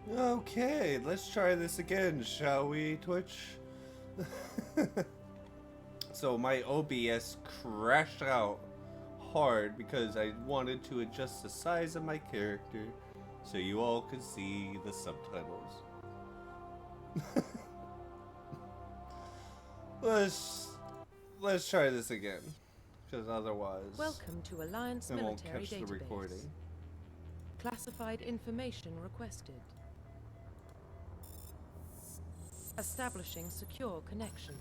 Okay, let's try this again, shall we, Twitch? So my OBS crashed out hard because I wanted to adjust the size of my character so you all could see the subtitles. let's let's try this again, because otherwise Welcome to Alliance I won't Military catch the Database. recording. Classified information requested. Establishing secure connection.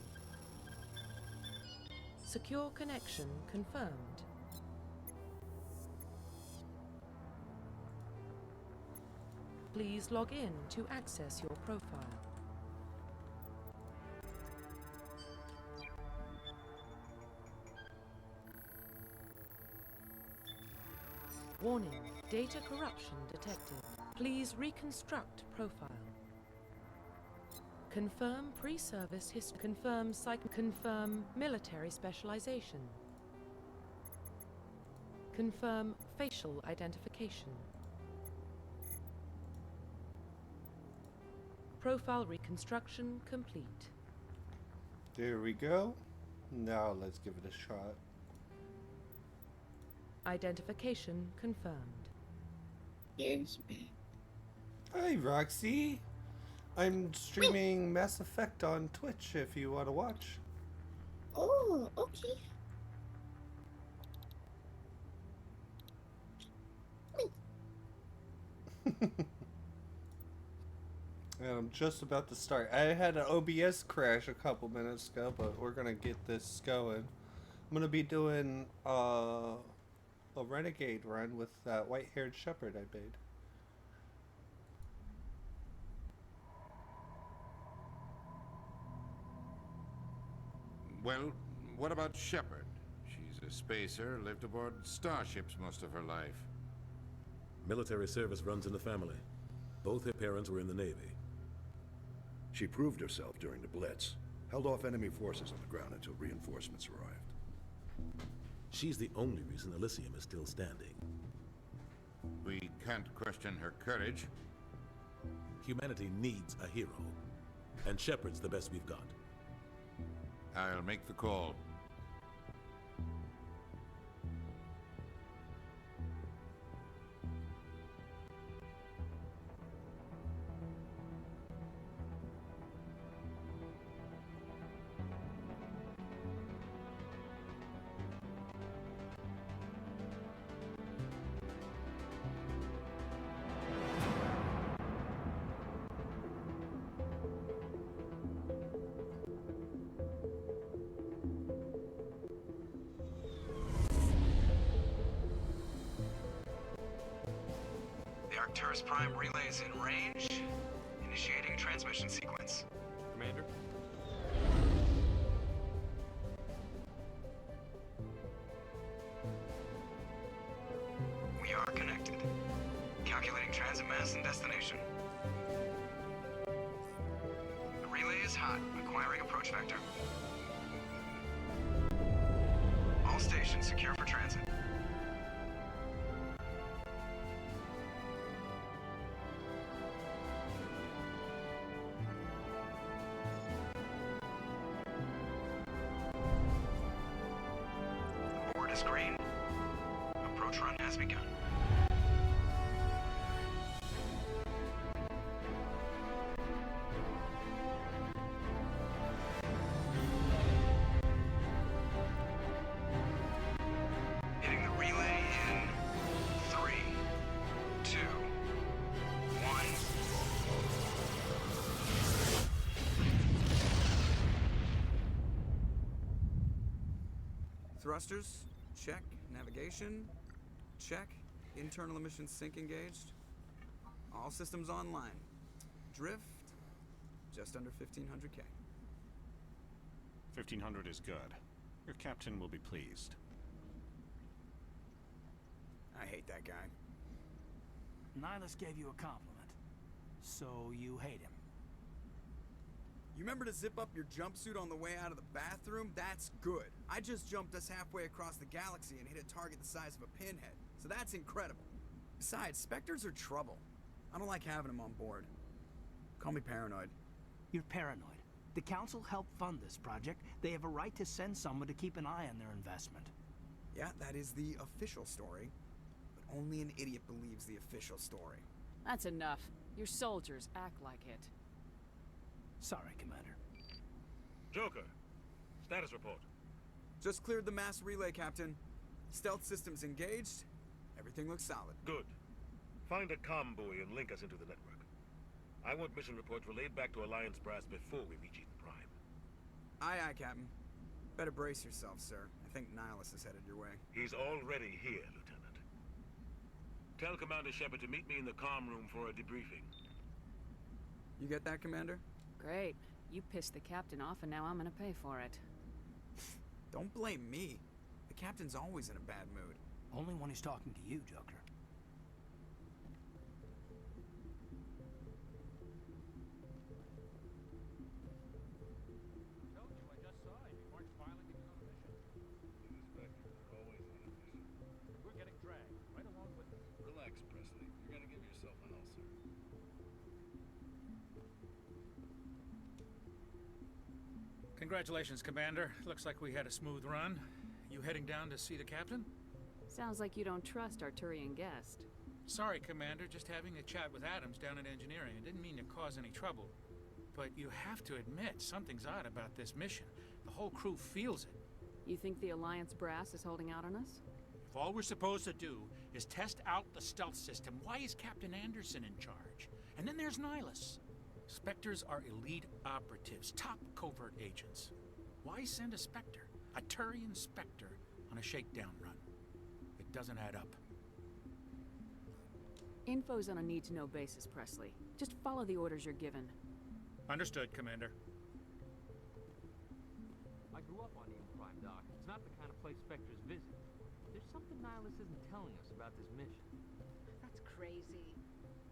Secure connection confirmed. Please log in to access your profile. Warning, data corruption detected. Please reconstruct profile. Confirm pre-service history. Confirm military specialization. Confirm facial identification. Profile reconstruction complete. There we go. Now let's give it a shot. Identification confirmed. Excuse me. Hi, Roxy. I'm streaming Mass Effect on Twitch if you want to watch. Oh, okay. And I'm just about to start. I had an OBS crash a couple minutes ago, but we're gonna get this going. I'm gonna be doing a renegade run with that white-haired shepherd I made. Well, what about Shepard? She's a spacer, lived aboard starships most of her life. Military service runs in the family. Both her parents were in the Navy. She proved herself during the Blitz, held off enemy forces on the ground until reinforcements arrived. She's the only reason Elysium is still standing. We can't question her courage. Humanity needs a hero, and Shepard's the best we've got. I'll make the call. The Arcturus Prime relay is in range. Initiating a transmission sequence. Commander? We are connected. Calculating transit mass and destination. The relay is hot. Acquiring approach vector. All stations secure for transit. Board is green. Approach run has begun. Hitting the relay in 3, 2, 1. Thrusters, check. Navigation, check. Internal emissions sync engaged. All systems online. Drift, just under 1500K. 1500 is good. Your captain will be pleased. I hate that guy. Nihilus gave you a compliment, so you hate him. You remember to zip up your jumpsuit on the way out of the bathroom? That's good. I just jumped us halfway across the galaxy and hit a target the size of a pinhead, so that's incredible. Besides, Spectres are trouble. I don't like having them on board. Call me paranoid. You're paranoid. The Council helped fund this project. They have a right to send someone to keep an eye on their investment. Yeah, that is the official story. But only an idiot believes the official story. That's enough. Your soldiers act like it. Sorry, Commander. Joker, status report. Just cleared the mass relay, Captain. Stealth systems engaged. Everything looks solid. Good. Find a comm buoy and link us into the network. I want mission reports relayed back to Alliance brass before we reach Eden Prime. Aye, aye, Captain. Better brace yourself, sir. I think Nihilus is headed your way. He's already here, Lieutenant. Tell Commander Shepard to meet me in the comm room for a debriefing. You get that, Commander? Great. You pissed the captain off and now I'm gonna pay for it. Don't blame me. The Captain's always in a bad mood. Only when he's talking to you, Joker. Relax, Presley. You're gonna give yourself an ulcer. Congratulations, Commander. Looks like we had a smooth run. You heading down to see the captain? Sounds like you don't trust our Turian guest. Sorry, Commander. Just having a chat with Adams down at engineering. I didn't mean to cause any trouble. But you have to admit, something's odd about this mission. The whole crew feels it. You think the Alliance brass is holding out on us? If all we're supposed to do is test out the stealth system, why is Captain Anderson in charge? And then there's Nihilus. Spectres are elite operatives, top covert agents. Why send a Spectre, a Turian Spectre, on a shakedown run? It doesn't add up. Info's on a need-to-know basis, Presley. Just follow the orders you're given. Understood, Commander. I grew up on Eden Prime, Doc. It's not the kind of place Spectres visit. There's something Nihilus isn't telling us about this mission. That's crazy.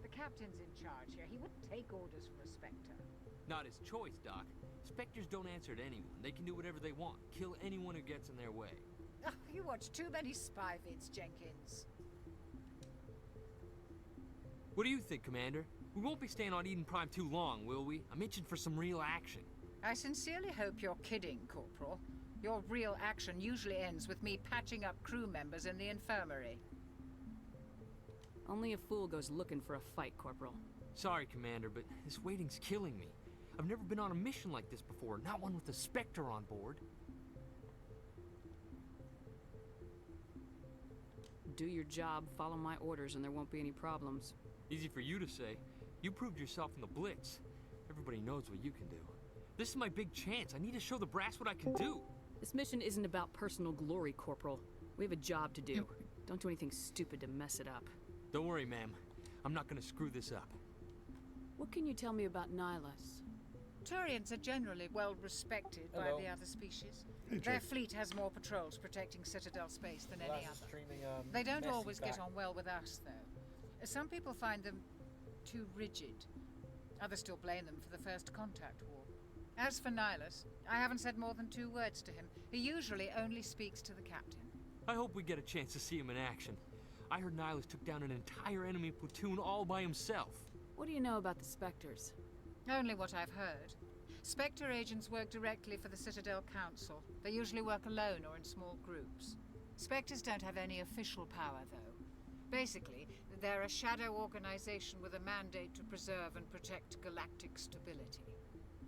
The captain's in charge here. He wouldn't take orders from a Spectre. Not his choice, Doc. Spectres don't answer to anyone. They can do whatever they want. Kill anyone who gets in their way. Oh, you watch too many spy vids, Jenkins. What do you think, Commander? We won't be staying on Eden Prime too long, will we? I'm itching for some real action. I sincerely hope you're kidding, Corporal. Your real action usually ends with me patching up crew members in the infirmary. Only a fool goes looking for a fight, Corporal. Sorry, Commander, but this waiting's killing me. I've never been on a mission like this before, not one with a Spectre on board. Do your job, follow my orders, and there won't be any problems. Easy for you to say. You proved yourself in the Blitz. Everybody knows what you can do. This is my big chance. I need to show the brass what I can do. This mission isn't about personal glory, Corporal. We have a job to do. Don't do anything stupid to mess it up. Don't worry, ma'am. I'm not gonna screw this up. What can you tell me about Nihilus? Turians are generally well respected by the other species. Their fleet has more patrols protecting Citadel space than any other. They don't always get on well with us, though. Some people find them too rigid. Others still blame them for the First Contact War. As for Nihilus, I haven't said more than 2 words to him. He usually only speaks to the captain. I hope we get a chance to see him in action. I heard Nihilus took down an entire enemy platoon all by himself. What do you know about the Spectres? Only what I've heard. Spectre agents work directly for the Citadel Council. They usually work alone or in small groups. Spectres don't have any official power, though. Basically, they're a shadow organization with a mandate to preserve and protect galactic stability.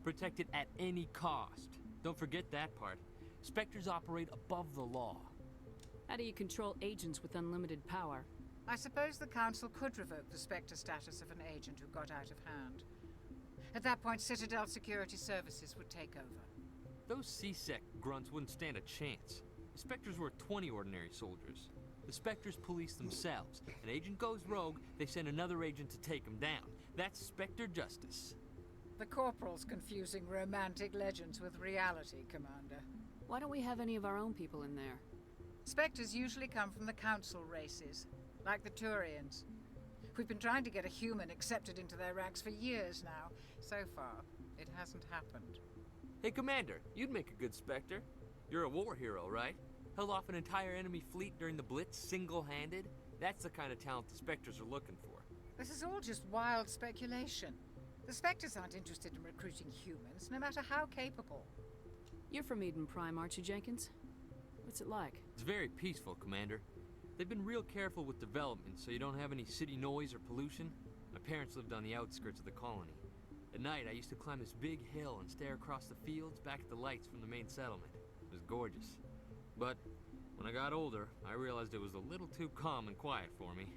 Protect it at any cost. Don't forget that part. Spectres operate above the law. How do you control agents with unlimited power? I suppose the Council could revoke the Spectre status of an agent who got out of hand. At that point, Citadel Security Services would take over. Those C-Sec grunts wouldn't stand a chance. The Spectres were 20 ordinary soldiers. The Spectres police themselves. An agent goes rogue, they send another agent to take him down. That's Spectre justice. The Corporal's confusing romantic legends with reality, Commander. Why don't we have any of our own people in there? Spectres usually come from the Council races, like the Turians. We've been trying to get a human accepted into their ranks for years now. So far, it hasn't happened. Hey, Commander, you'd make a good Spectre. You're a war hero, right? Held off an entire enemy fleet during the Blitz single-handed? That's the kind of talent the Spectres are looking for. This is all just wild speculation. The Spectres aren't interested in recruiting humans, no matter how capable. You're from Eden Prime, aren't you, Jenkins? What's it like? It's very peaceful, Commander. They've been real careful with development so you don't have any city noise or pollution. My parents lived on the outskirts of the colony. At night, I used to climb this big hill and stare across the fields back at the lights from the main settlement. It was gorgeous. But when I got older, I realized it was a little too calm and quiet for me.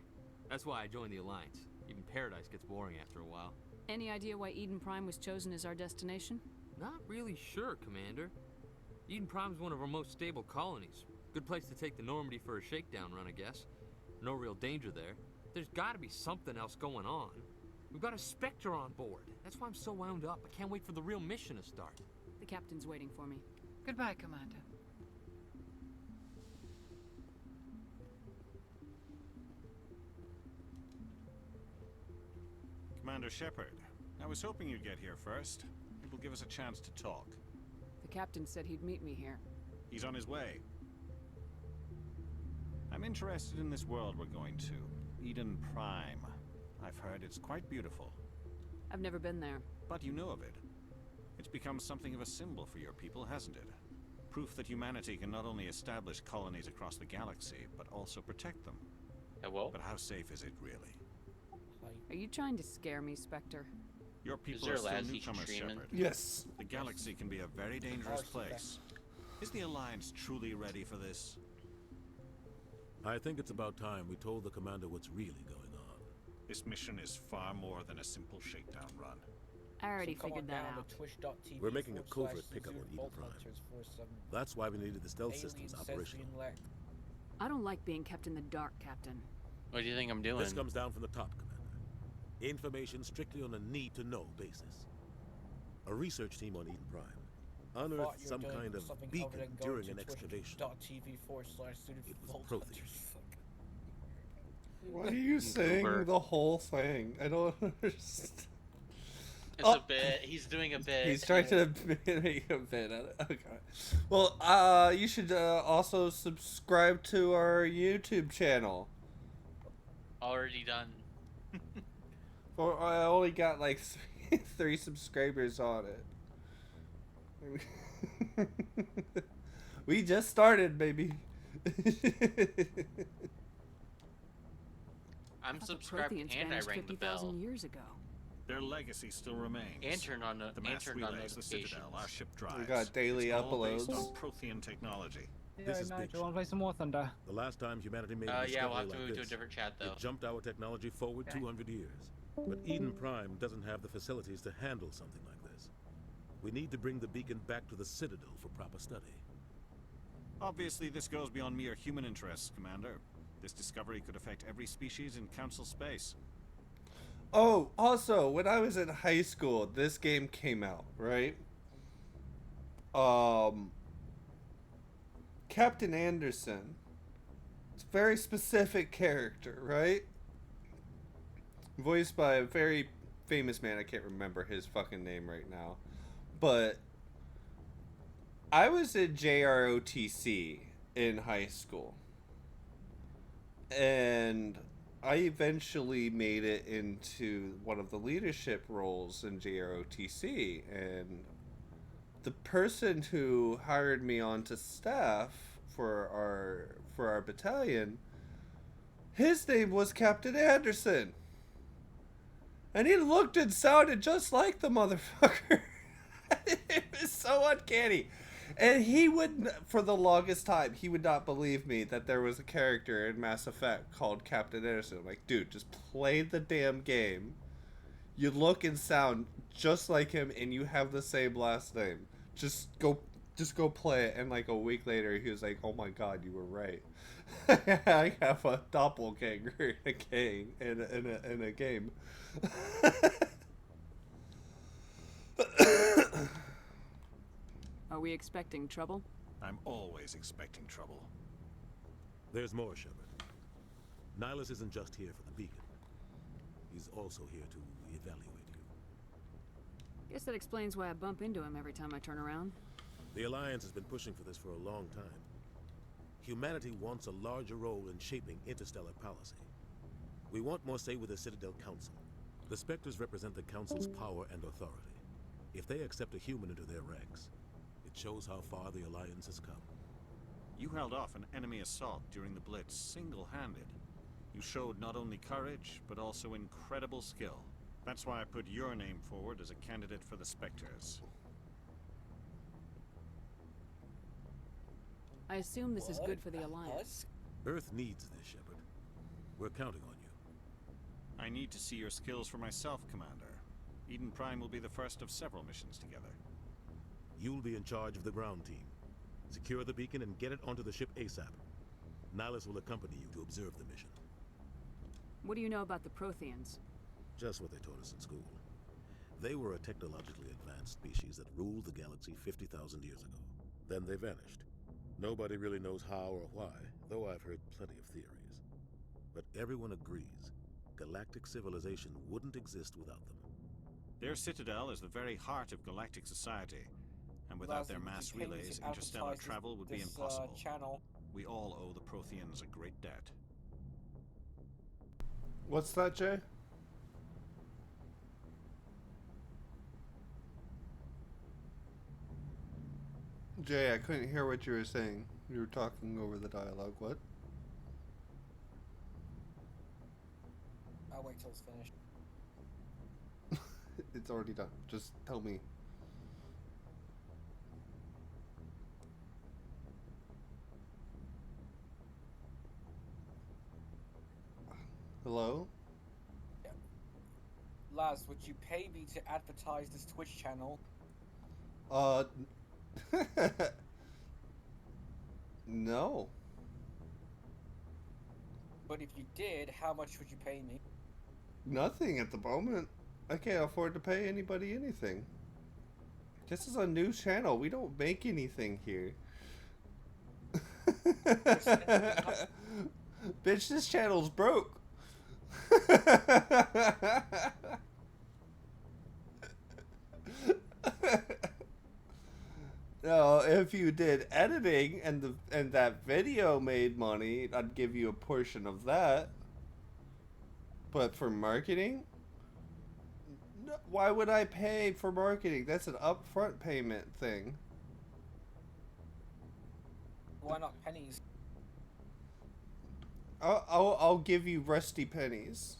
That's why I joined the Alliance. Even Paradise gets boring after a while. Any idea why Eden Prime was chosen as our destination? Not really sure, Commander. Eden Prime's one of our most stable colonies. Good place to take the Normandy for a shakedown run, I guess. No real danger there. There's gotta be something else going on. We've got a Spectre on board. That's why I'm so wound up. I can't wait for the real mission to start. The captain's waiting for me. Goodbye, Commander. Commander Shepard, I was hoping you'd get here first. It will give us a chance to talk. The captain said he'd meet me here. He's on his way. I'm interested in this world we're going to. Eden Prime. I've heard it's quite beautiful. I've never been there. But you know of it. It's become something of a symbol for your people, hasn't it? Proof that humanity can not only establish colonies across the galaxy, but also protect them. Hello? But how safe is it really? Are you trying to scare me, Spectre? Your people there are still Lazzy newcomers, streaming? Shepard. Yes. The galaxy can be a very dangerous place. Is the Alliance truly ready for this? I think it's about time we told the commander what's really going on. This mission is far more than a simple shakedown run. I already figured that out. We're making a covert pickup on Eden Prime. That's why we needed the stealth systems operational. I don't like being kept in the dark, Captain. What do you think I'm doing? This comes down from the top, Commander. Information strictly on a need-to-know basis. A research team on Eden Prime unearthed some kind of beacon during an excavation. It was Protheus. Why are you saying the whole thing? I don't understand. It's a bit. He's doing a bit. He's trying to make a bit. Okay. Well, you should also subscribe to our YouTube channel. Already done. Well, I only got like three subscribers on it. We just started, baby. I'm subscribed and I rang the bell. Years ago. Their legacy still remains. And turned on the mass turned on relays, the Citadel, notifications. our ship drives. We got daily it's all uploads. based on Prothean technology. This is big. Wanna play some more Thunder? The last time humanity made a Yeah, discovery we'll have to like move to a this, different chat though. it jumped our technology forward 200 years. But Eden Prime doesn't have the facilities to handle something like this. We need to bring the beacon back to the Citadel for proper study. Obviously, this goes beyond mere human interests, Commander. This discovery could affect every species in Council space. Oh, also, when I was in high school, this game came out, right? Captain Anderson. It's a very specific character, right? Voiced by a very famous man. I can't remember his fucking name right now. But I was in JROTC in high school. And I eventually made it into one of the leadership roles in JROTC, and the person who hired me onto staff for our battalion, his name was Captain Anderson, and he looked and sounded just like the motherfucker. It was so uncanny. And he would, for the longest time, he would not believe me that there was a character in Mass Effect called Captain Anderson. I'm like, dude, just play the damn game. You look and sound just like him, and you have the same last name. Just go play it. And like a week later, he was like, oh my god, you were right. I have a doppelganger in a game. Are we expecting trouble? I'm always expecting trouble. There's more, Shepard. Nihilus isn't just here for the beacon. He's also here to evaluate you. Guess that explains why I bump into him every time I turn around. The Alliance has been pushing for this for a long time. Humanity wants a larger role in shaping interstellar policy. We want more say with the Citadel Council. The Spectres represent the Council's power and authority. If they accept a human into their ranks, it shows how far the Alliance has come. You held off an enemy assault during the Blitz single-handed. You showed not only courage, but also incredible skill. That's why I put your name forward as a candidate for the Spectres. I assume this is good for the Alliance. Earth needs this, Shepard. We're counting on you. I need to see your skills for myself, Commander. Eden Prime will be the first of several missions together. You'll be in charge of the ground team. Secure the beacon and get it onto the ship ASAP. Nihilus will accompany you to observe the mission. What do you know about the Protheans? Just what they taught us in school. They were a technologically advanced species that ruled the galaxy 50,000 years ago. Then they vanished. Nobody really knows how or why, though I've heard plenty of theories. But everyone agrees, galactic civilization wouldn't exist without them. Their citadel is the very heart of galactic society, and without their mass relays, interstellar travel would be impossible. Channel. We all owe the Protheans a great debt. What's that, Jay? Jay, I couldn't hear what you were saying. You were talking over the dialogue. What? I'll wait till it's finished. It's already done. Just tell me. Hello? Yeah. Laz, would you pay me to advertise this Twitch channel? No. But if you did, how much would you pay me? Nothing at the moment. I can't afford to pay anybody anything. This is a new channel. We don't make anything here. Bitch, this channel's broke. No, if you did editing and that video made money, I'd give you a portion of that. But for marketing, no, why would I pay for marketing? That's an upfront payment thing. Why not pennies? I'll give you rusty pennies.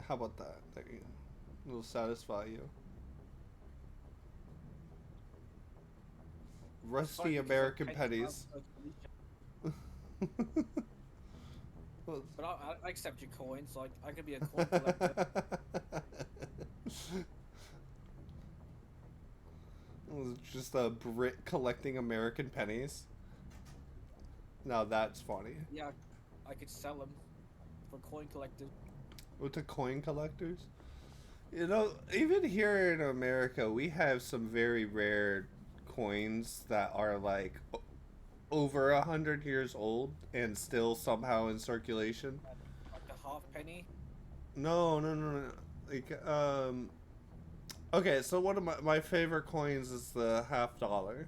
How about that? There you go. It'll satisfy you. Rusty American pennies. But I accept your coins. Like I could be a coin collector. Just a Brit collecting American pennies. Now that's funny. Yeah, I could sell them for coin collectors. To coin collectors? You know, even here in America, we have some very rare coins that are like over 100 years old and still somehow in circulation. Like a half penny? No. Like, okay, so one of my favorite coins is the $50.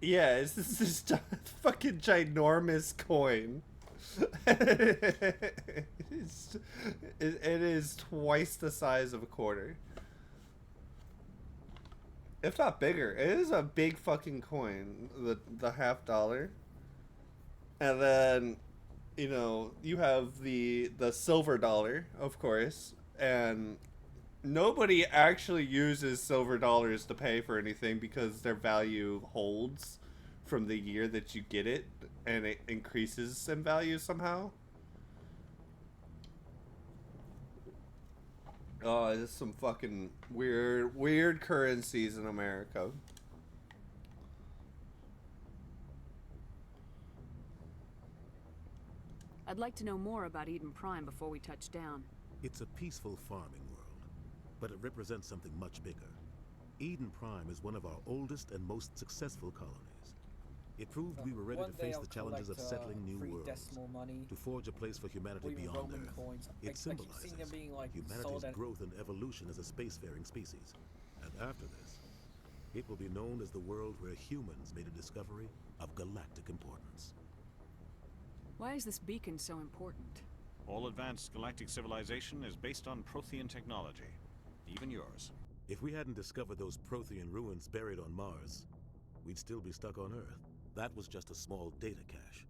Yeah, it's this fucking ginormous coin. It is twice the size of a quarter. If not bigger. It is a big fucking coin, the $50. And then, you know, you have the silver dollar, of course, and nobody actually uses silver dollars to pay for anything because their value holds from the year that you get it, and it increases in value somehow. Oh, there's some fucking weird currencies in America. I'd like to know more about Eden Prime before we touch down. It's a peaceful farming world, but it represents something much bigger. Eden Prime is one of our oldest and most successful colonies. It proved we were ready to face the challenges of settling new worlds, to forge a place for humanity beyond Earth. Coins. It symbolizes humanity's growth and evolution as a spacefaring species. And after this, it will be known as the world where humans made a discovery of galactic importance. Why is this beacon so important? All advanced galactic civilization is based on Prothean technology. Even yours. If we hadn't discovered those Prothean ruins buried on Mars, we'd still be stuck on Earth. That was just a small data cache.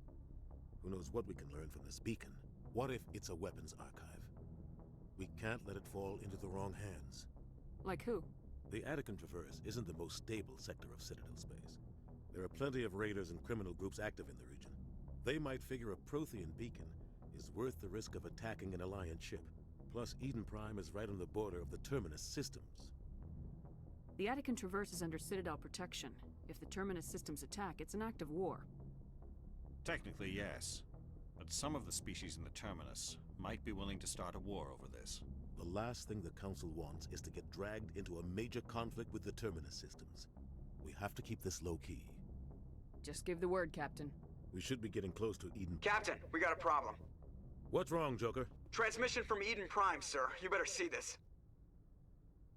Who knows what we can learn from this beacon? What if it's a weapons archive? We can't let it fall into the wrong hands. Like who? The Attican Traverse isn't the most stable sector of Citadel space. There are plenty of raiders and criminal groups active in the region. They might figure a Prothean beacon is worth the risk of attacking an Alliance ship. Plus, Eden Prime is right on the border of the Terminus systems. The Attican Traverse is under Citadel protection. If the Terminus systems attack, it's an act of war. Technically, yes. But some of the species in the Terminus might be willing to start a war over this. The last thing the Council wants is to get dragged into a major conflict with the Terminus systems. We have to keep this low-key. Just give the word, Captain. We should be getting close to Eden. Captain, we got a problem. What's wrong, Joker? Transmission from Eden Prime, sir. You better see this.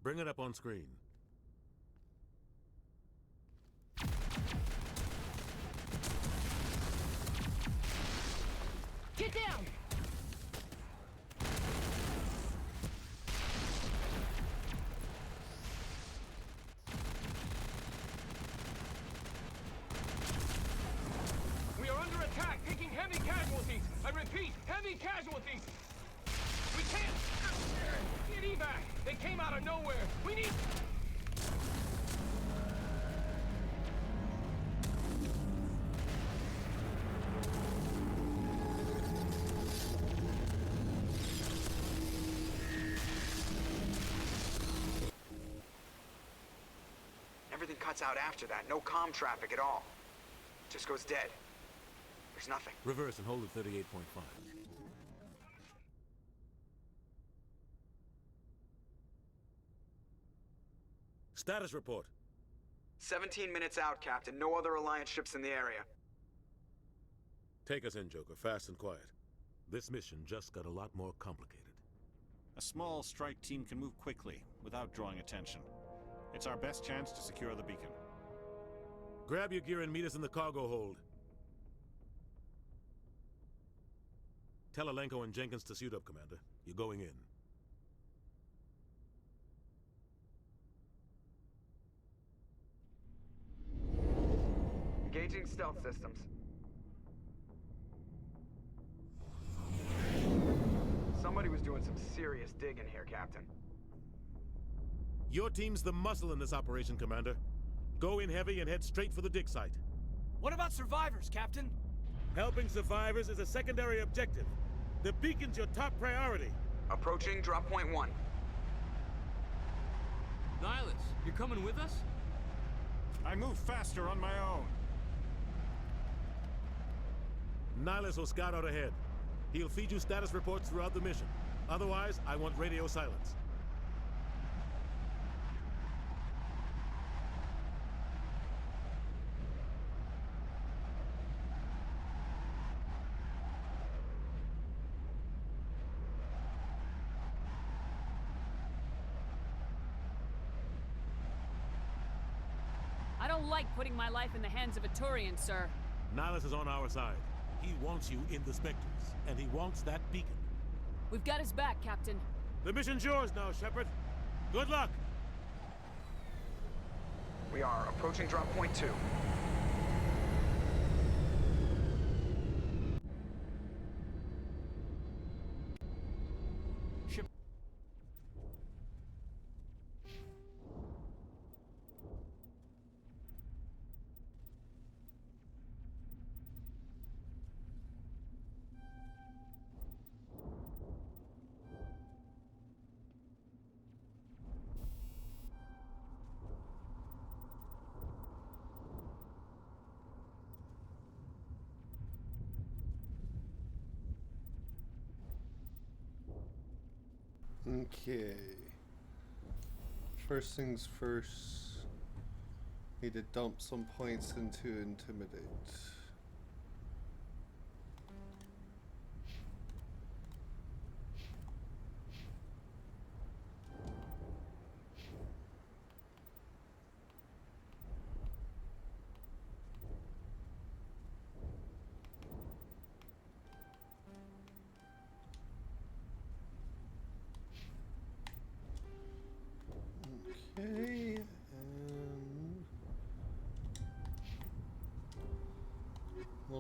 Bring it up on screen. Get down! We are under attack, taking heavy casualties. I repeat, heavy casualties. We can't get evac. They came out of nowhere. We need... Everything cuts out after that. No comm traffic at all. Just goes dead. There's nothing. Reverse and hold at 38.5. Status report. 17 minutes out, Captain. No other Alliance ships in the area. Take us in, Joker, fast and quiet. This mission just got a lot more complicated. A small strike team can move quickly, without drawing attention. It's our best chance to secure the beacon. Grab your gear and meet us in the cargo hold. Tell Alenko and Jenkins to suit up, Commander. You're going in. Engaging stealth systems. Somebody was doing some serious digging here, Captain. Your team's the muscle in this operation, Commander. Go in heavy and head straight for the dig site. What about survivors, Captain? Helping survivors is a secondary objective. The beacon's your top priority. Approaching drop point 1. Nihilus, you're coming with us? I move faster on my own. Nihilus will scout out ahead. He'll feed you status reports throughout the mission. Otherwise, I want radio silence. I don't like putting my life in the hands of a Turian, sir. Nihilus is on our side. He wants you in the Spectres, and he wants that beacon. We've got his back, Captain. The mission's yours now, Shepard. Good luck! We are approaching drop point 2. Okay. First things first. Need to dump some points into Intimidate.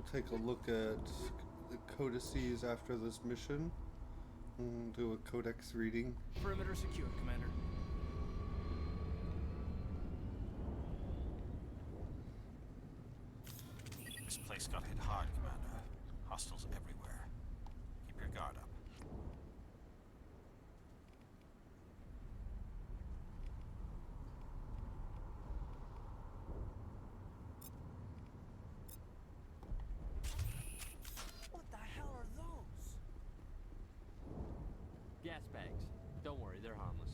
I'll take a look at the codices after this mission. And do a codex reading. Perimeter secured, Commander. This place got hit hard, Commander. Hostiles everywhere. Keep your guard up. What the hell are those? Gas bags. Don't worry, they're harmless.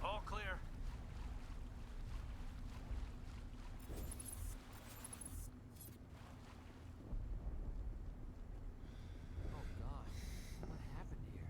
All clear. Oh God, what happened here?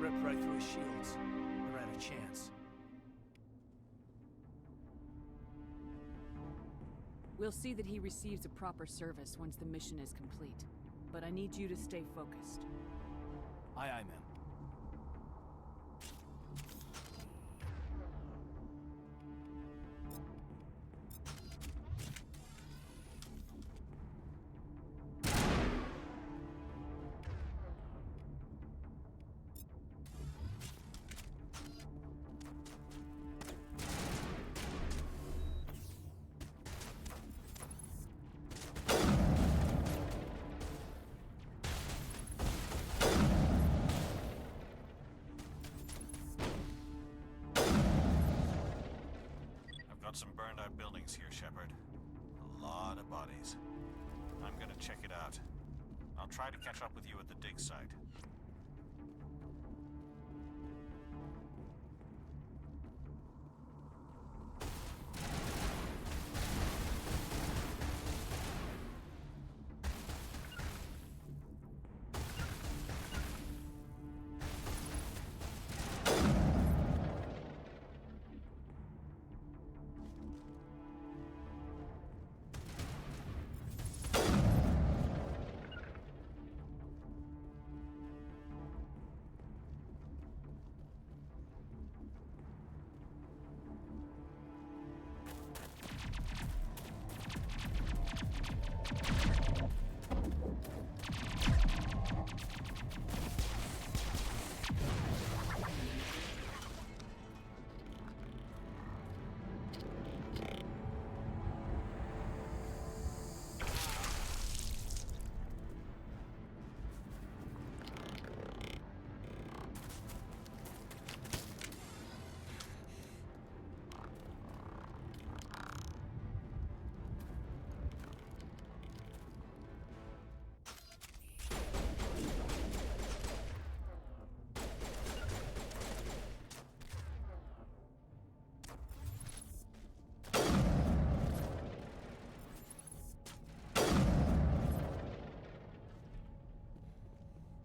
Ripped right through his shields. Never had a chance. We'll see that he receives a proper service once the mission is complete. But I need you to stay focused. Aye, aye, ma'am. Got some burned out buildings here, Shepard. A lot of bodies. I'm gonna check it out. I'll try to catch up with you at the dig site.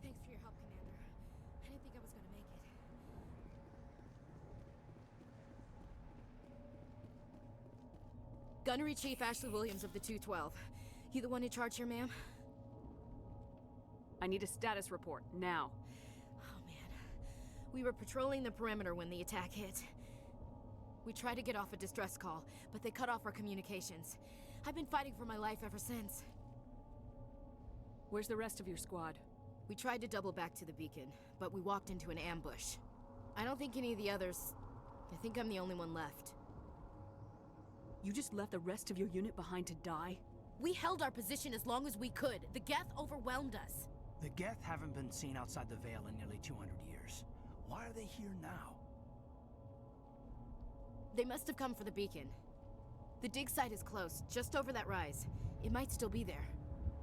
Thanks for your help, Commander. I didn't think I was gonna make it. Gunnery Chief Ashley Williams of the 212. You the one in charge here, ma'am? I need a status report, now. Oh, man. We were patrolling the perimeter when the attack hit. We tried to get off a distress call, but they cut off our communications. I've been fighting for my life ever since. Where's the rest of your squad? We tried to double back to the beacon, but we walked into an ambush. I don't think any of the others... I think I'm the only one left. You just left the rest of your unit behind to die? We held our position as long as we could. The Geth overwhelmed us. The Geth haven't been seen outside the Veil in nearly 200 years. Why are they here now? They must have come for the beacon. The dig site is close, just over that rise. It might still be there.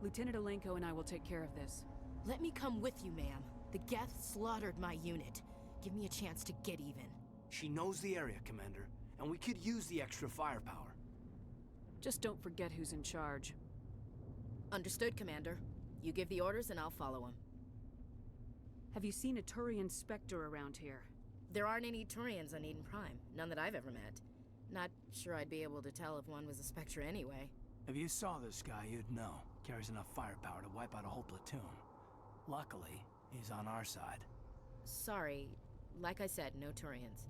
Lieutenant Alenko and I will take care of this. Let me come with you, ma'am. The Geth slaughtered my unit. Give me a chance to get even. She knows the area, Commander, and we could use the extra firepower. Just don't forget who's in charge. Understood, Commander. You give the orders and I'll follow them. Have you seen a Turian Spectre around here? There aren't any Turians on Eden Prime. None that I've ever met. Not sure I'd be able to tell if one was a Spectre anyway. If you saw this guy, you'd know. Carries enough firepower to wipe out a whole platoon. Luckily, he's on our side. Sorry. Like I said, no Turians.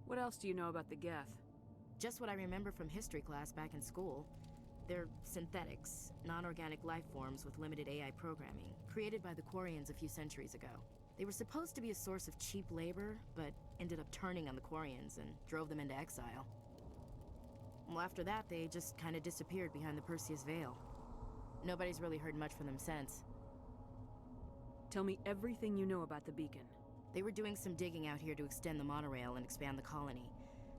What else do you know about the Geth? Just what I remember from history class back in school. They're synthetics, non-organic life forms with limited AI programming, created by the Quarians a few centuries ago. They were supposed to be a source of cheap labor, but ended up turning on the Quarians and drove them into exile. Well, after that, they just kind of disappeared behind the Perseus Veil. Nobody's really heard much from them since. Tell me everything you know about the beacon. They were doing some digging out here to extend the monorail and expand the colony.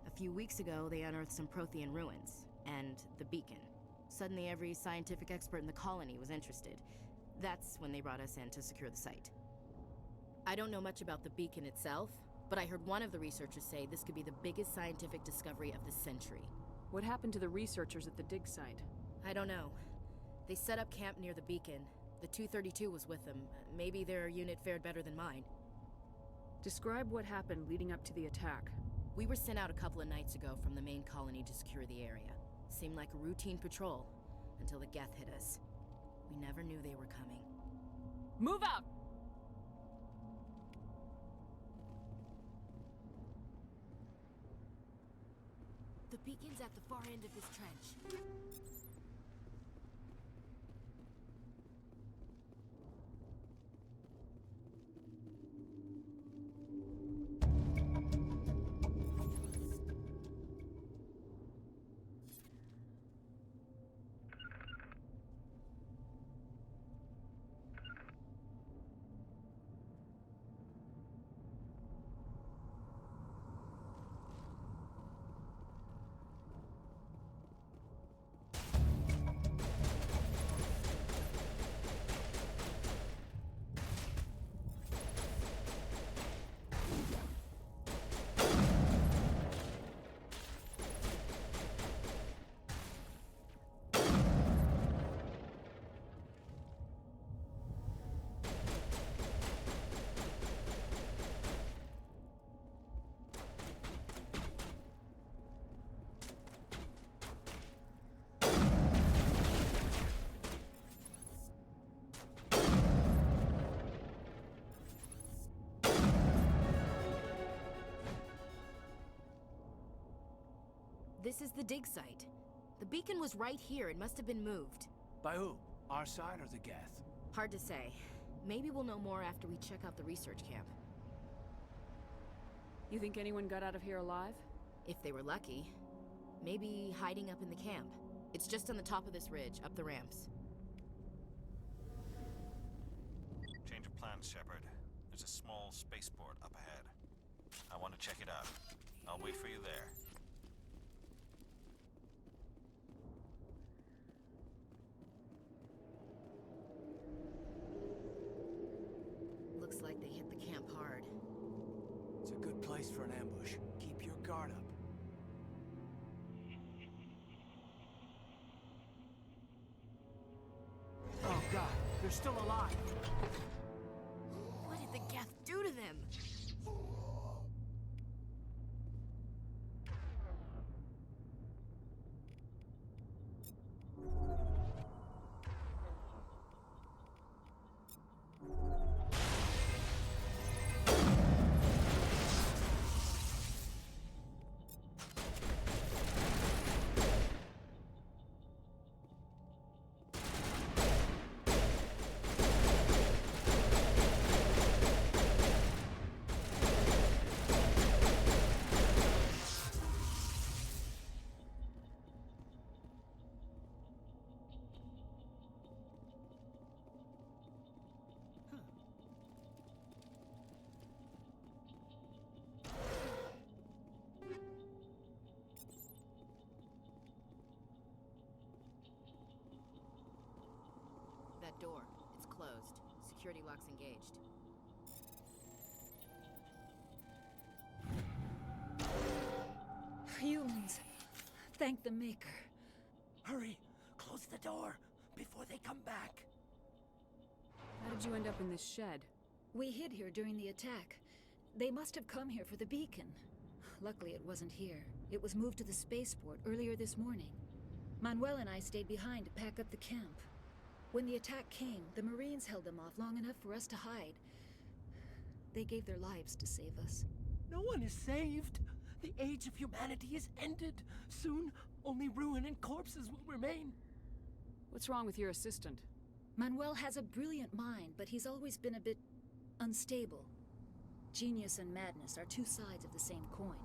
A few weeks ago, they unearthed some Prothean ruins, and the beacon. Suddenly, every scientific expert in the colony was interested. That's when they brought us in to secure the site. I don't know much about the beacon itself, but I heard one of the researchers say this could be the biggest scientific discovery of the century. What happened to the researchers at the dig site? I don't know. They set up camp near the beacon. The 232 was with them. Maybe their unit fared better than mine. Describe what happened leading up to the attack. We were sent out a couple of nights ago from the main colony to secure the area. Seemed like a routine patrol, until the Geth hit us. We never knew they were coming. Move out! The beacon's at the far end of this trench. This is the dig site. The beacon was right here. It must have been moved. By who? Our side or the Geth? Hard to say. Maybe we'll know more after we check out the research camp. You think anyone got out of here alive? If they were lucky. Maybe hiding up in the camp. It's just on the top of this ridge, up the ramps. Change of plans, Shepard. There's a small spaceport up ahead. I want to check it out. I'll wait for you there. Looks like they hit the camp hard. It's a good place for an ambush. Keep your guard up. Oh god, they're still alive! What did the Geth do to them? Door. It's closed. Security lock's engaged. Humans. Thank the Maker. Hurry! Close the door before they come back. How did you end up in this shed? We hid here during the attack. They must have come here for the beacon. Luckily, it wasn't here. It was moved to the spaceport earlier this morning. Manuel and I stayed behind to pack up the camp. When the attack came, the Marines held them off long enough for us to hide. They gave their lives to save us. No one is saved. The age of humanity is ended. Soon, only ruin and corpses will remain. What's wrong with your assistant? Manuel has a brilliant mind, but he's always been a bit unstable. Genius and madness are two sides of the same coin.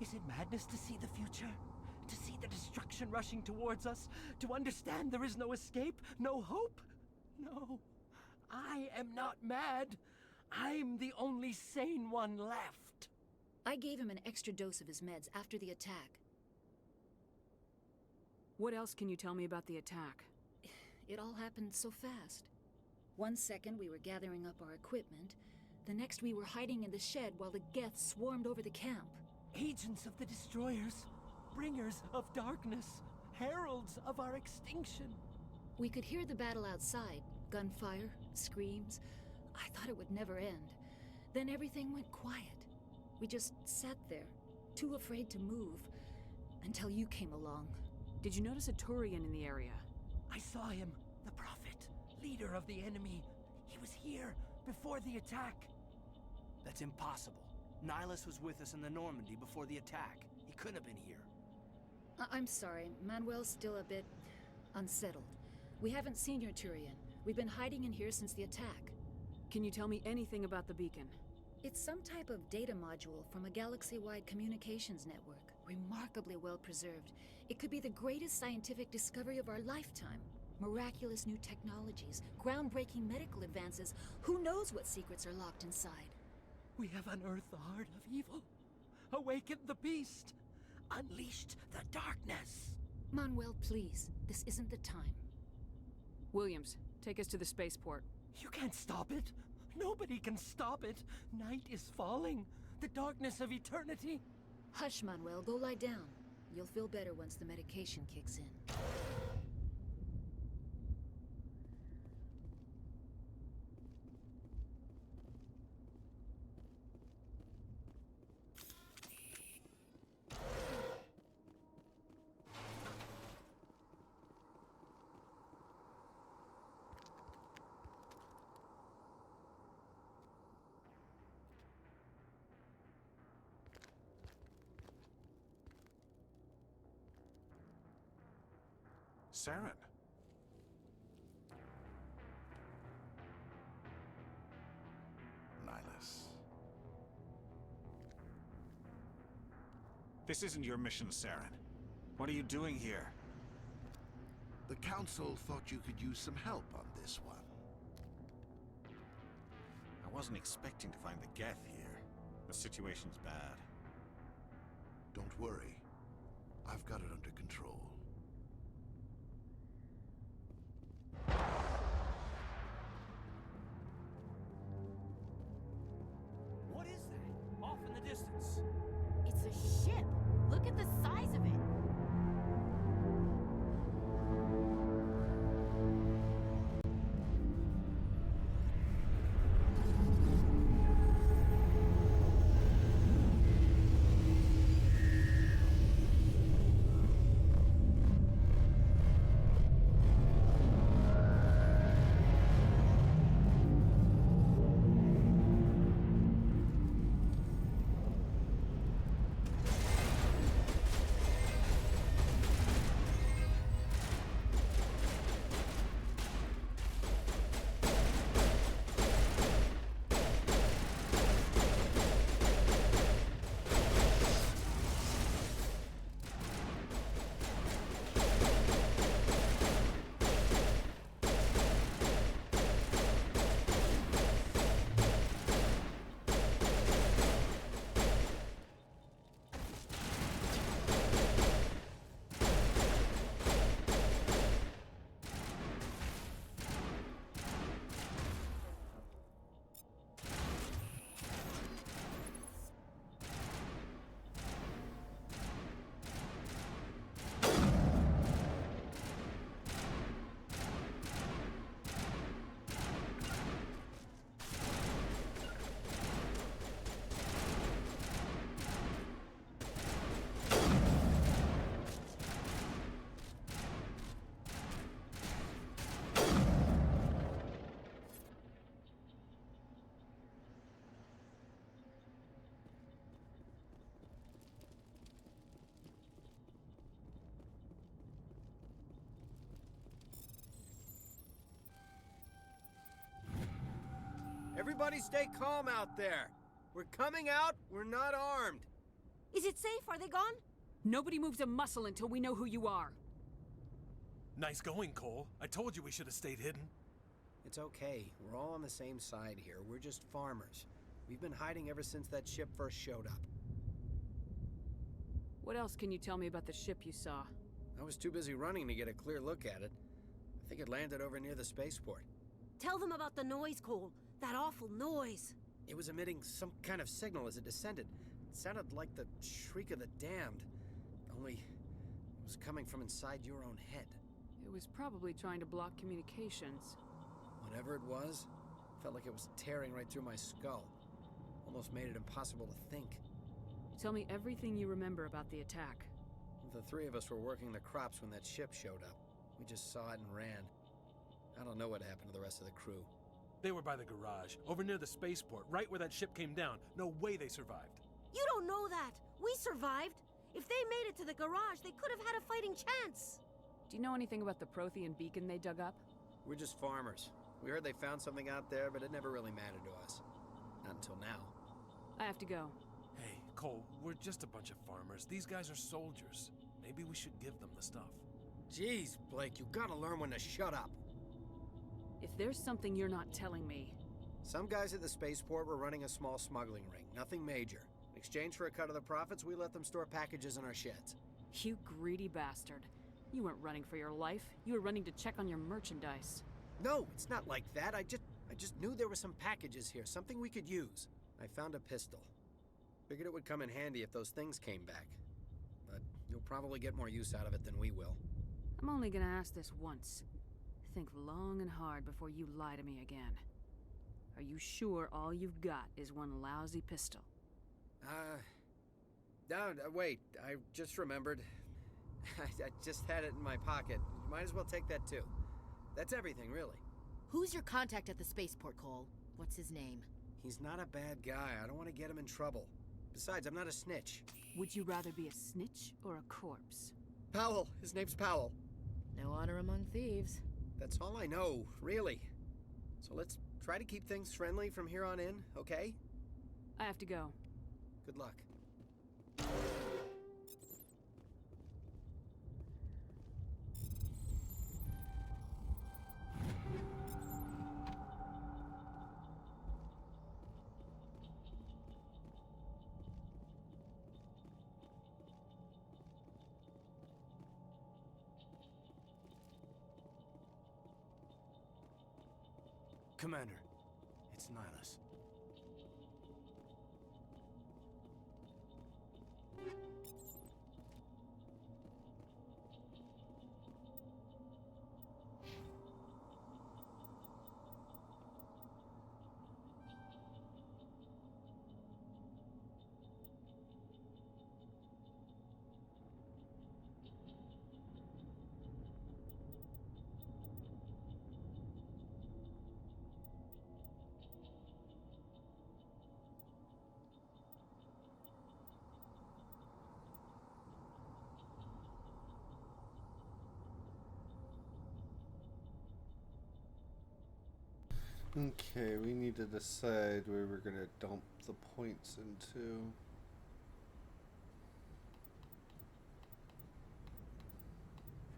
Is it madness to see the future? To see the destruction rushing towards us? To understand there is no escape? No hope? No. I am not mad. I'm the only sane one left. I gave him an extra dose of his meds after the attack. What else can you tell me about the attack? It all happened so fast. 1 second we were gathering up our equipment. The next we were hiding in the shed while the Geth swarmed over the camp. Agents of the destroyers. Bringers of darkness. Heralds of our extinction. We could hear the battle outside. Gunfire, screams. I thought it would never end. Then everything went quiet. We just sat there, too afraid to move, until you came along. Did you notice a Turian in the area? I saw him, the Prophet, leader of the enemy. He was here before the attack. That's impossible. Nihilus was with us in the Normandy before the attack. He couldn't have been here. I'm sorry, Manuel's still a bit unsettled. We haven't seen your Turian. We've been hiding in here since the attack. Can you tell me anything about the beacon? It's some type of data module from a galaxy-wide communications network. Remarkably well preserved. It could be the greatest scientific discovery of our lifetime. Miraculous new technologies, groundbreaking medical advances. Who knows what secrets are locked inside? We have unearthed the heart of evil, awakened the beast, unleashed the darkness. Manuel, please. This isn't the time. Williams, take us to the spaceport. You can't stop it. Nobody can stop it. Night is falling. The darkness of eternity. Hush, Manuel. Go lie down. You'll feel better once the medication kicks in. Saren. Nihilus. This isn't your mission, Saren. What are you doing here? The Council thought you could use some help on this one. I wasn't expecting to find the Geth here. The situation's bad. Don't worry. I've got it under control. What is that? Off in the distance. It's a ship. Look at the size of it. Everybody stay calm out there. We're coming out, we're not armed. Is it safe? Are they gone? Nobody moves a muscle until we know who you are. Nice going, Cole. I told you we should have stayed hidden. It's okay. We're all on the same side here. We're just farmers. We've been hiding ever since that ship first showed up. What else can you tell me about the ship you saw? I was too busy running to get a clear look at it. I think it landed over near the spaceport. Tell them about the noise, Cole. That awful noise. It was emitting some kind of signal as it descended. It sounded like the shriek of the damned. Only it was coming from inside your own head. It was probably trying to block communications. Whatever it was, felt like it was tearing right through my skull. Almost made it impossible to think. Tell me everything you remember about the attack. The three of us were working the crops when that ship showed up. We just saw it and ran. I don't know what happened to the rest of the crew. They were by the garage, over near the spaceport, right where that ship came down. No way they survived. You don't know that. We survived. If they made it to the garage, they could have had a fighting chance. Do you know anything about the Prothean beacon they dug up? We're just farmers. We heard they found something out there, but it never really mattered to us. Not until now. I have to go. Hey, Cole, we're just a bunch of farmers. These guys are soldiers. Maybe we should give them the stuff. Jeez, Blake, you gotta learn when to shut up. If there's something you're not telling me... Some guys at the spaceport were running a small smuggling ring. Nothing major. In exchange for a cut of the profits, we let them store packages in our sheds. You greedy bastard. You weren't running for your life. You were running to check on your merchandise. No, it's not like that. I just knew there were some packages here, something we could use. I found a pistol. Figured it would come in handy if those things came back. But you'll probably get more use out of it than we will. I'm only gonna ask this once. Think long and hard before you lie to me again. Are you sure all you've got is one lousy pistol? No, wait. I just remembered. I just had it in my pocket. You might as well take that too. That's everything, really. Who's your contact at the spaceport, Cole? What's his name? He's not a bad guy. I don't want to get him in trouble. Besides, I'm not a snitch. Would you rather be a snitch or a corpse? Powell. His name's Powell. No honor among thieves. That's all I know, really. So let's try to keep things friendly from here on in, okay? I have to go. Good luck. Commander, it's Nihilus. Okay, we need to decide where we're gonna dump the points into.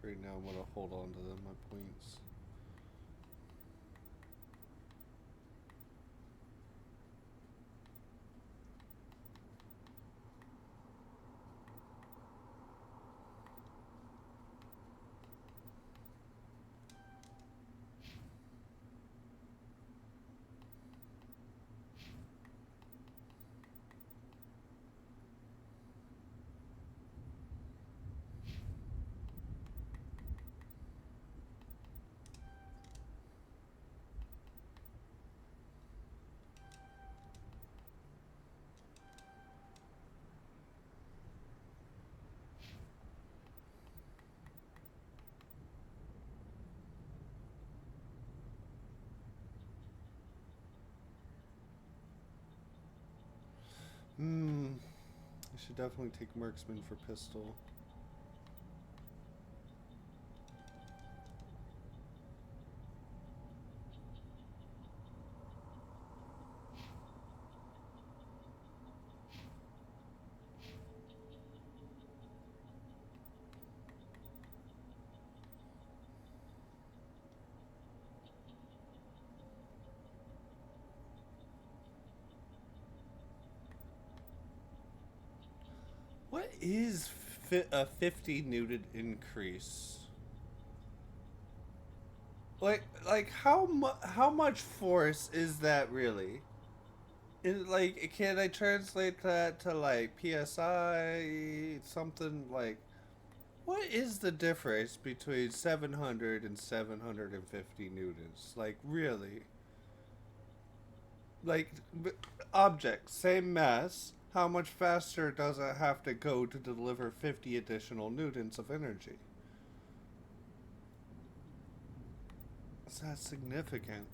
Right now I'm gonna hold on to them, my points. I should definitely take marksman for pistol. is a 50 newton increase? Like how much force is that really? Like, can I translate that to like PSI, something like? What is the difference between 700 and 750 newtons? Like, really? Like, object, same mass. How much faster does it have to go to deliver 50 additional newtons of energy? Is that significant?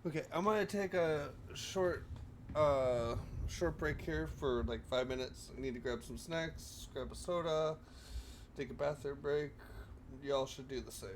Okay, I'm gonna take a short break here for like 5 minutes. I need to grab some snacks, grab a soda, take a bathroom break. Y'all should do the same.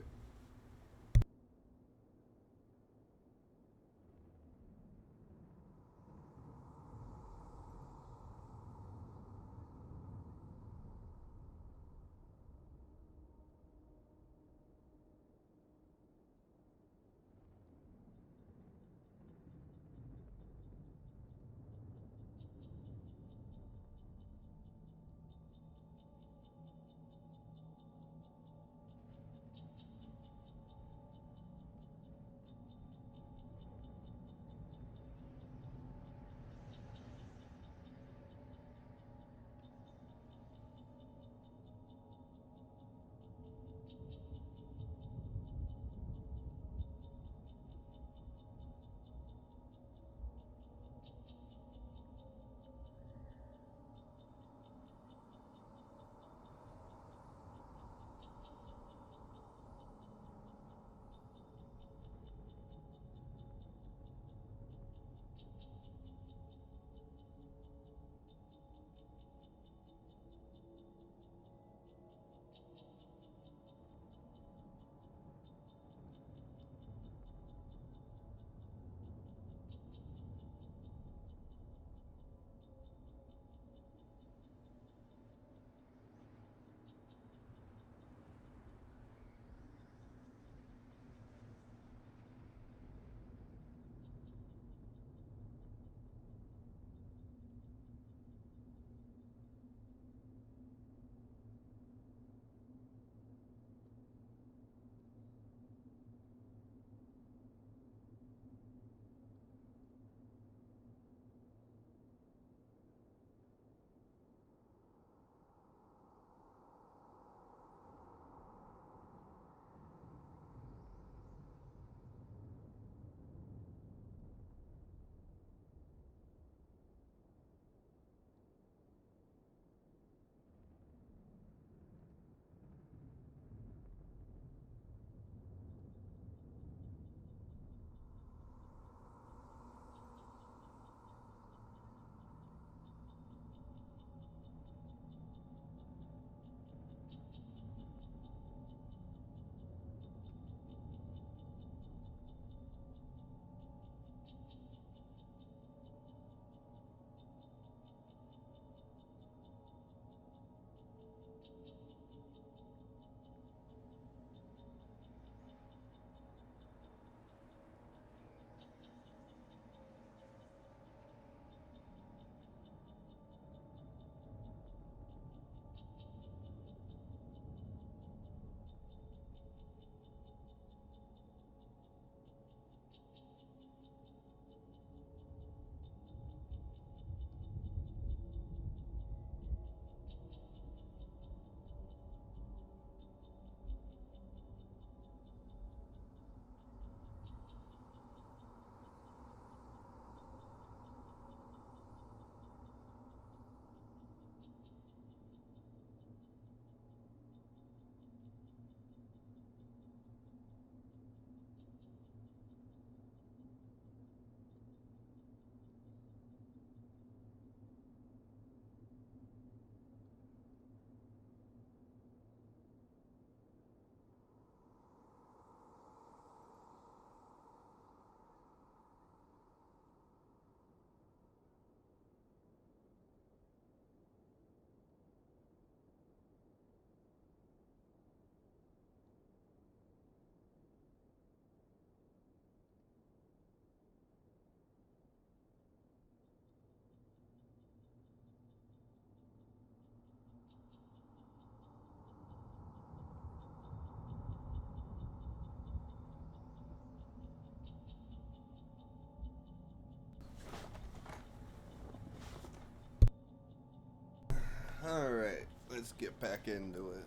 Let's get back into it.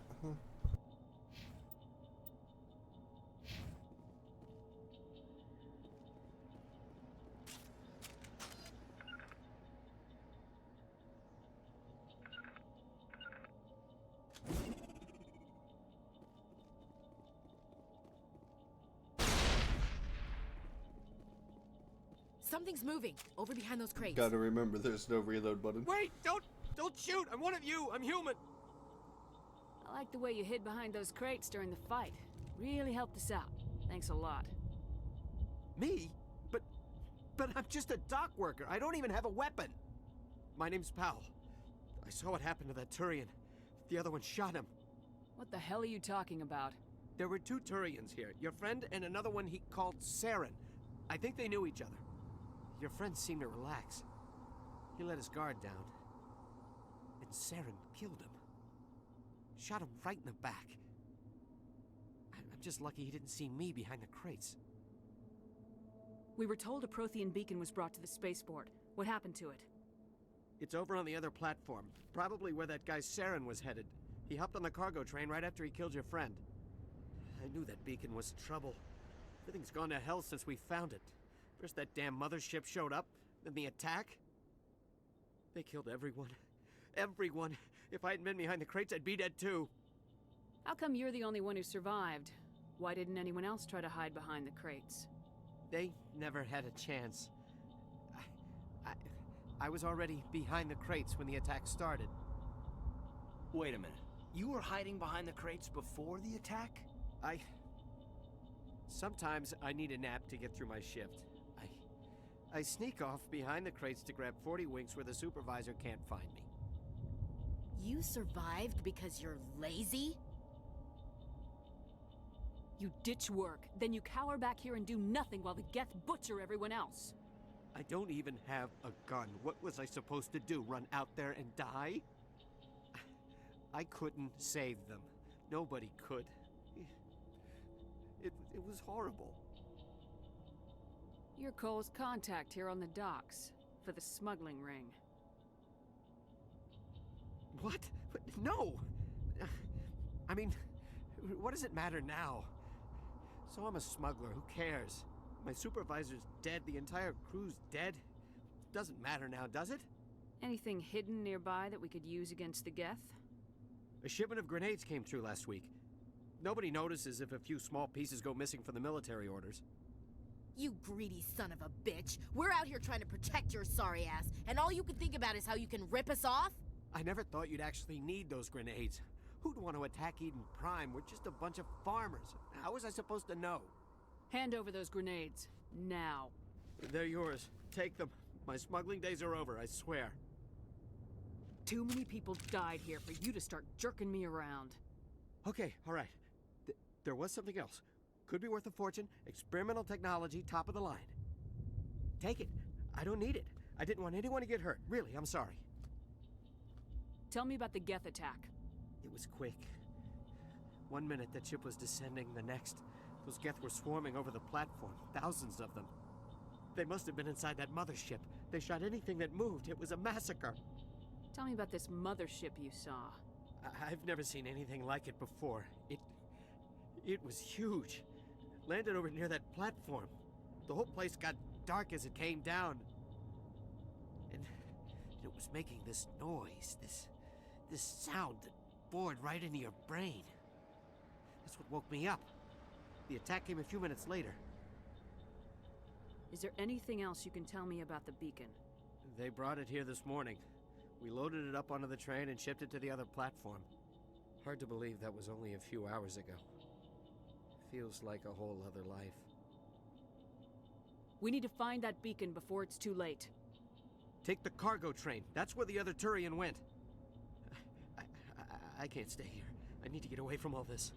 Something's moving over behind those crates. Gotta remember, there's no reload button. Wait! Don't shoot! I'm one of you! I'm human! I like the way you hid behind those crates during the fight. Really helped us out. Thanks a lot. Me? But I'm just a dock worker. I don't even have a weapon. My name's Powell. I saw what happened to that Turian. The other one shot him. What the hell are you talking about? There were 2 Turians here. Your friend and another one he called Saren. I think they knew each other. Your friend seemed to relax. He let his guard down. And Saren killed him. Shot him right in the back. I'm just lucky he didn't see me behind the crates. We were told a Prothean beacon was brought to the spaceport. What happened to it? It's over on the other platform. Probably where that guy Saren was headed. He hopped on the cargo train right after he killed your friend. I knew that beacon was trouble. Everything's gone to hell since we found it. First that damn mothership showed up, then the attack. They killed everyone. Everyone. If I hadn't been behind the crates, I'd be dead too. How come you're the only one who survived? Why didn't anyone else try to hide behind the crates? They never had a chance. I was already behind the crates when the attack started. Wait a minute. You were hiding behind the crates before the attack? Sometimes I need a nap to get through my shift. I sneak off behind the crates to grab 40 winks where the supervisor can't find me. You survived because you're lazy? You ditch work, then you cower back here and do nothing while the Geth butcher everyone else. I don't even have a gun. What was I supposed to do? Run out there and die? I couldn't save them. Nobody could. It was horrible. You're Cole's contact here on the docks for the smuggling ring. What? No! I mean, what does it matter now? So I'm a smuggler, who cares? My supervisor's dead, the entire crew's dead. Doesn't matter now, does it? Anything hidden nearby that we could use against the Geth? A shipment of grenades came through last week. Nobody notices if a few small pieces go missing from the military orders. You greedy son of a bitch. We're out here trying to protect your sorry ass, and all you can think about is how you can rip us off? I never thought you'd actually need those grenades. Who'd want to attack Eden Prime? We're just a bunch of farmers. How was I supposed to know? Hand over those grenades. Now. They're yours. Take them. My smuggling days are over, I swear. Too many people died here for you to start jerking me around. Okay, all right. There was something else. Could be worth a fortune. Experimental technology, top of the line. Take it. I don't need it. I didn't want anyone to get hurt. Really, I'm sorry. Tell me about the Geth attack. It was quick. 1 minute that ship was descending, the next, those Geth were swarming over the platform. Thousands of them. They must have been inside that mothership. They shot anything that moved. It was a massacre. Tell me about this mothership you saw. I've never seen anything like it before. It was huge. Landed over near that platform. The whole place got dark as it came down. And it was making this noise, this sound that bored right into your brain. That's what woke me up. The attack came a few minutes later. Is there anything else you can tell me about the beacon? They brought it here this morning. We loaded it up onto the train and shipped it to the other platform. Hard to believe that was only a few hours ago. Feels like a whole other life. We need to find that beacon before it's too late. Take the cargo train. That's where the other Turian went. I can't stay here. I need to get away from all this.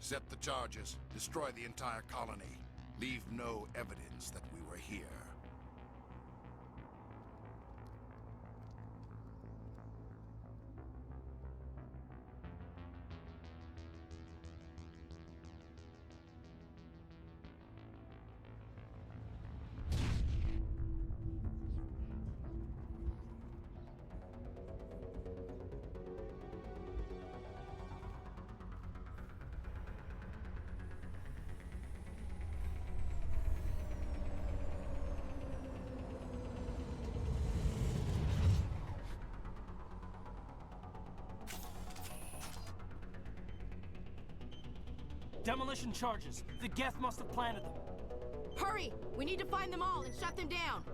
Set the charges. Destroy the entire colony. Leave no evidence that we were here. Demolition charges. The Geth must have planted them. Hurry! We need to find them all and shut them down!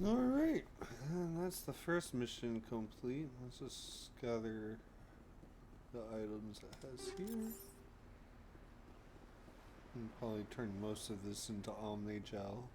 Alright, and that's the first mission complete. Let's just gather the items it has here. And probably turn most of this into Omni Gel.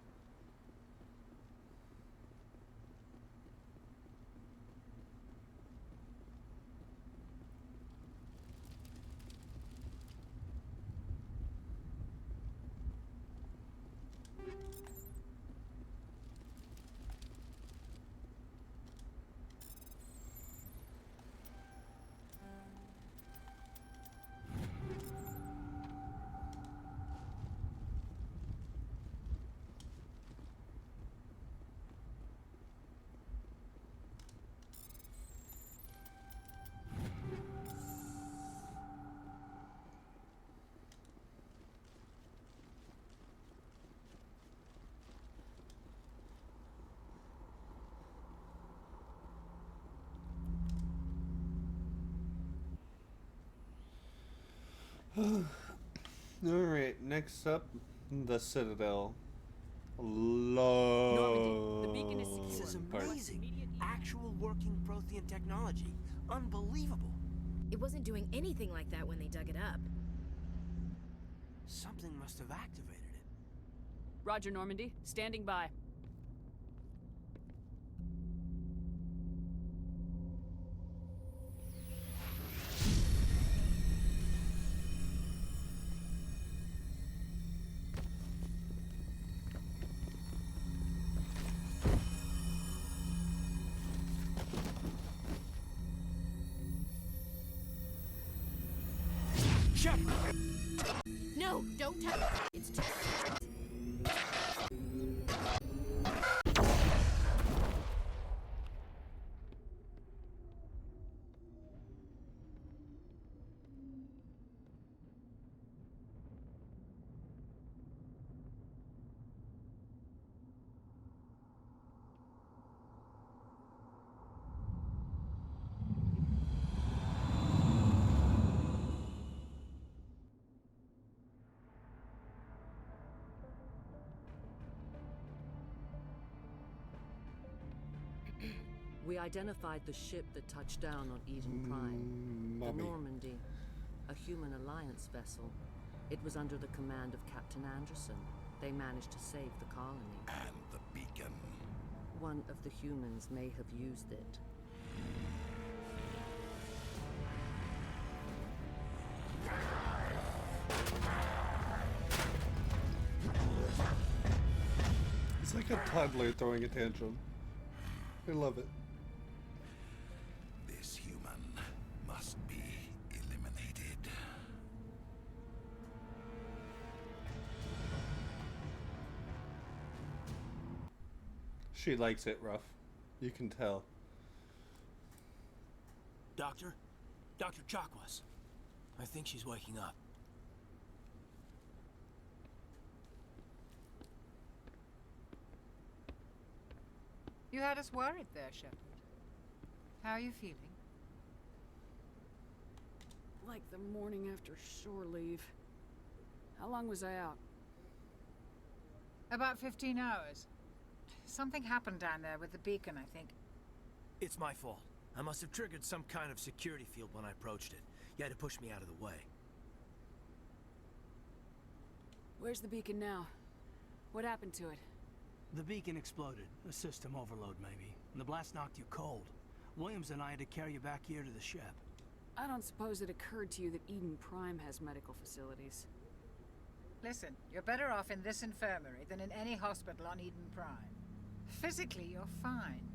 Alright, next up, the Citadel. Normandy, the beacon is... This is amazing. Actual working Prothean technology. Unbelievable. It wasn't doing anything like that when they dug it up. Something must have activated it. Roger, Normandy. Standing by. It's too. We identified the ship that touched down on Eden Prime. The Normandy, a human alliance vessel. It was under the command of Captain Anderson. They managed to save the colony. And the beacon. One of the humans may have used it. It's like a toddler throwing a tantrum. I love it. This human must be eliminated. She likes it rough. You can tell. Doctor? Dr. Chakwas. I think she's waking up. You had us worried there, Shepard. How are you feeling? Like the morning after shore leave. How long was I out? About 15 hours. Something happened down there with the beacon, I think. It's my fault. I must have triggered some kind of security field when I approached it. You had to push me out of the way. Where's the beacon now? What happened to it? The beacon exploded. A system overload, maybe. And the blast knocked you cold. Williams and I had to carry you back here to the ship. I don't suppose it occurred to you that Eden Prime has medical facilities. Listen, you're better off in this infirmary than in any hospital on Eden Prime. Physically, you're fine.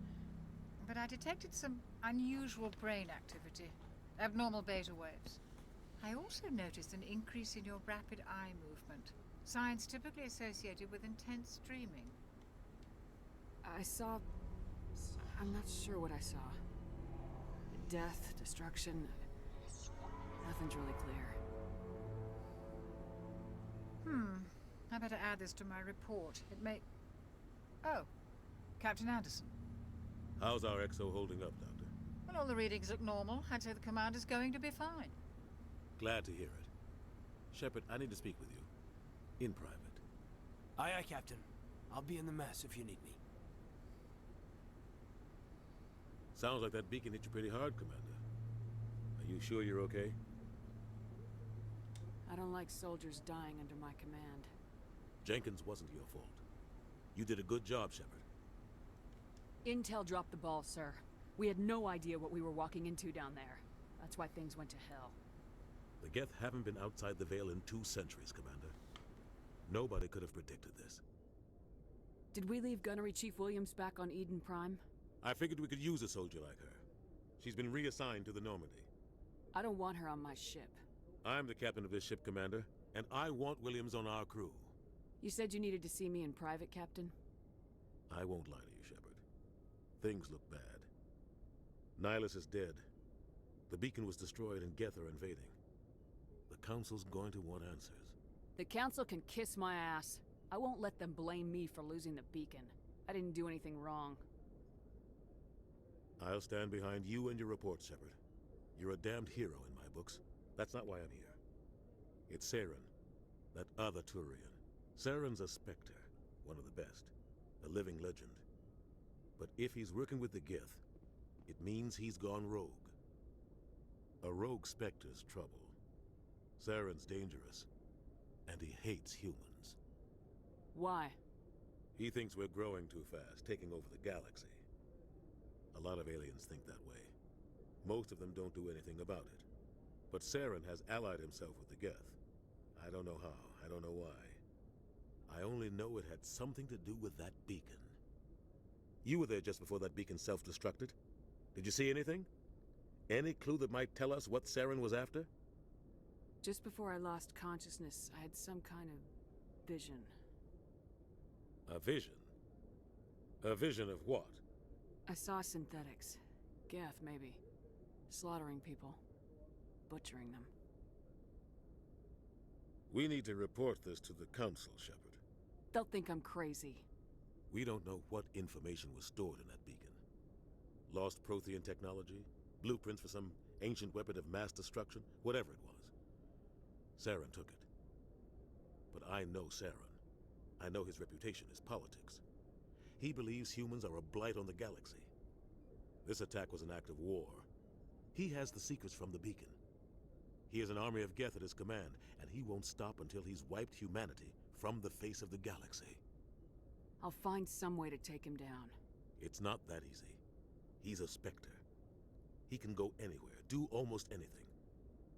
But I detected some unusual brain activity. Abnormal beta waves. I also noticed an increase in your rapid eye movement. Signs typically associated with intense dreaming. I saw... I'm not sure what I saw. Death, destruction... Nothing's really clear. I better add this to my report. It may... Oh, Captain Anderson. How's our XO holding up, Doctor? Well, all the readings look normal. I'd say the commander's going to be fine. Glad to hear it. Shepard, I need to speak with you. In private. Aye, aye, Captain. I'll be in the mess if you need me. Sounds like that beacon hit you pretty hard, Commander. Are you sure you're okay? I don't like soldiers dying under my command. Jenkins wasn't your fault. You did a good job, Shepard. Intel dropped the ball, sir. We had no idea what we were walking into down there. That's why things went to hell. The Geth haven't been outside the Veil in 2 centuries, Commander. Nobody could have predicted this. Did we leave Gunnery Chief Williams back on Eden Prime? I figured we could use a soldier like her. She's been reassigned to the Normandy. I don't want her on my ship. I'm the captain of this ship, Commander, and I want Williams on our crew. You said you needed to see me in private, Captain? I won't lie to you, Shepard. Things look bad. Nihilus is dead. The beacon was destroyed and Geth are invading. The Council's going to want answers. The Council can kiss my ass. I won't let them blame me for losing the beacon. I didn't do anything wrong. I'll stand behind you and your report, Shepard. You're a damned hero in my books. That's not why I'm here. It's Saren, that other Turian. Saren's a Spectre, one of the best, a living legend. But if he's working with the Geth, it means he's gone rogue. A rogue Spectre's trouble. Saren's dangerous, and he hates humans. Why? He thinks we're growing too fast, taking over the galaxy. A lot of aliens think that way. Most of them don't do anything about it. But Saren has allied himself with the Geth. I don't know how, I don't know why. I only know it had something to do with that beacon. You were there just before that beacon self-destructed. Did you see anything? Any clue that might tell us what Saren was after? Just before I lost consciousness, I had some kind of vision. A vision? A vision of what? I saw synthetics. Geth, maybe. Slaughtering people. Butchering them. We need to report this to the Council, Shepard. They'll think I'm crazy. We don't know what information was stored in that beacon. Lost Prothean technology? Blueprints for some ancient weapon of mass destruction? Whatever it was. Saren took it. But I know Saren. I know his reputation is politics. He believes humans are a blight on the galaxy. This attack was an act of war. He has the secrets from the beacon. He has an army of Geth at his command, and he won't stop until he's wiped humanity from the face of the galaxy. I'll find some way to take him down. It's not that easy. He's a Spectre. He can go anywhere, do almost anything.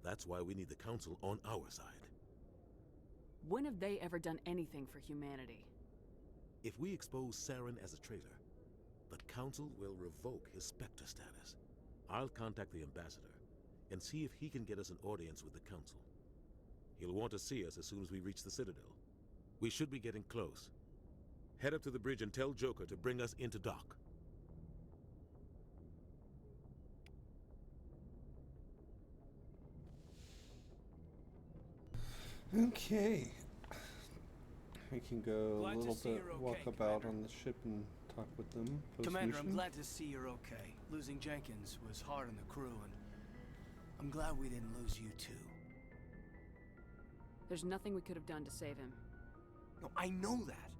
That's why we need the Council on our side. When have they ever done anything for humanity? If we expose Saren as a traitor, the Council will revoke his Spectre status. I'll contact the Ambassador and see if he can get us an audience with the Council. He'll want to see us as soon as we reach the Citadel. We should be getting close. Head up to the bridge and tell Joker to bring us into dock. Okay. We can go a little bit walk about on the ship and talk with them. Commander, I'm glad to see you're okay. Losing Jenkins was hard on the crew, and I'm glad we didn't lose you too. There's nothing we could have done to save him. No, I know that,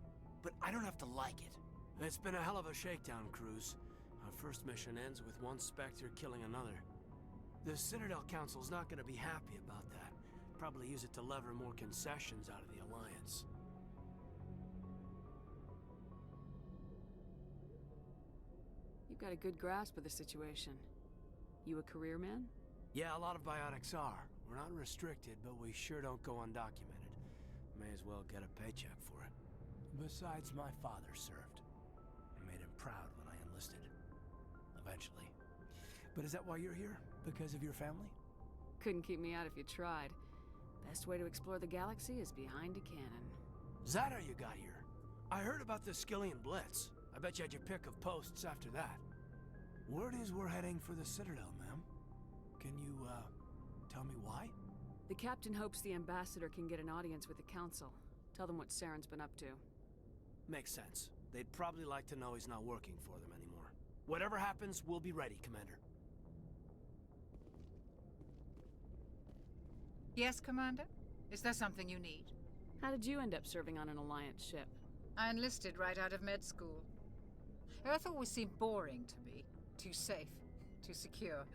but I don't have to like it. It's been a hell of a shakedown cruise. Our first mission ends with one Spectre killing another. The Citadel Council's not gonna be happy about that. Probably use it to lever more concessions out of the Alliance. You've got a good grasp of the situation. You a career man? Yeah, a lot of biotics are. We're not restricted, but we sure don't go undocumented. May as well get a paycheck for it. Besides, my father served. I made him proud when I enlisted. Eventually. But is that why you're here? Because of your family? Couldn't keep me out if you tried. Best way to explore the galaxy is behind a cannon. Is that how you got here? I heard about the Skillian Blitz. I bet you had your pick of posts after that. Word is we're heading for the Citadel, ma'am. Can you, tell me why? The captain hopes the ambassador can get an audience with the council. Tell them what Saren's been up to. Makes sense. They'd probably like to know he's not working for them anymore. Whatever happens, we'll be ready, Commander. Yes, Commander? Is there something you need? How did you end up serving on an Alliance ship? I enlisted right out of med school. Earth always seemed boring to me. Too safe, too secure.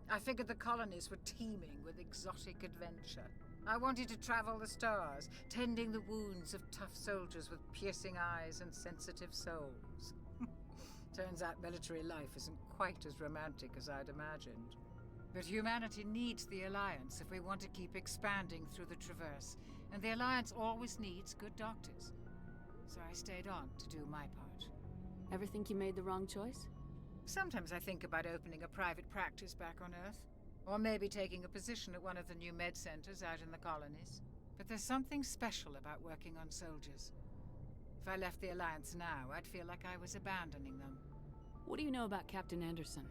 I figured the colonies were teeming with exotic adventure. I wanted to travel the stars, tending the wounds of tough soldiers with piercing eyes and sensitive souls. Turns out military life isn't quite as romantic as I'd imagined. But humanity needs the Alliance if we want to keep expanding through the Traverse, and the Alliance always needs good doctors. So I stayed on to do my part. Ever think you made the wrong choice? Sometimes I think about opening a private practice back on Earth. Or maybe taking a position at one of the new med centers out in the colonies. But there's something special about working on soldiers. If I left the Alliance now, I'd feel like I was abandoning them. What do you know about Captain Anderson?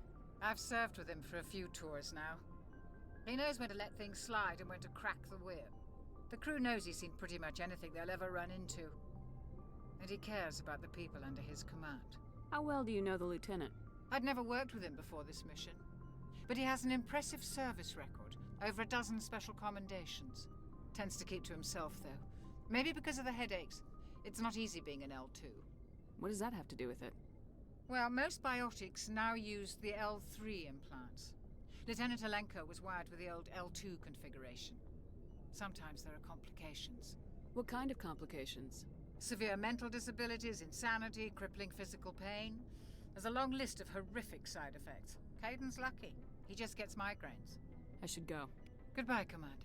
I've served with him for a few tours now. He knows when to let things slide and when to crack the whip. The crew knows he's seen pretty much anything they'll ever run into. And he cares about the people under his command. How well do you know the lieutenant? I'd never worked with him before this mission. But he has an impressive service record. Over a dozen special commendations. Tends to keep to himself, though. Maybe because of the headaches. It's not easy being an L2. What does that have to do with it? Well, most biotics now use the L3 implants. Lieutenant Alenko was wired with the old L2 configuration. Sometimes there are complications. What kind of complications? Severe mental disabilities, insanity, crippling physical pain. There's a long list of horrific side effects. Caden's lucky. He just gets migraines. I should go. Goodbye, Commander.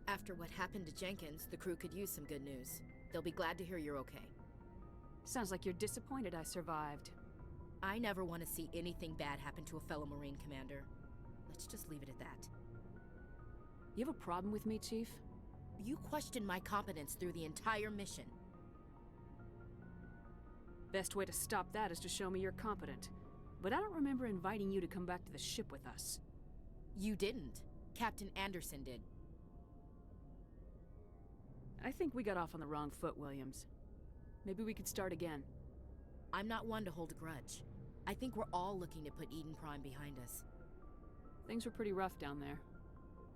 After what happened to Jenkins, the crew could use some good news. They'll be glad to hear you're okay. Sounds like you're disappointed I survived. I never want to see anything bad happen to a fellow Marine, Commander. Let's just leave it at that. You have a problem with me, Chief? You questioned my competence through the entire mission. Best way to stop that is to show me you're competent. But I don't remember inviting you to come back to the ship with us. You didn't. Captain Anderson did. I think we got off on the wrong foot, Williams. Maybe we could start again. I'm not one to hold a grudge. I think we're all looking to put Eden Prime behind us. Things were pretty rough down there.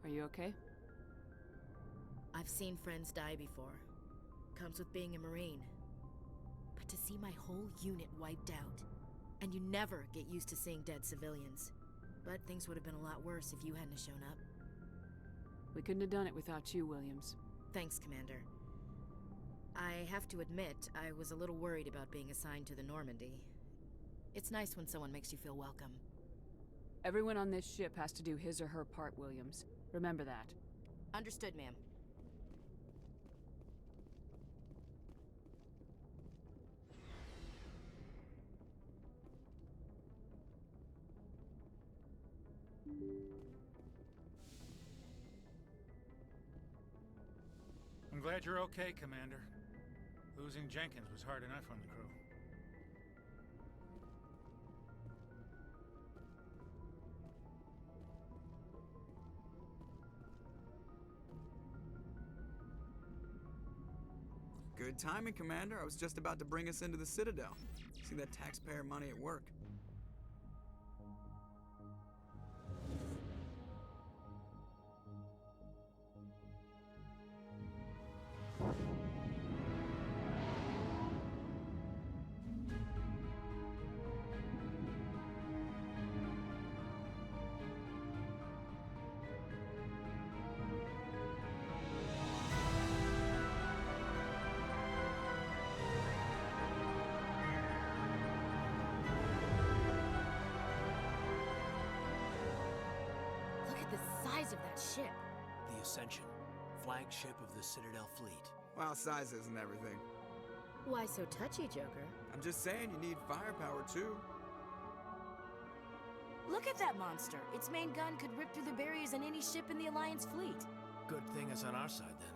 Are you okay? I've seen friends die before. Comes with being a Marine. But to see my whole unit wiped out, and you never get used to seeing dead civilians. But things would have been a lot worse if you hadn't shown up. We couldn't have done it without you, Williams. Thanks, Commander. I have to admit, I was a little worried about being assigned to the Normandy. It's nice when someone makes you feel welcome. Everyone on this ship has to do his or her part, Williams. Remember that. Understood, ma'am. I'm glad you're okay, Commander. Losing Jenkins was hard enough on the crew. Good timing, Commander. I was just about to bring us into the Citadel. See that taxpayer money at work. Of that ship. The Ascension, flagship of the Citadel fleet. Well, size isn't everything. Why so touchy, Joker? I'm just saying you need firepower, too. Look at that monster. Its main gun could rip through the barriers in any ship in the Alliance fleet. Good thing it's on our side, then.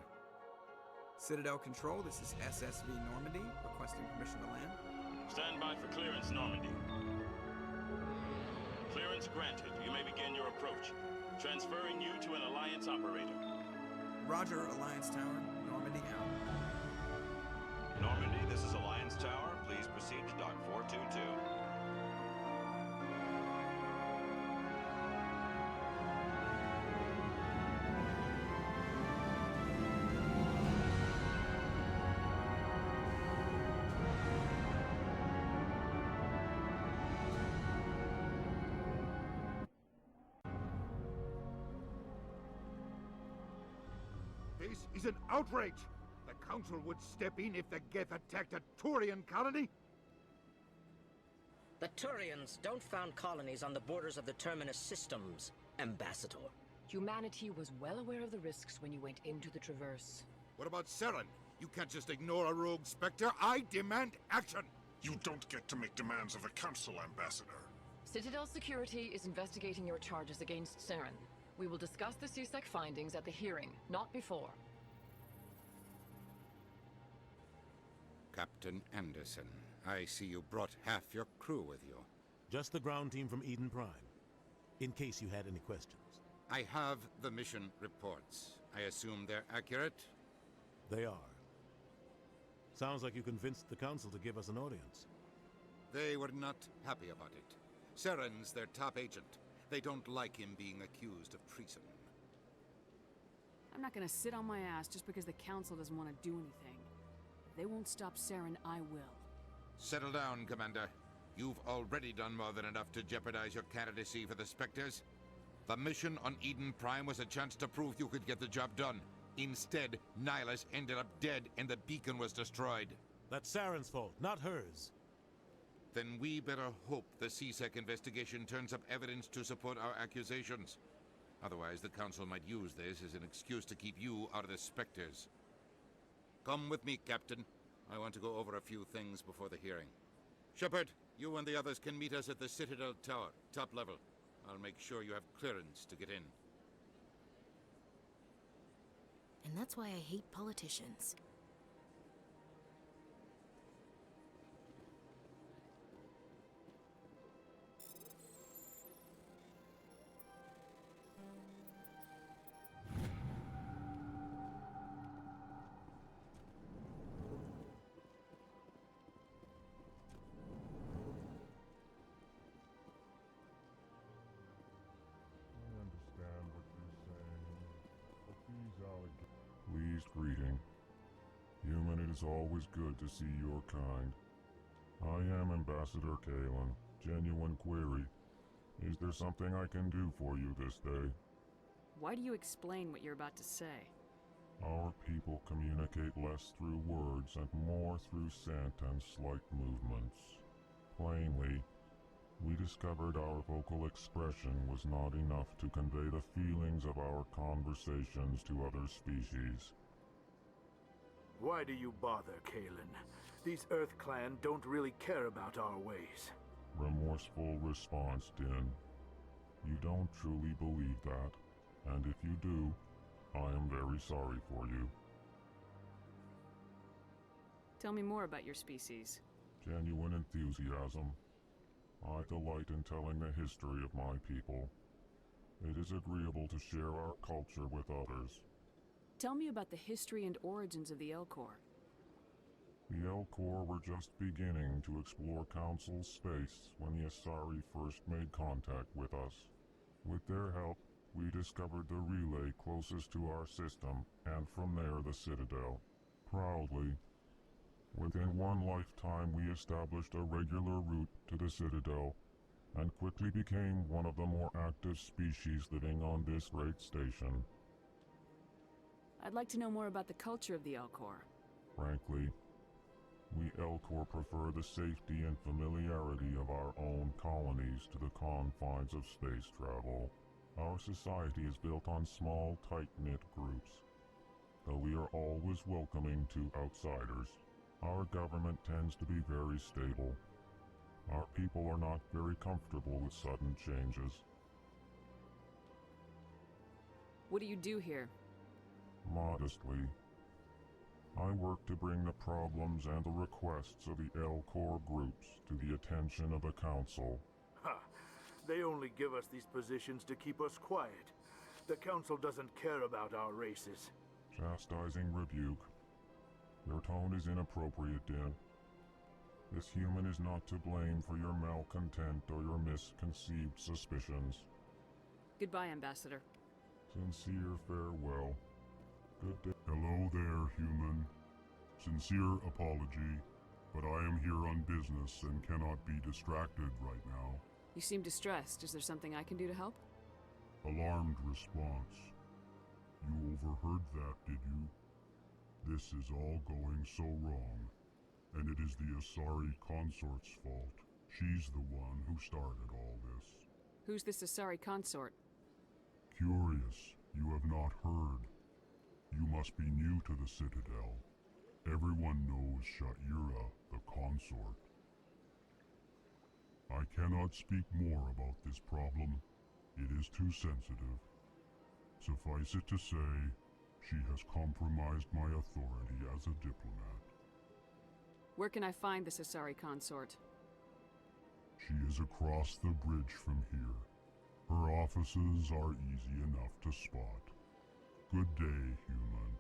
Citadel Control, this is SSV Normandy, requesting permission to land. Stand by for clearance, Normandy. Clearance granted. You may begin your approach. Transferring you to an Alliance operator. Roger, Alliance Tower. Normandy out. Normandy, this is Alliance Tower. Please proceed to Dock 422. This is an outrage! The Council would step in if the Geth attacked a Turian colony? The Turians don't found colonies on the borders of the Terminus systems, Ambassador. Humanity was well aware of the risks when you went into the Traverse. What about Saren? You can't just ignore a rogue Spectre. I demand action! You don't get to make demands of the Council, Ambassador. Citadel Security is investigating your charges against Saren. We will discuss the CSEC findings at the hearing, not before. Captain Anderson, I see you brought half your crew with you. Just the ground team from Eden Prime, in case you had any questions. I have the mission reports. I assume they're accurate? They are. Sounds like you convinced the Council to give us an audience. They were not happy about it. Saren's their top agent. They don't like him being accused of treason. I'm not gonna sit on my ass just because the Council doesn't want to do anything. If they won't stop Saren, I will. Settle down, Commander. You've already done more than enough to jeopardize your candidacy for the Spectres. The mission on Eden Prime was a chance to prove you could get the job done. Instead, Nihilus ended up dead and the beacon was destroyed. That's Saren's fault, not hers. Then we better hope the CSEC investigation turns up evidence to support our accusations. Otherwise, the Council might use this as an excuse to keep you out of the Spectres. Come with me, Captain. I want to go over a few things before the hearing. Shepard, you and the others can meet us at the Citadel Tower, top level. I'll make sure you have clearance to get in. And that's why I hate politicians. Pleased greeting. Human, it is always good to see your kind. I am Ambassador Kalen. Genuine query. Is there something I can do for you this day? Why do you explain what you're about to say? Our people communicate less through words and more through scent and slight movements. Plainly, we discovered our vocal expression was not enough to convey the feelings of our conversations to other species. Why do you bother, Kalen? These Earth Clan don't really care about our ways. Remorseful response, Din. You don't truly believe that, and if you do, I am very sorry for you. Tell me more about your species. Genuine enthusiasm. I delight in telling the history of my people. It is agreeable to share our culture with others. Tell me about the history and origins of the Elcor. The Elcor were just beginning to explore Council space when the Asari first made contact with us. With their help, we discovered the relay closest to our system, and from there the Citadel. Proudly, within one lifetime we established a regular route to the Citadel, and quickly became one of the more active species living on this great station. I'd like to know more about the culture of the Elcor. Frankly, we Elcor prefer the safety and familiarity of our own colonies to the confines of space travel. Our society is built on small, tight-knit groups, though we are always welcoming to outsiders. Our government tends to be very stable. Our people are not very comfortable with sudden changes. What do you do here? Modestly, I work to bring the problems and the requests of the Elcor groups to the attention of the Council. Ha! They only give us these positions to keep us quiet. The Council doesn't care about our races. Chastising rebuke. Your tone is inappropriate, Din. This human is not to blame for your malcontent or your misconceived suspicions. Goodbye, Ambassador. Sincere farewell. Good day. Hello there, human. Sincere apology, but I am here on business and cannot be distracted right now. You seem distressed. Is there something I can do to help? Alarmed response. You overheard that, did you? This is all going so wrong, and it is the Asari consort's fault. She's the one who started all this. Who's this Asari consort? Curious, you have not heard. You must be new to the Citadel. Everyone knows Sha'ira, the consort. I cannot speak more about this problem. It is too sensitive. Suffice it to say, she has compromised my authority as a diplomat. Where can I find this Asari consort? She is across the bridge from here. Her offices are easy enough to spot. Good day, human.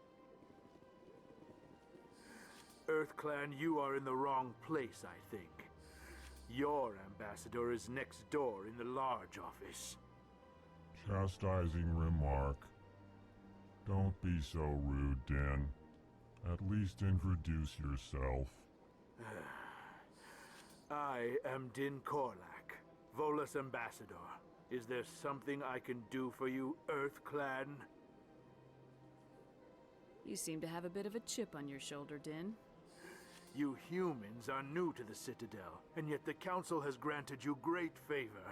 Earth Clan, you are in the wrong place, I think. Your ambassador is next door in the large office. Chastising remark. Don't be so rude, Din. At least introduce yourself. I am Din Korlak, Volus ambassador. Is there something I can do for you, Earth Clan? You seem to have a bit of a chip on your shoulder, Din. You humans are new to the Citadel, and yet the Council has granted you great favor.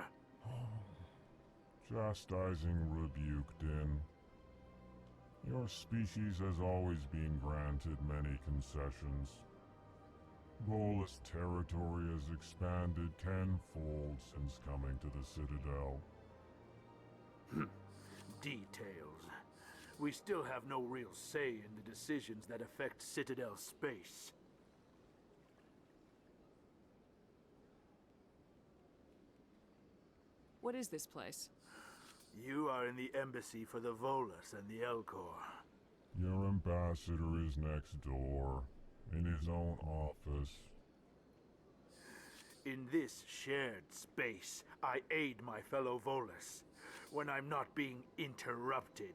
Chastising rebuke, Din. Your species has always been granted many concessions. Volus territory has expanded tenfold since coming to the Citadel. Details. we still have no real say in the decisions that affect Citadel space. What is this place? You are in the embassy for the Volus and the Elcor. Your ambassador is next door, in his own office. In this shared space, I aid my fellow Volus when I'm not being interrupted.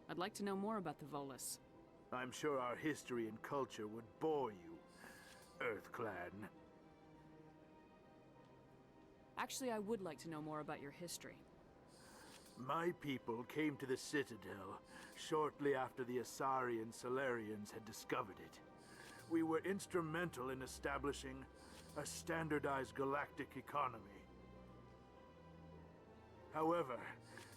I'd like to know more about the Volus. I'm sure our history and culture would bore you, EarthClan. Actually, I would like to know more about your history. My people came to the Citadel shortly after the Asari and Solarians had discovered it. We were instrumental in establishing a standardized galactic economy. However,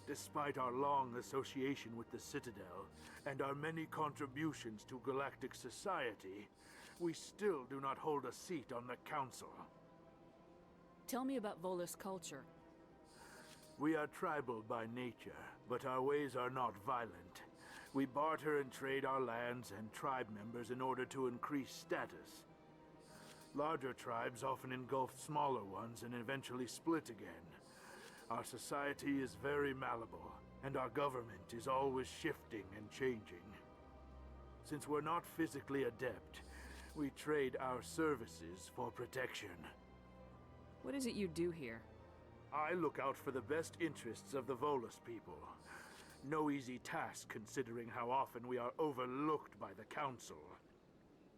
despite our long association with the Citadel and our many contributions to galactic society, we still do not hold a seat on the Council. Tell me about Volus culture. We are tribal by nature, but our ways are not violent. We barter and trade our lands and tribe members in order to increase status. Larger tribes often engulf smaller ones and eventually split again. Our society is very malleable, and our government is always shifting and changing. Since we're not physically adept, we trade our services for protection. What is it you do here? I look out for the best interests of the Volus people. No easy task considering how often we are overlooked by the Council.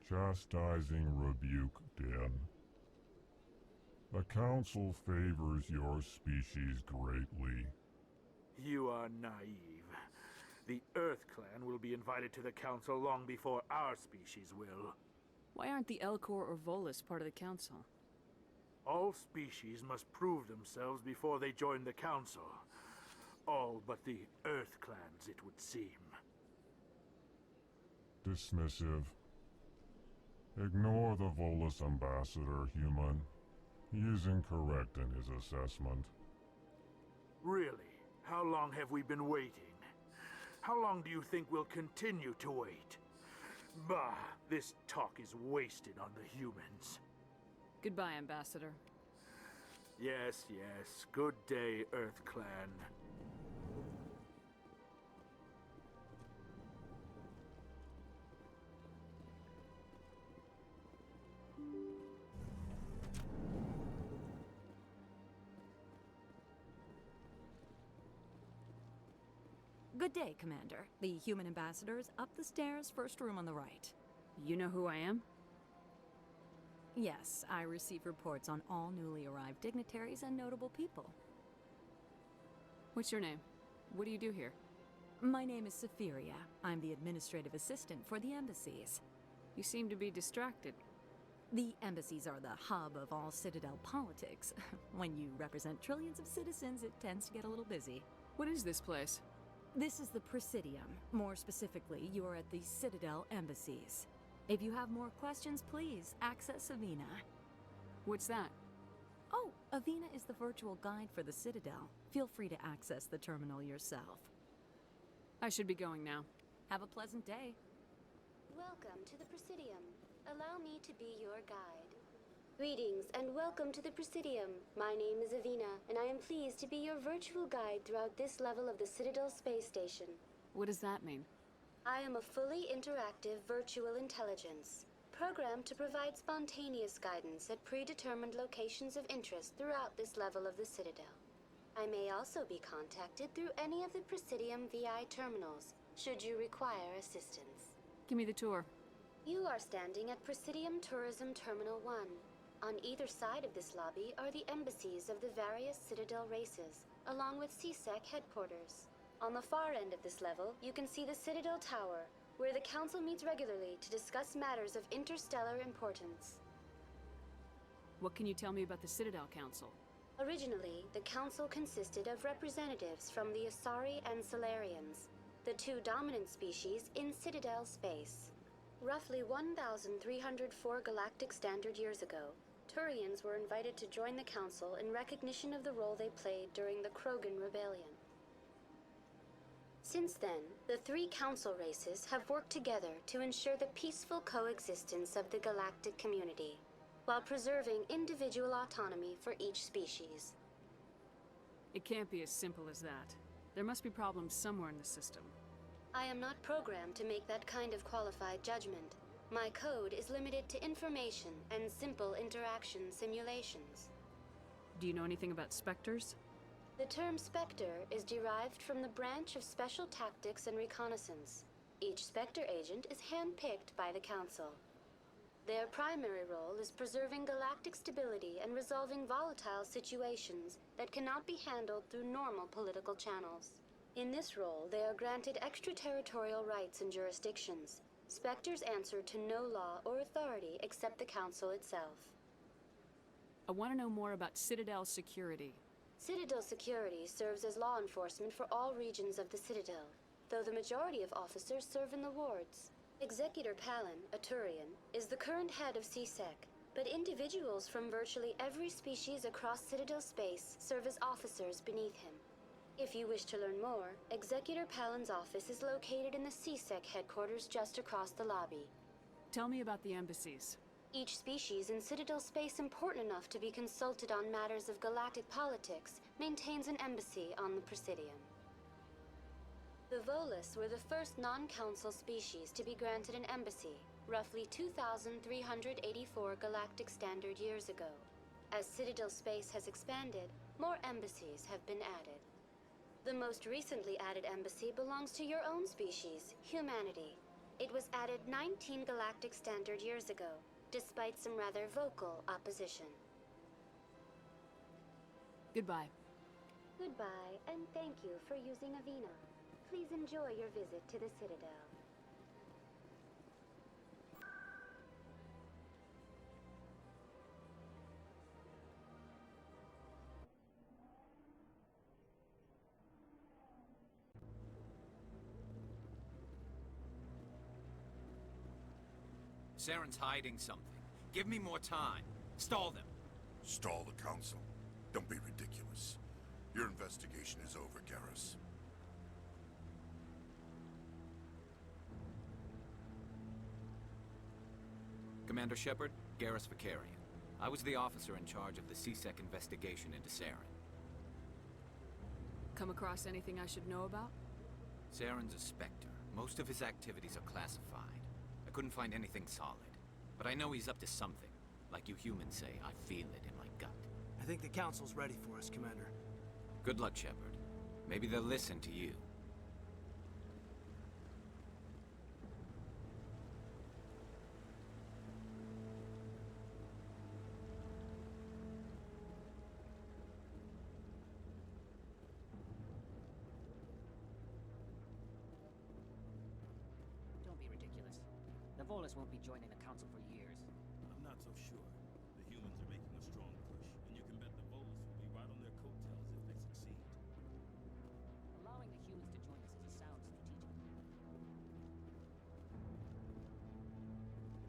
Chastising rebuke, Den. The Council favors your species greatly. You are naive. The EarthClan will be invited to the Council long before our species will. Why aren't the Elcor or Volus part of the Council? All species must prove themselves before they join the Council. All but the EarthClans, it would seem. Dismissive. Ignore the Volus ambassador, human. He is incorrect in his assessment. Really? How long have we been waiting? How long do you think we'll continue to wait? Bah, this talk is wasted on the humans. Goodbye, Ambassador. Yes, yes. Good day, EarthClan. Good day, Commander. The human ambassador is up the stairs, first room on the right. You know who I am? Yes, I receive reports on all newly arrived dignitaries and notable people. What's your name? What do you do here? My name is Safiria. I'm the administrative assistant for the embassies. You seem to be distracted. The embassies are the hub of all Citadel politics. When you represent trillions of citizens, it tends to get a little busy. What is this place? This is the Presidium. More specifically, you are at the Citadel embassies. If you have more questions, please access Avina. What's that? Oh, Avina is the virtual guide for the Citadel. Feel free to access the terminal yourself. I should be going now. Have a pleasant day. Welcome to the Presidium. Allow me to be your guide. Greetings and welcome to the Presidium. My name is Avina, and I am pleased to be your virtual guide throughout this level of the Citadel space station. What does that mean? I am a fully interactive virtual intelligence, programmed to provide spontaneous guidance at predetermined locations of interest throughout this level of the Citadel. I may also be contacted through any of the Presidium VI terminals, should you require assistance. Give me the tour. You are standing at Presidium Tourism Terminal 1. On either side of this lobby are the embassies of the various Citadel races, along with CSEC headquarters. On the far end of this level, you can see the Citadel Tower, where the Council meets regularly to discuss matters of interstellar importance. What can you tell me about the Citadel Council? Originally, the Council consisted of representatives from the Asari and Solarians, the two dominant species in Citadel space. Roughly 1,304 galactic standard years ago, Turians were invited to join the Council in recognition of the role they played during the Krogan Rebellion. Since then, the three council races have worked together to ensure the peaceful coexistence of the galactic community, while preserving individual autonomy for each species. It can't be as simple as that. There must be problems somewhere in the system. I am not programmed to make that kind of qualified judgment. My code is limited to information and simple interaction simulations. Do you know anything about Spectres? The term Spectre is derived from the branch of Special Tactics and Reconnaissance. Each Spectre agent is handpicked by the Council. Their primary role is preserving galactic stability and resolving volatile situations that cannot be handled through normal political channels. In this role, they are granted extraterritorial rights and jurisdictions. Spectres answer to no law or authority except the Council itself. I want to know more about Citadel security. Citadel security serves as law enforcement for all regions of the Citadel, though the majority of officers serve in the wards. Executor Palin, a Turian, is the current head of CSEC, but individuals from virtually every species across Citadel space serve as officers beneath him. If you wish to learn more, Executor Palin's office is located in the CSEC headquarters just across the lobby. Tell me about the embassies. Each species in Citadel space important enough to be consulted on matters of galactic politics maintains an embassy on the Presidium. The Volus were the first non-council species to be granted an embassy, roughly 2,384 galactic standard years ago. As Citadel space has expanded, more embassies have been added. The most recently added embassy belongs to your own species, humanity. It was added 19 galactic standard years ago, despite some rather vocal opposition. Goodbye. Goodbye, and thank you for using Avina. Please enjoy your visit to the Citadel. Saren's hiding something. Give me more time. Stall them. Stall the Council? Don't be ridiculous. Your investigation is over, Garrus. Commander Shepard, Garrus Vicarian. I was the officer in charge of the CSEC investigation into Saren. Come across anything I should know about? Saren's a Spectre. Most of his activities are classified. I couldn't find anything solid. But I know he's up to something. Like you humans say, I feel it in my gut. I think the Council's ready for us, Commander. Good luck, Shepard. Maybe they'll listen to you. Don't be ridiculous. The Volus won't be joining the Council for years. I'm not so sure. The humans are making a strong push, and you can bet the Volus will be right on their coattails if they succeed. Allowing the humans to join us is a sound strategic move.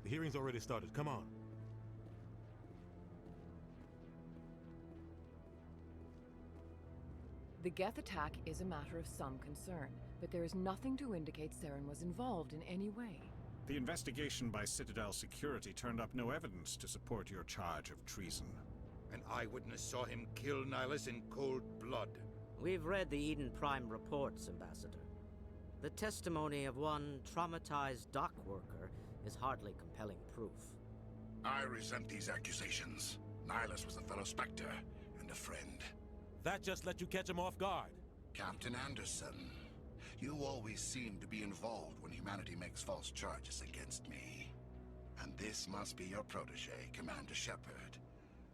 The hearing's already started. Come on. The Geth attack is a matter of some concern, but there is nothing to indicate Saren was involved in any way. The investigation by Citadel Security turned up no evidence to support your charge of treason. An eyewitness saw him kill Nihilus in cold blood. We've read the Eden Prime reports, Ambassador. The testimony of one traumatized dock worker is hardly compelling proof. I resent these accusations. Nihilus was a fellow Spectre and a friend. That just let you catch him off guard. Captain Anderson, you always seem to be involved when humanity makes false charges against me. And this must be your protege, Commander Shepard.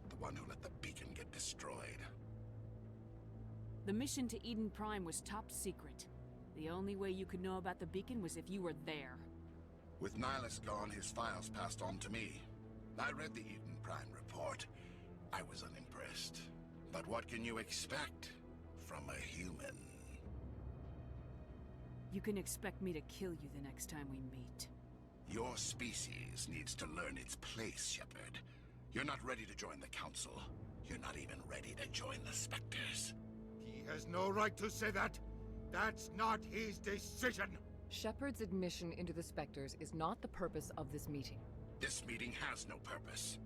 The one who let the beacon get destroyed. The mission to Eden Prime was top secret. The only way you could know about the beacon was if you were there. With Nihilus gone, his files passed on to me. I read the Eden Prime report. I was unimpressed. But what can you expect from a human? You can expect me to kill you the next time we meet. Your species needs to learn its place, Shepard. You're not ready to join the Council. You're not even ready to join the Spectres. He has no right to say that. That's not his decision! Shepard's admission into the Spectres is not the purpose of this meeting. This meeting has no purpose.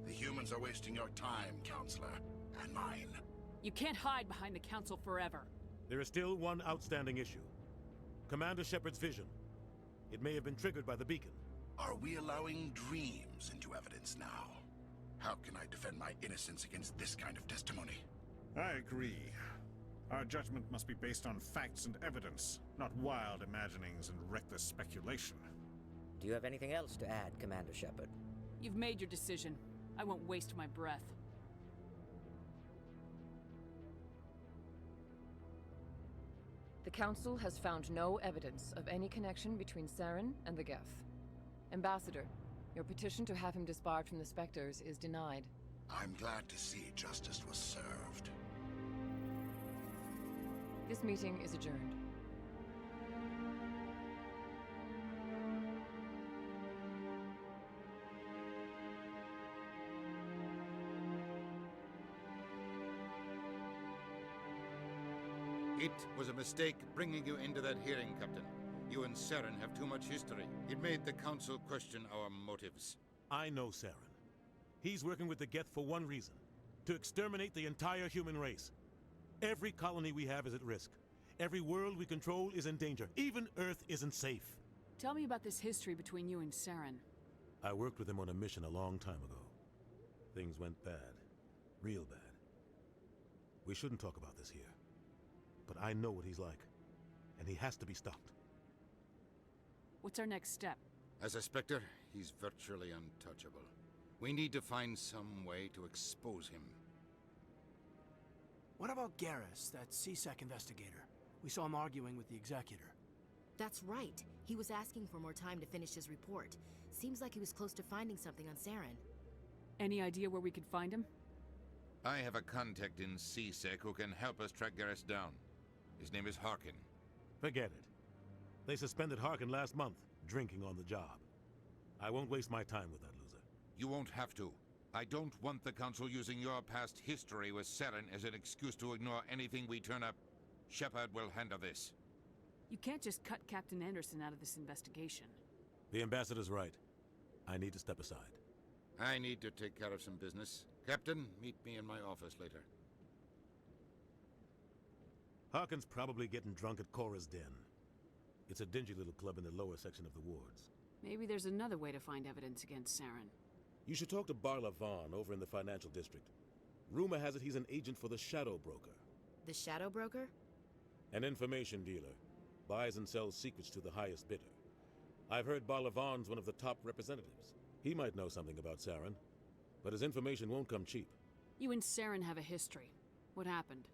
The humans are wasting your time, Counselor, and mine. You can't hide behind the Council forever. There is still one outstanding issue. Commander Shepard's vision. It may have been triggered by the beacon. Are we allowing dreams into evidence now? How can I defend my innocence against this kind of testimony? I agree. Our judgment must be based on facts and evidence, not wild imaginings and reckless speculation. Do you have anything else to add, Commander Shepard? You've made your decision. I won't waste my breath. The Council has found no evidence of any connection between Saren and the Geth. Ambassador, your petition to have him disbarred from the Spectres is denied. I'm glad to see justice was served. This meeting is adjourned. It was a mistake bringing you into that hearing, Captain. You and Saren have too much history. It made the Council question our motives. I know Saren. He's working with the Geth for one reason. To exterminate the entire human race. Every colony we have is at risk. Every world we control is in danger. Even Earth isn't safe. Tell me about this history between you and Saren. I worked with him on a mission a long time ago. Things went bad. Real bad. We shouldn't talk about this here. But I know what he's like. And he has to be stopped. What's our next step? As a Spectre, he's virtually untouchable. We need to find some way to expose him. What about Garrus, that CSEC investigator? We saw him arguing with the Executor. That's right. He was asking for more time to finish his report. Seems like he was close to finding something on Saren. Any idea where we could find him? I have a contact in CSEC who can help us track Garrus down. His name is Harkin. Forget it. They suspended Harkin last month, drinking on the job. I won't waste my time with that loser. You won't have to. I don't want the Council using your past history with Saren as an excuse to ignore anything we turn up. Shepard will handle this. You can't just cut Captain Anderson out of this investigation. The Ambassador's right. I need to step aside. I need to take care of some business. Captain, meet me in my office later. Harkin's probably getting drunk at Cora's Den. It's a dingy little club in the lower section of the wards. Maybe there's another way to find evidence against Saren. You should talk to Barla Vaughn over in the financial district. Rumor has it he's an agent for the Shadow Broker. The Shadow Broker? An information dealer. Buys and sells secrets to the highest bidder. I've heard Barla Vaughn's one of the top representatives. He might know something about Saren, but his information won't come cheap. You and Saren have a history. What happened?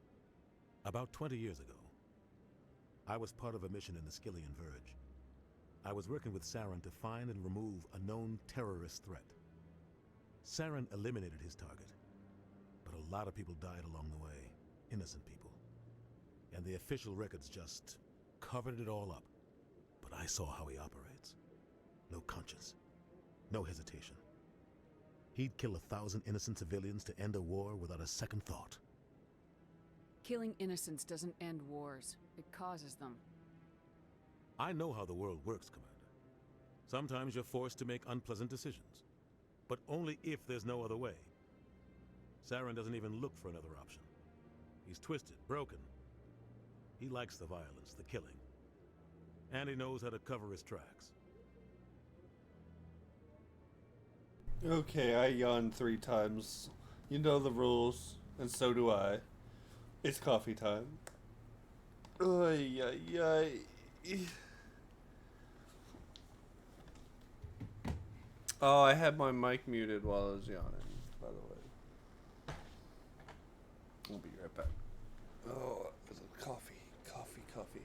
About 20 years ago, I was part of a mission in the Skillian Verge. I was working with Saren to find and remove a known terrorist threat. Saren eliminated his target, but a lot of people died along the way, innocent people. And the official records just covered it all up. But I saw how he operates. No conscience, no hesitation. He'd kill 1,000 innocent civilians to end a war without a second thought. Killing innocents doesn't end wars. It causes them. I know how the world works, Commander. Sometimes you're forced to make unpleasant decisions. But only if there's no other way. Saren doesn't even look for another option. He's twisted, broken. He likes the violence, the killing. And he knows how to cover his tracks. Okay, I yawned 3 times. You know the rules, and so do I. It's coffee time. Ay, ay, ay. Oh, I had my mic muted while I was yawning, by the way. I'll be right back. Oh, coffee, coffee, coffee.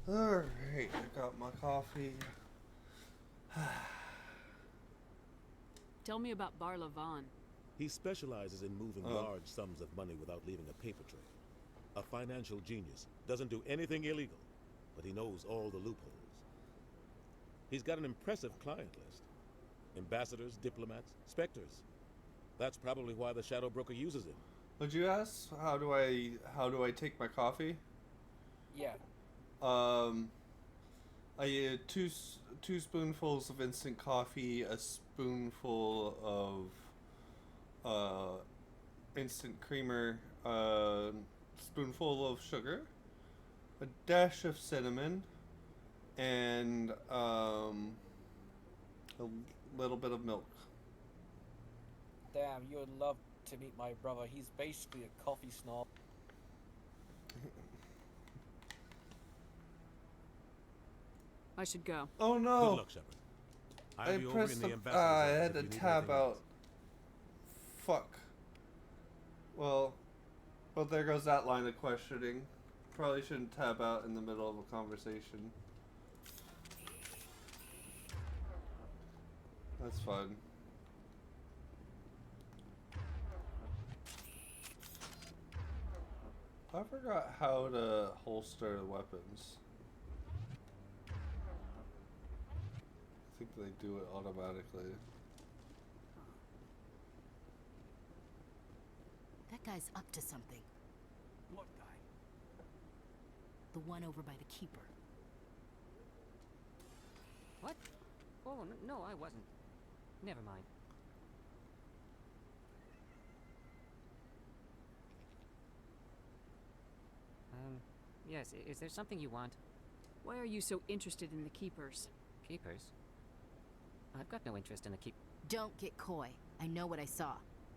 Alright, I got my coffee. Tell me about Bar Levon. He specializes in moving large sums of money without leaving a paper trail. A financial genius. Doesn't do anything illegal, but he knows all the loopholes. He's got an impressive client list. Ambassadors, diplomats, specters. That's probably why the Shadow Broker uses him. Would you ask how do I take my coffee? Yeah. I get two spoonfuls of instant coffee, a spoonful of instant creamer, a spoonful of sugar, a dash of cinnamon, and a little bit of milk. Damn, you would love to meet my brother. He's basically a coffee snob. I should go. Oh no! Good luck, Shepard. I pressed the I had to tab out. Fuck. Well, there goes that line of questioning. Probably shouldn't tab out in the middle of a conversation. That's fun. I forgot how to holster the weapons. I think they do it automatically. That guy's up to something. What guy? The one over by the Keeper. What? Oh, no, I wasn't. Never mind. Yes, is there something you want? Why are you so interested in the Keepers? Keepers? I've got no interest in the keep... Don't get coy. I know what I saw.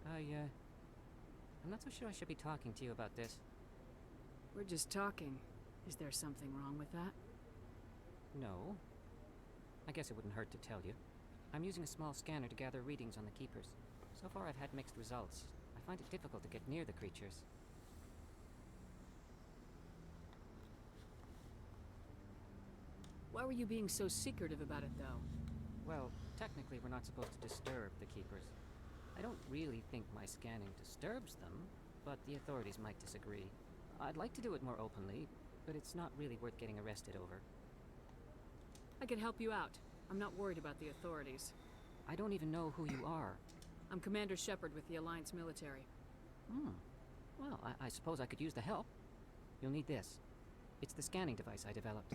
I'm not so sure I should be talking to you about this. We're just talking. Is there something wrong with that? No. I guess it wouldn't hurt to tell you. I'm using a small scanner to gather readings on the Keepers. So far I've had mixed results. I find it difficult to get near the creatures. Why were you being so secretive about it, though? Well, technically we're not supposed to disturb the Keepers. I don't really think my scanning disturbs them, but the authorities might disagree. I'd like to do it more openly, but it's not really worth getting arrested over. I can help you out. I'm not worried about the authorities. I don't even know who you are. I'm Commander Shepard with the Alliance military. Well, I suppose I could use the help. You'll need this. It's the scanning device I developed.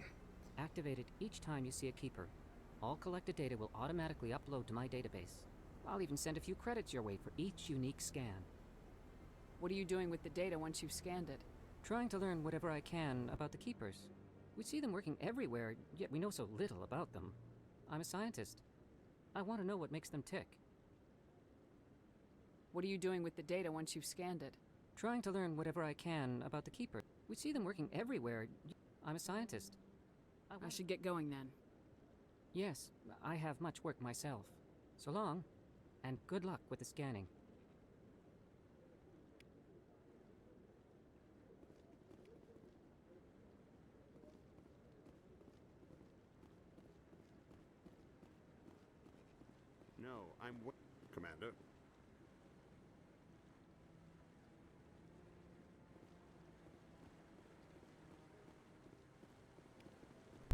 Activate it each time you see a Keeper. All collected data will automatically upload to my database. I'll even send a few credits your way for each unique scan. What are you doing with the data once you've scanned it? Trying to learn whatever I can about the Keepers. We see them working everywhere, yet we know so little about them. I'm a scientist. I want to know what makes them tick. What are you doing with the data once you've scanned it? Trying to learn whatever I can about the Keeper. We see them working everywhere. I'm a scientist. I should get going then. Yes, I have much work myself. So long, and good luck with the scanning. No, I'm... Commander.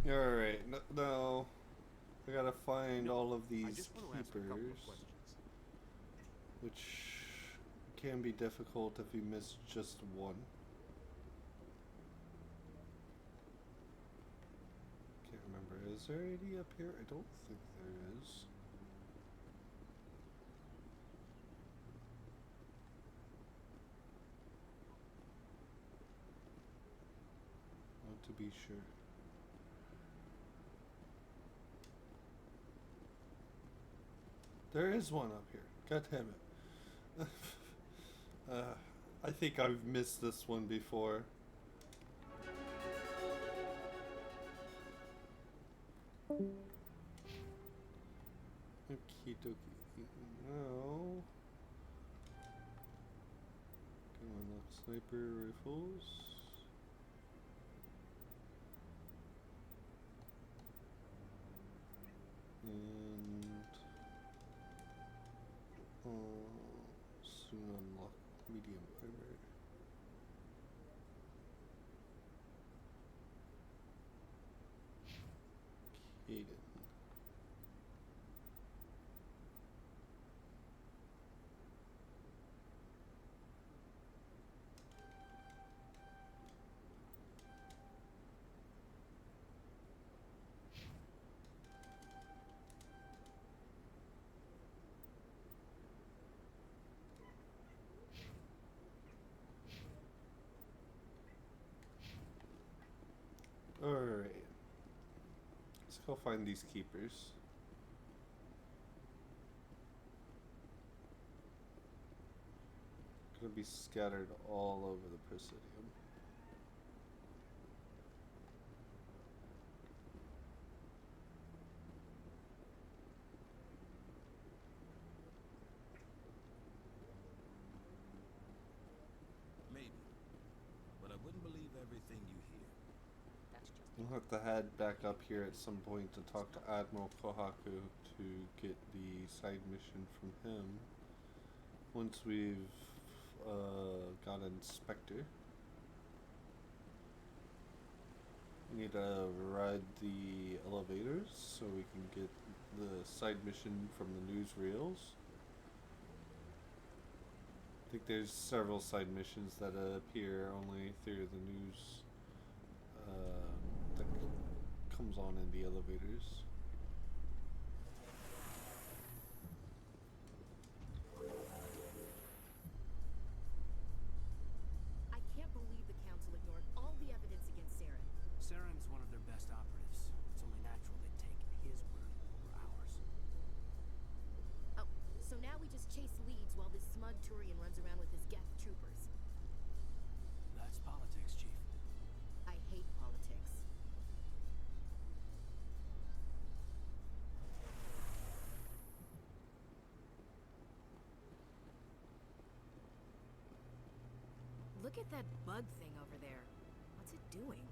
Alright, no. I gotta find all of these Keepers. Which can be difficult if you miss just one. Can't remember. Is there any up here? I don't think there is. To be sure. There is one up here. God damn it. I think I've missed this one before. Okie dokie. Now. Come on, sniper rifles. medium armor. Hayden. Alright. Let's go find these keepers. Gonna be scattered all over the Presidium. Maybe. But I wouldn't believe everything you hear. We'll have to head back up here at some point to talk to Admiral Kohaku to get the side mission from him. Once we've got an inspector. We need to ride the elevators so we can get the side mission from the newsreels. I think there's several side missions that appear only through the news that comes on in the elevators. I can't believe the Council ignored all the evidence against Saren. Saren's one of their best operatives. It's only natural they'd take his word over ours. Oh, so now we just chase leads while this smug Turian runs around with his Geth troopers. That's politics, Chief. I hate politics. Look at that bug thing over there. What's it doing?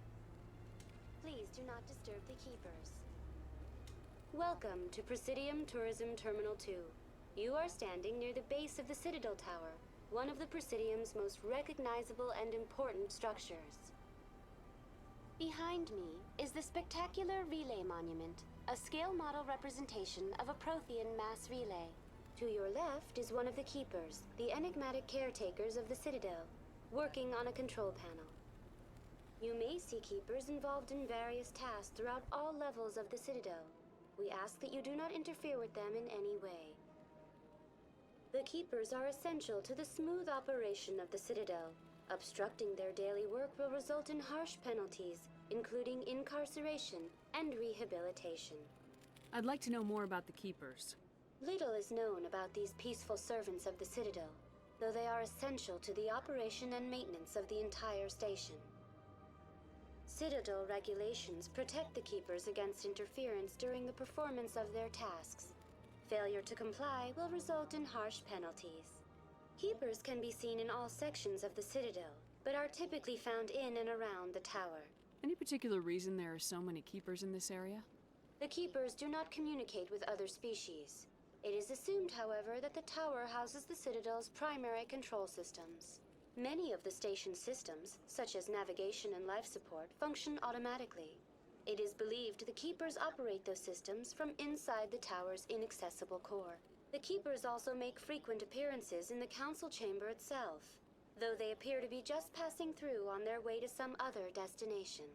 Please do not disturb the keepers. Welcome to Presidium Tourism Terminal 2. You are standing near the base of the Citadel Tower, one of the Presidium's most recognizable and important structures. Behind me is the spectacular Relay Monument, a scale model representation of a Prothean mass relay. To your left is one of the keepers, the enigmatic caretakers of the Citadel, working on a control panel. You may see keepers involved in various tasks throughout all levels of the Citadel. We ask that you do not interfere with them in any way. The keepers are essential to the smooth operation of the Citadel. Obstructing their daily work will result in harsh penalties, including incarceration and rehabilitation. I'd like to know more about the keepers. Little is known about these peaceful servants of the Citadel, though they are essential to the operation and maintenance of the entire station. Citadel regulations protect the keepers against interference during the performance of their tasks. Failure to comply will result in harsh penalties. Keepers can be seen in all sections of the Citadel, but are typically found in and around the tower. Any particular reason there are so many keepers in this area? The keepers do not communicate with other species. It is assumed, however, that the tower houses the Citadel's primary control systems. Many of the station's systems, such as navigation and life support, function automatically. It is believed the keepers operate those systems from inside the tower's inaccessible core. The keepers also make frequent appearances in the council chamber itself, though they appear to be just passing through on their way to some other destination.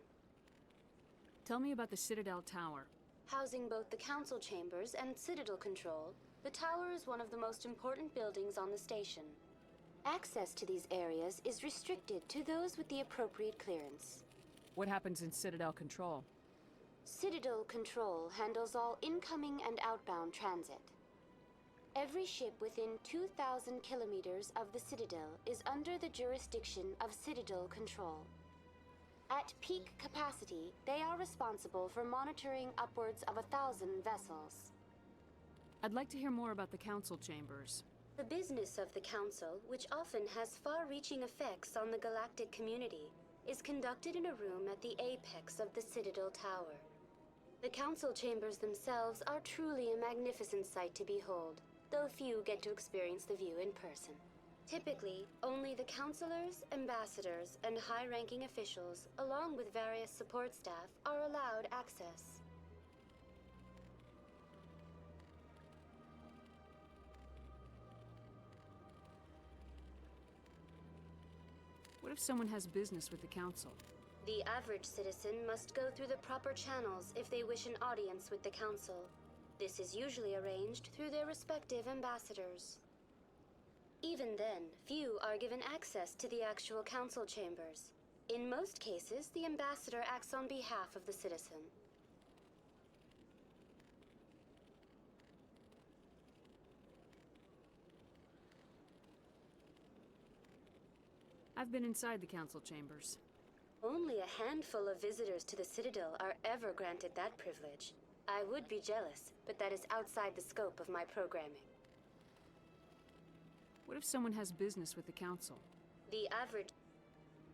Tell me about the Citadel Tower. Housing both the council chambers and Citadel control, the tower is one of the most important buildings on the station. Access to these areas is restricted to those with the appropriate clearance. What happens in Citadel Control? Citadel Control handles all incoming and outbound transit. Every ship within 2,000 kilometers of the Citadel is under the jurisdiction of Citadel Control. At peak capacity, they are responsible for monitoring upwards of 1,000 vessels. I'd like to hear more about the council chambers. The business of the Council, which often has far-reaching effects on the galactic community, is conducted in a room at the apex of the Citadel Tower. The Council chambers themselves are truly a magnificent sight to behold, though few get to experience the view in person. Typically, only the counselors, ambassadors, and high-ranking officials, along with various support staff, are allowed access. What if someone has business with the council? The average citizen must go through the proper channels if they wish an audience with the council. This is usually arranged through their respective ambassadors. Even then, few are given access to the actual council chambers. In most cases, the ambassador acts on behalf of the citizen. I've been inside the council chambers. Only a handful of visitors to the Citadel are ever granted that privilege. I would be jealous, but that is outside the scope of my programming. What if someone has business with the council? The average...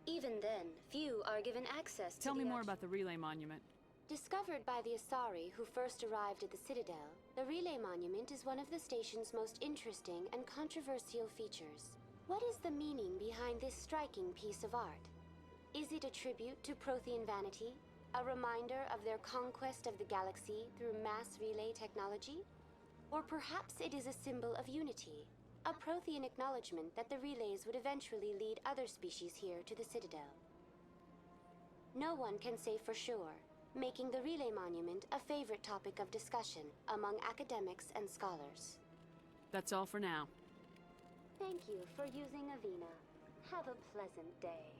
Even then, few are given access to Tell me more about the relay monument. Discovered by the Asari who first arrived at the Citadel, the relay monument is one of the station's most interesting and controversial features. What is the meaning behind this striking piece of art? Is it a tribute to Prothean vanity? A reminder of their conquest of the galaxy through mass relay technology? Or perhaps it is a symbol of unity, a Prothean acknowledgement that the relays would eventually lead other species here to the Citadel. No one can say for sure, making the relay monument a favorite topic of discussion among academics and scholars. That's all for now. Thank you for using Avina. Have a pleasant day.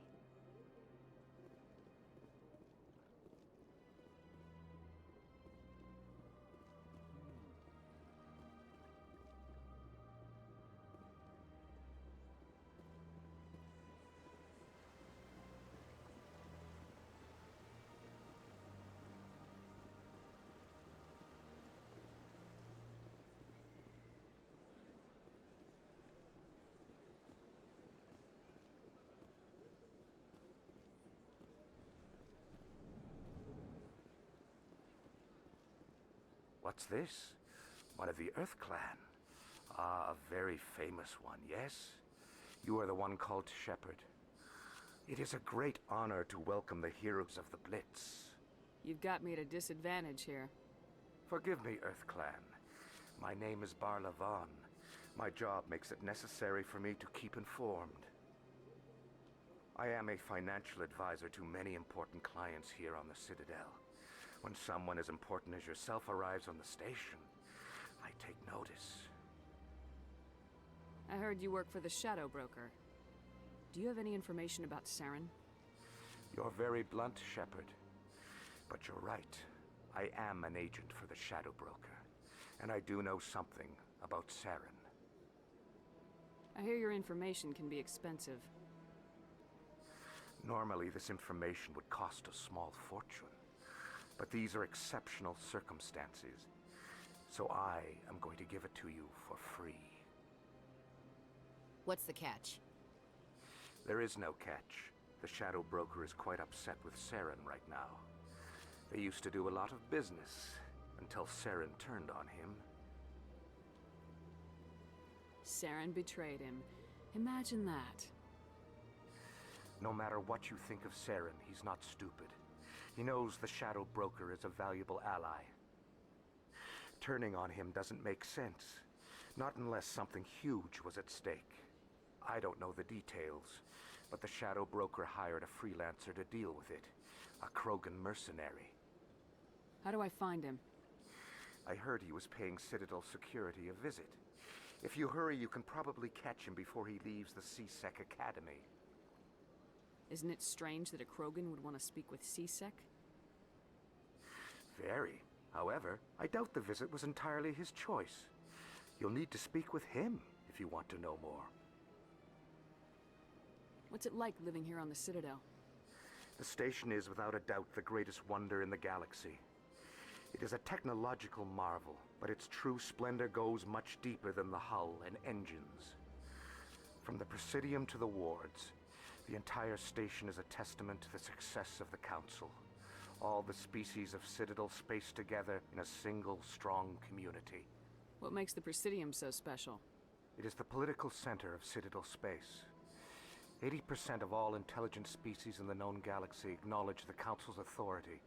What's this? One of the Earth Clan. Ah, a very famous one, yes? You are the one called Shepard. It is a great honor to welcome the heroes of the Blitz. You've got me at a disadvantage here. Forgive me, Earth Clan. My name is Barla Vaughn. My job makes it necessary for me to keep informed. I am a financial advisor to many important clients here on the Citadel. When someone as important as yourself arrives on the station, I take notice. I heard you work for the Shadow Broker. Do you have any information about Saren? You're very blunt, Shepard. But you're right. I am an agent for the Shadow Broker, and I do know something about Saren. I hear your information can be expensive. Normally, this information would cost a small fortune. But these are exceptional circumstances, so I am going to give it to you for free. What's the catch? There is no catch. The Shadow Broker is quite upset with Saren right now. They used to do a lot of business, until Saren turned on him. Saren betrayed him. Imagine that. No matter what you think of Saren, he's not stupid. He knows the Shadow Broker is a valuable ally. Turning on him doesn't make sense. Not unless something huge was at stake. I don't know the details, but the Shadow Broker hired a freelancer to deal with it. A Krogan mercenary. How do I find him? I heard he was paying Citadel security a visit. If you hurry, you can probably catch him before he leaves the C-Sec Academy. Isn't it strange that a Krogan would want to speak with C-Sec? Very. However, I doubt the visit was entirely his choice. You'll need to speak with him if you want to know more. What's it like living here on the Citadel? The station is without a doubt the greatest wonder in the galaxy. It is a technological marvel, but its true splendor goes much deeper than the hull and engines. From the Presidium to the wards, the entire station is a testament to the success of the Council. All the species of Citadel spaced together in a single strong community. What makes the Presidium so special? It is the political center of Citadel space. 80% of all intelligent species in the known galaxy acknowledge the Council's authority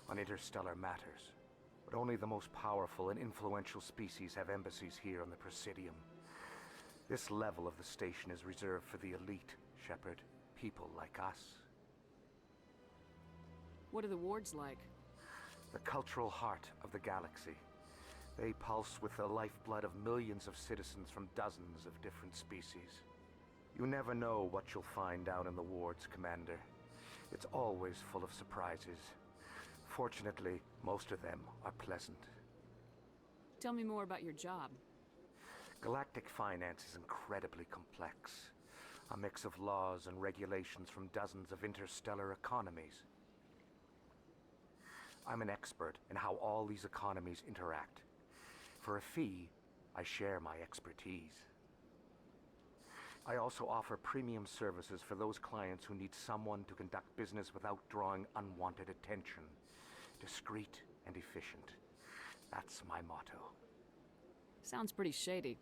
on interstellar matters. But only the most powerful and influential species have embassies here on the Presidium. This level of the station is reserved for the elite, Shepard. People like us. What are the wards like? The cultural heart of the galaxy. They pulse with the lifeblood of millions of citizens from dozens of different species. You never know what you'll find down in the wards, Commander. It's always full of surprises. Fortunately, most of them are pleasant. Tell me more about your job. Galactic finance is incredibly complex. A mix of laws and regulations from dozens of interstellar economies. I'm an expert in how all these economies interact. For a fee, I share my expertise. I also offer premium services for those clients who need someone to conduct business without drawing unwanted attention. Discreet and efficient. That's my motto. Sounds pretty shady.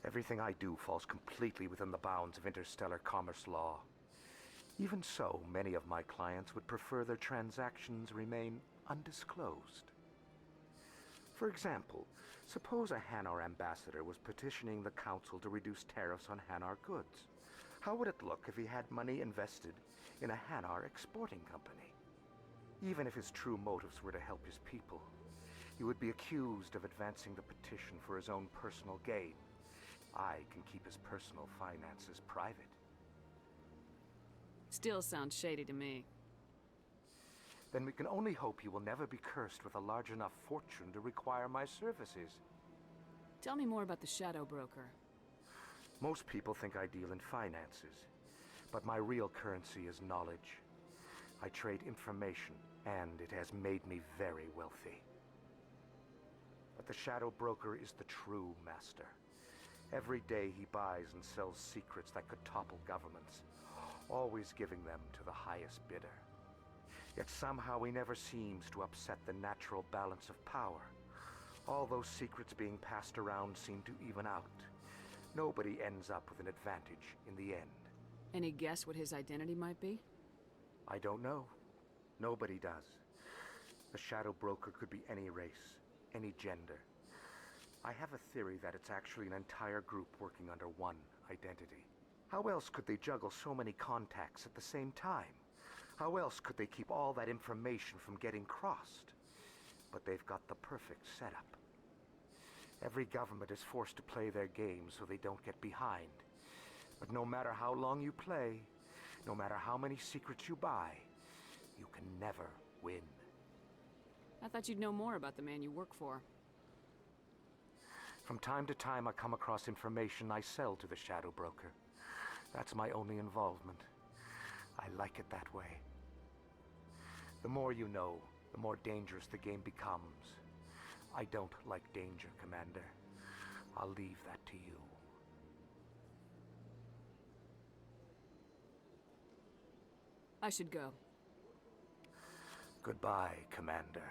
Everything I do falls completely within the bounds of interstellar commerce law. Even so, many of my clients would prefer their transactions remain undisclosed. For example, suppose a Hanar ambassador was petitioning the Council to reduce tariffs on Hanar goods. How would it look if he had money invested in a Hanar exporting company? Even if his true motives were to help his people, he would be accused of advancing the petition for his own personal gain. I can keep his personal finances private. Still sounds shady to me. Then we can only hope you will never be cursed with a large enough fortune to require my services. Tell me more about the Shadow Broker. Most people think I deal in finances, but my real currency is knowledge. I trade information, and it has made me very wealthy. But the Shadow Broker is the true master. Every day he buys and sells secrets that could topple governments, always giving them to the highest bidder. Yet somehow he never seems to upset the natural balance of power. All those secrets being passed around seem to even out. Nobody ends up with an advantage in the end. Any guess what his identity might be? I don't know. Nobody does. The Shadow Broker could be any race, any gender. I have a theory that it's actually an entire group working under one identity. How else could they juggle so many contacts at the same time? How else could they keep all that information from getting crossed? But they've got the perfect setup. Every government is forced to play their game so they don't get behind. But no matter how long you play, no matter how many secrets you buy, you can never win. I thought you'd know more about the man you work for. From time to time, I come across information I sell to the Shadow Broker. That's my only involvement. I like it that way. The more you know, the more dangerous the game becomes. I don't like danger, Commander. I'll leave that to you. I should go. Goodbye, Commander.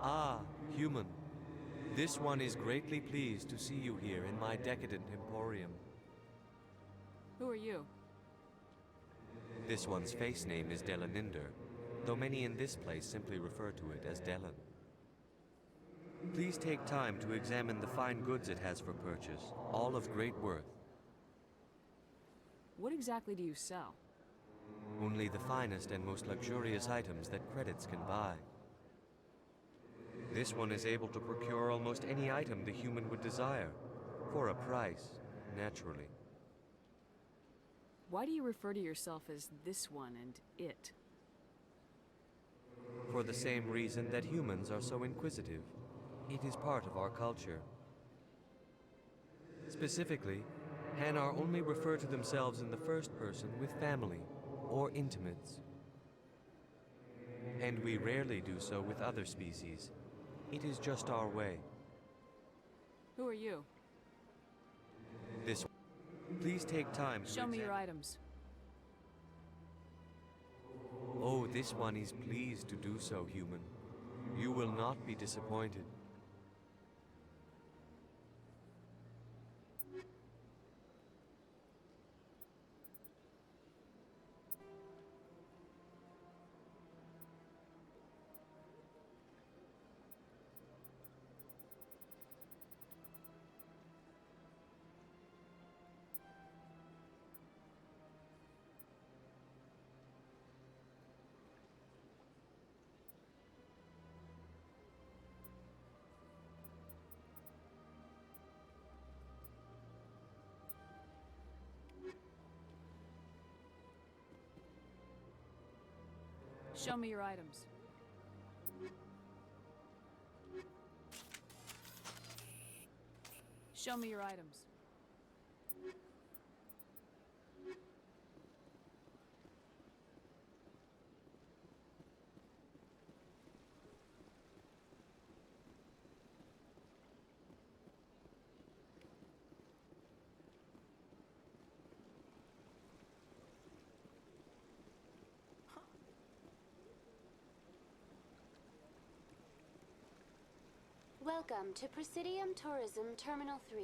Ah, human. This one is greatly pleased to see you here in my decadent emporium. Who are you? This one's face name is Delaninder, though many in this place simply refer to it as Delan. Please take time to examine the fine goods it has for purchase, all of great worth. What exactly do you sell? Only the finest and most luxurious items that credits can buy. This one is able to procure almost any item the human would desire, for a price, naturally. Why do you refer to yourself as this one and it? For the same reason that humans are so inquisitive. It is part of our culture. Specifically, Hanar only refer to themselves in the first person with family, or intimates. And we rarely do so with other species. It is just our way. Who are you? This. Please take time to Show me your items. Oh, this one is pleased to do so, human. You will not be disappointed. Show me your items. Show me your items. Welcome to Presidium Tourism Terminal 3.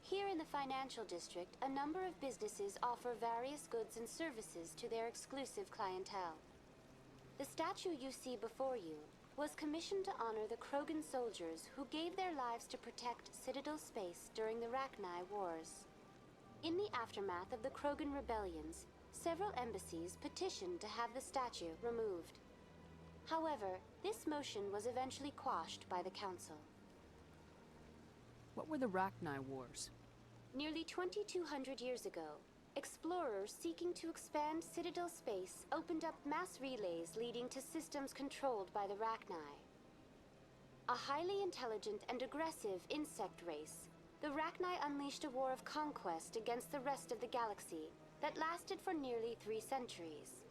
Here in the financial district, a number of businesses offer various goods and services to their exclusive clientele. The statue you see before you was commissioned to honor the Krogan soldiers who gave their lives to protect Citadel space during the Rachni Wars. In the aftermath of the Krogan rebellions, several embassies petitioned to have the statue removed. However, this motion was eventually quashed by the Council. What were the Rachni Wars? Nearly 2,200 years ago, explorers seeking to expand Citadel space opened up mass relays leading to systems controlled by the Rachni. A highly intelligent and aggressive insect race, the Rachni unleashed a war of conquest against the rest of the galaxy that lasted for nearly 3 centuries.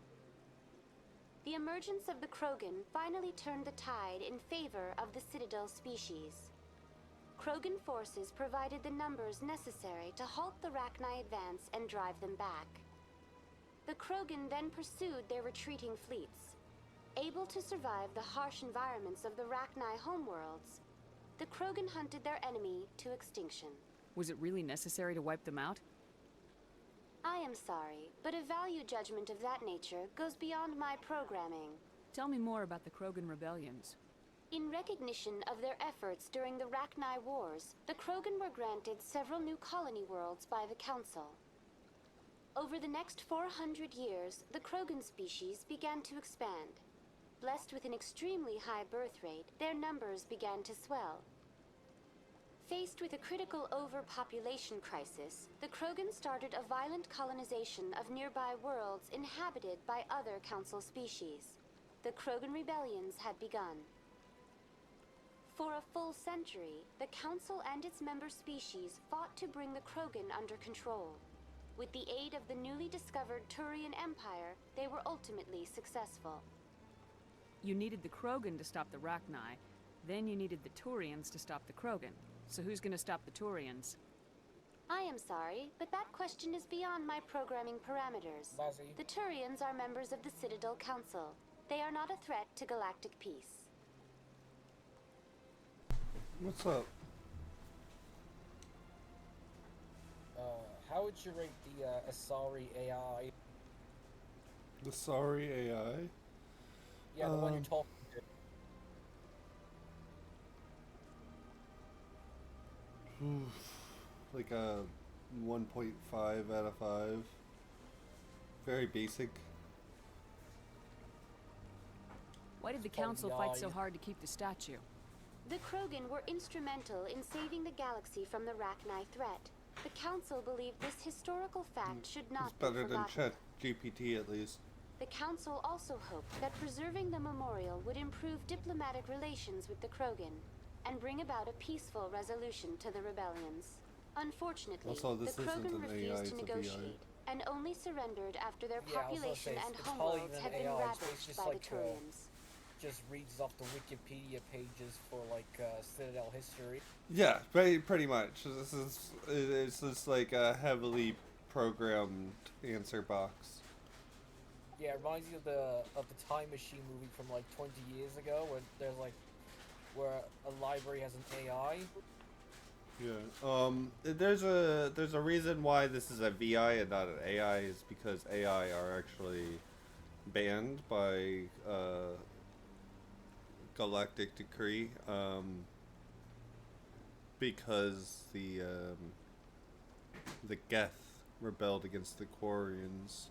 The emergence of the Krogan finally turned the tide in favor of the Citadel species. Krogan forces provided the numbers necessary to halt the Rachni advance and drive them back. The Krogan then pursued their retreating fleets. Able to survive the harsh environments of the Rachni homeworlds, the Krogan hunted their enemy to extinction. Was it really necessary to wipe them out? I am sorry, but a value judgment of that nature goes beyond my programming. Tell me more about the Krogan rebellions. In recognition of their efforts during the Rachni Wars, the Krogan were granted several new colony worlds by the Council. Over the next 400 years, the Krogan species began to expand. Blessed with an extremely high birth rate, their numbers began to swell. Faced with a critical overpopulation crisis, the Krogan started a violent colonization of nearby worlds inhabited by other Council species. The Krogan rebellions had begun. For a full century, the Council and its member species fought to bring the Krogan under control. With the aid of the newly discovered Turian Empire, they were ultimately successful. You needed the Krogan to stop the Rachni, then you needed the Turians to stop the Krogan. So who's gonna stop the Turians? I am sorry, but that question is beyond my programming parameters. Lazzy. The Turians are members of the Citadel Council. They are not a threat to galactic peace. What's up? How would you rate the Asari AI? The Sorry AI? Yeah, the one you're talking to. Like a 1.5 out of 5. Very basic. Why did the Council fight so hard to keep the statue? The Krogan were instrumental in saving the galaxy from the Rachni threat. The Council believed this historical fact should not It's better be than forgotten. ChatGPT at least. The Council also hoped that preserving the memorial would improve diplomatic relations with the Krogan and bring about a peaceful resolution to the rebellions. Unfortunately, Also, this the isn't Krogan an AI, refused it's to a negotiate, and only surrendered after their Yeah, I was gonna population say, and it's hardly homeworlds even had been AI, it's ravaged just by like, the Turians. just reads off the Wikipedia pages for like Citadel history. Yeah, pretty much. It's just like a heavily programmed answer box. Yeah, it reminds me of the Time Machine movie from like 20 years ago, where there's like where a library has an AI. Yeah. There's a reason why this is a VI and not an AI is because AI are actually banned by galactic decree. Because the Geth rebelled against the Quarians,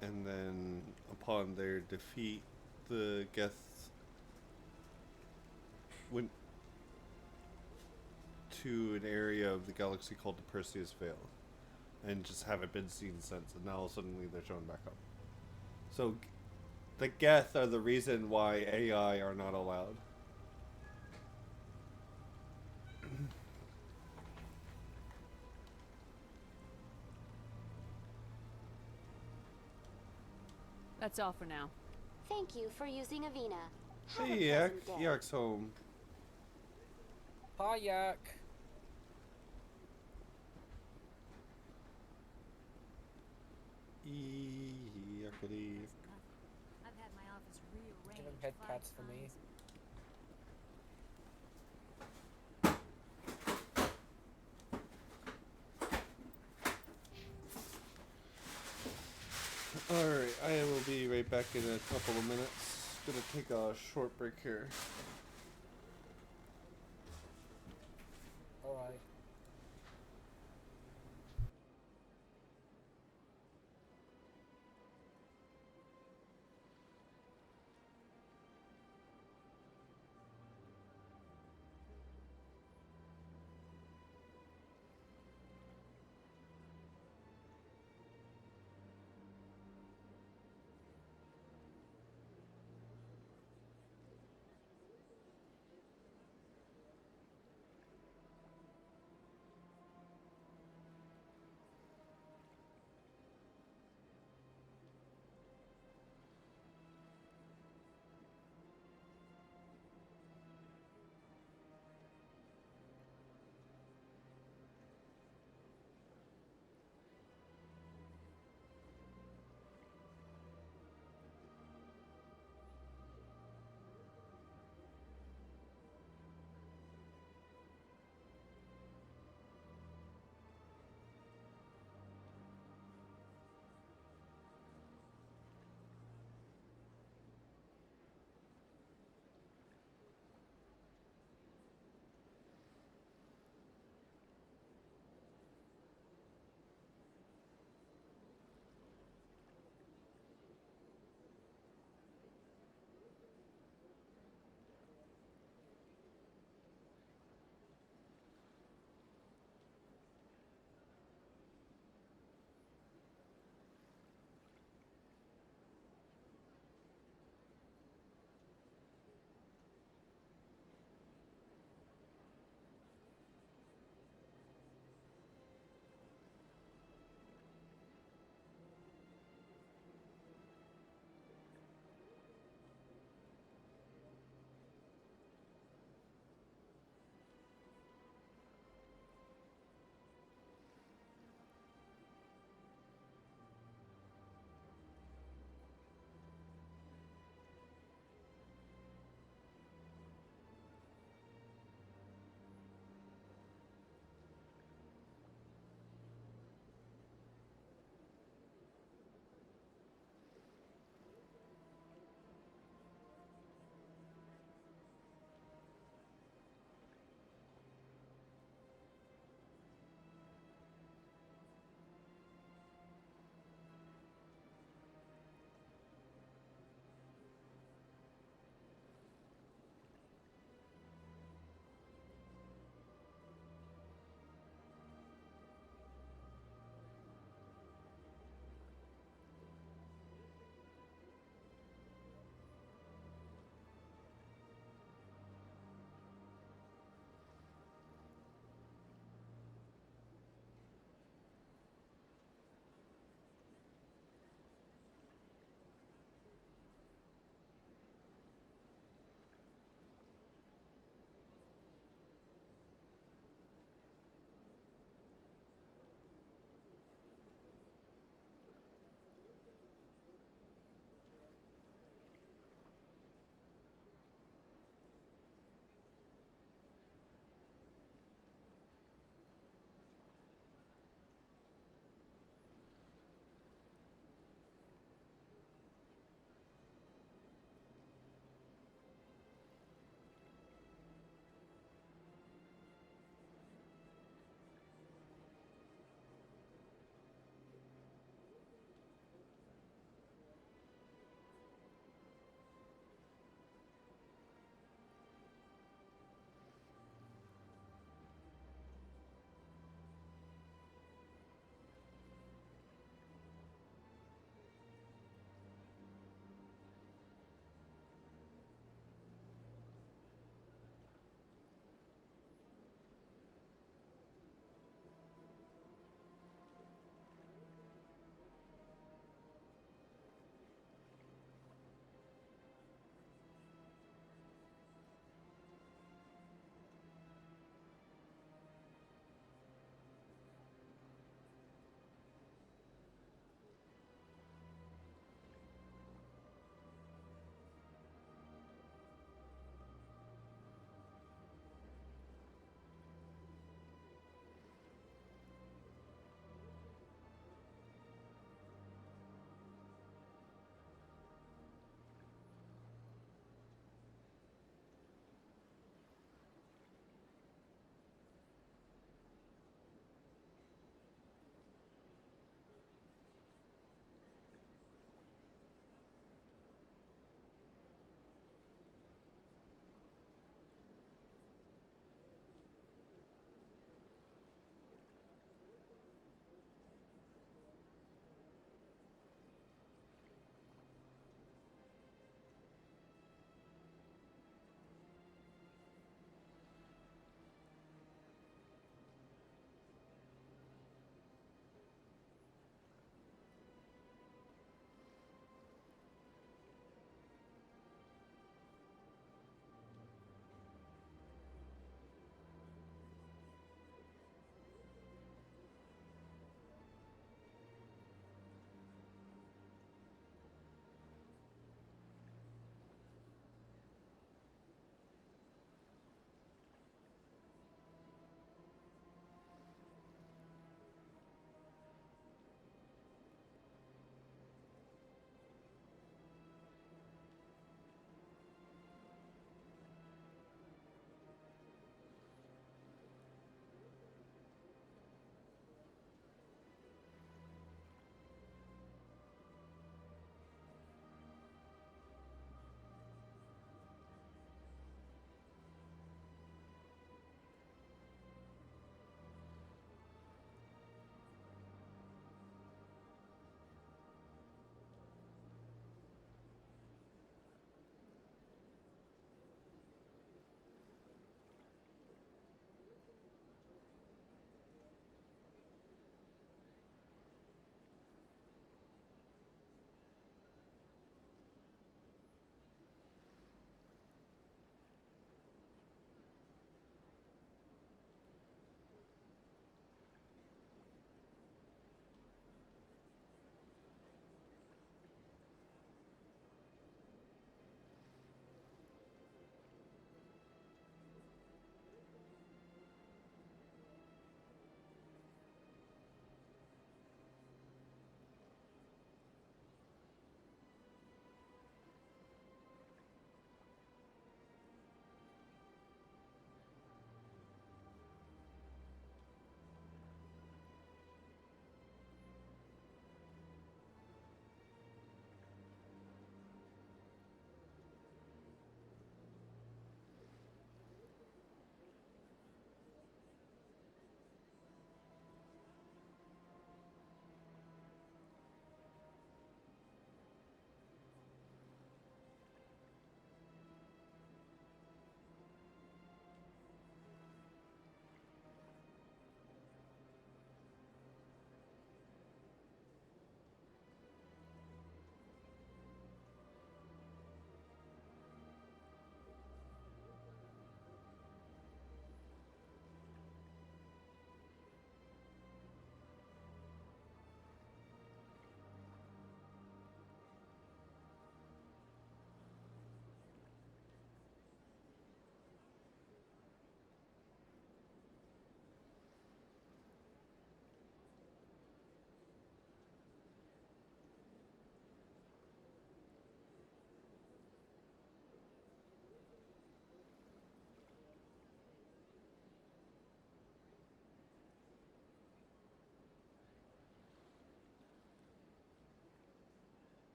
and then upon their defeat, the Geth went to an area of the galaxy called the Perseus Veil, and just haven't been seen since. And now suddenly they're showing back up. So, the Geth are the reason why AI are not allowed. That's all for now. Thank you for using Avina. Have Hey, a Yak. pleasant day. Yak's home. Hi, Yak. Yakity. I've had my office rearranged. Give him head pats for me. Alright, I will be right back in a couple of minutes. Gonna take a short break here. Alright.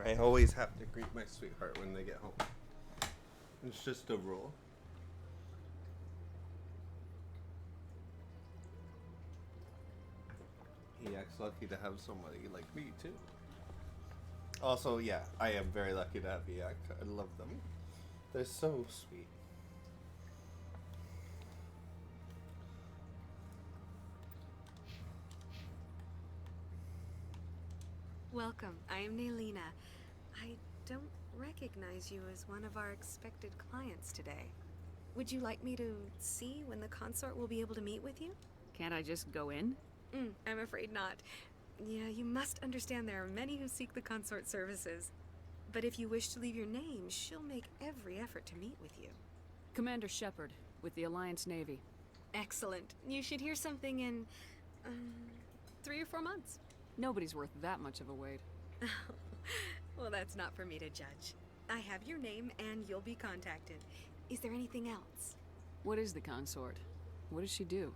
I always have to greet my sweetheart when they get home. It's just a rule. He acts lucky to have somebody like me, too. Also, yeah, I am very lucky to have Yak. I love them. They're so sweet. Welcome. I am Naelina. I don't recognize you as one of our expected clients today. Would you like me to see when the consort will be able to meet with you? Can't I just go in? I'm afraid not. Yeah, you must understand there are many who seek the consort services. But if you wish to leave your name, she'll make every effort to meet with you. Commander Shepard, with the Alliance Navy. Excellent. You should hear something in, 3 or 4 months. Nobody's worth that much of a wait. Well, that's not for me to judge. I have your name and you'll be contacted. Is there anything else? What is the consort? What does she do?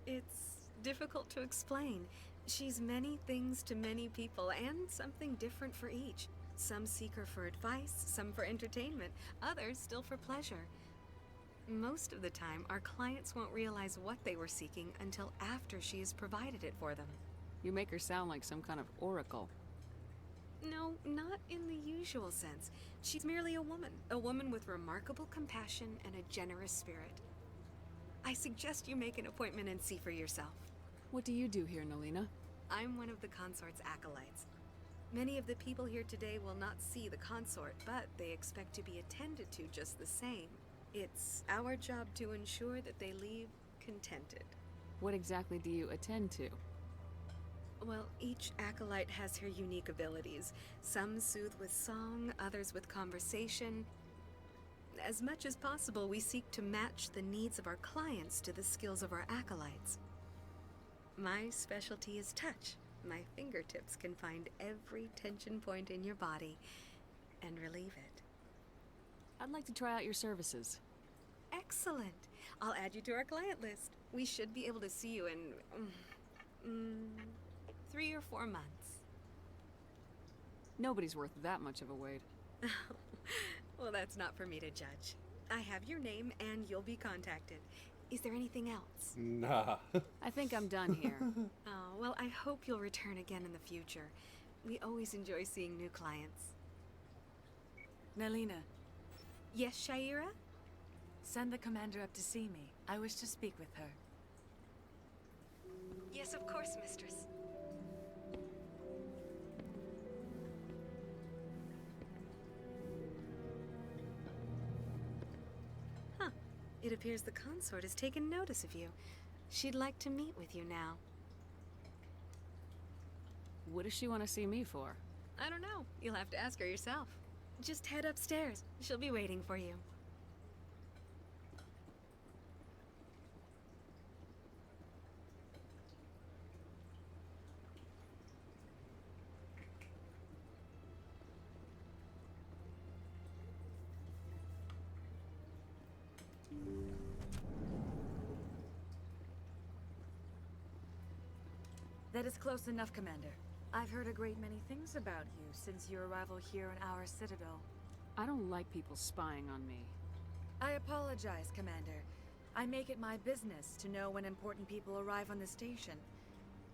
It's difficult to explain. She's many things to many people and something different for each. Some seek her for advice, some for entertainment, others still for pleasure. Most of the time, our clients won't realize what they were seeking until after she has provided it for them. You make her sound like some kind of oracle. No, not in the usual sense. She's merely a woman with remarkable compassion and a generous spirit. I suggest you make an appointment and see for yourself. What do you do here, Naelina? I'm one of the consort's acolytes. Many of the people here today will not see the consort, but they expect to be attended to just the same. It's our job to ensure that they leave contented. What exactly do you attend to? Well, each acolyte has her unique abilities. Some soothe with song, others with conversation. As much as possible, we seek to match the needs of our clients to the skills of our acolytes. My specialty is touch. My fingertips can find every tension point in your body and relieve it. I'd like to try out your services. Excellent. I'll add you to our client list. We should be able to see you in 3 or 4 months. Nobody's worth that much of a wait. Well, that's not for me to judge. I have your name and you'll be contacted. Is there anything else? Nah. I think I'm done here. Oh, well, I hope you'll return again in the future. We always enjoy seeing new clients. Naelina. Yes, Shaira? Send the commander up to see me. I wish to speak with her. Yes, of course, mistress. It appears the consort has taken notice of you. She'd like to meet with you now. What does she want to see me for? I don't know. You'll have to ask her yourself. Just head upstairs. She'll be waiting for you. That is close enough, Commander. I've heard a great many things about you since your arrival here in our citadel. I don't like people spying on me. I apologize, Commander. I make it my business to know when important people arrive on the station.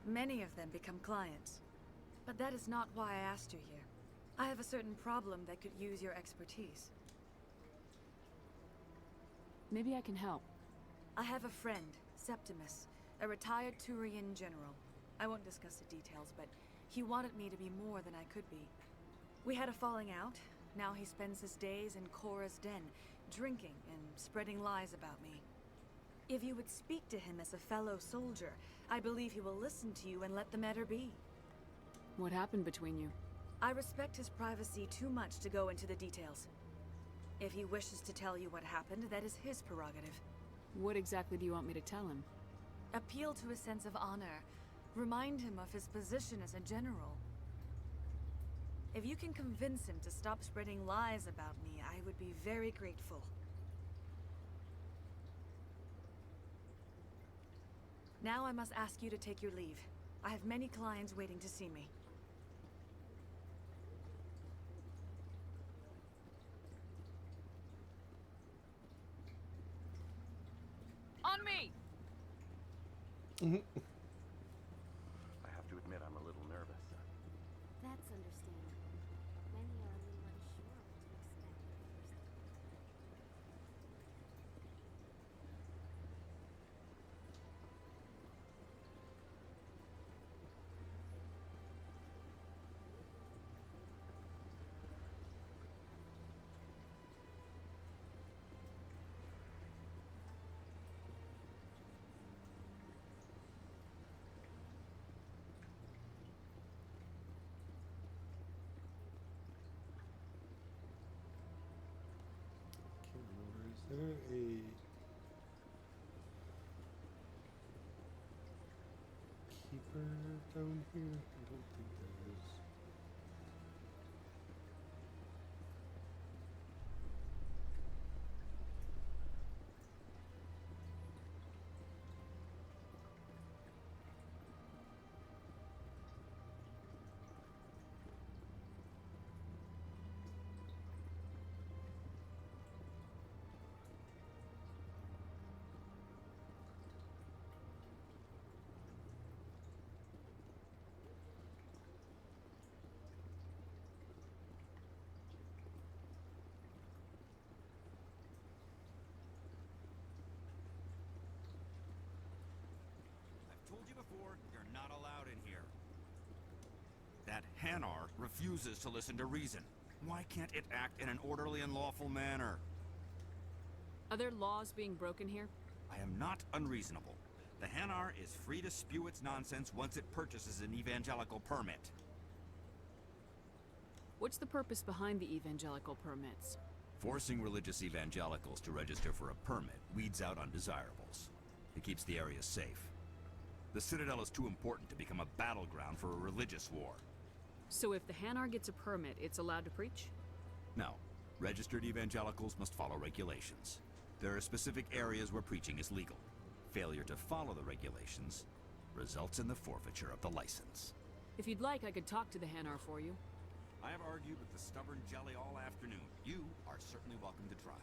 Many of them become clients. But that is not why I asked you here. I have a certain problem that could use your expertise. Maybe I can help. I have a friend, Septimus, a retired Turian general. I won't discuss the details, but he wanted me to be more than I could be. We had a falling out. Now he spends his days in Korra's den, drinking and spreading lies about me. If you would speak to him as a fellow soldier, I believe he will listen to you and let the matter be. What happened between you? I respect his privacy too much to go into the details. If he wishes to tell you what happened, that is his prerogative. What exactly do you want me to tell him? Appeal to his sense of honor. Remind him of his position as a general. If you can convince him to stop spreading lies about me, I would be very grateful. Now I must ask you to take your leave. I have many clients waiting to see me. on me! I have to admit, I'm a little nervous. That's understandable. Many are a little unsure what to expect at first. Is there a keeper down here? I don't think there is. Told you before, you're not allowed in here. That Hanar refuses to listen to reason. Why can't it act in an orderly and lawful manner? Are there laws being broken here? I am not unreasonable. The Hanar is free to spew its nonsense once it purchases an evangelical permit. What's the purpose behind the evangelical permits? Forcing religious evangelicals to register for a permit weeds out undesirables. It keeps the area safe. The Citadel is too important to become a battleground for a religious war. So if the Hanar gets a permit, it's allowed to preach? No. Registered evangelicals must follow regulations. There are specific areas where preaching is legal. Failure to follow the regulations results in the forfeiture of the license. If you'd like, I could talk to the Hanar for you. I have argued with the stubborn jelly all afternoon. You are certainly welcome to try.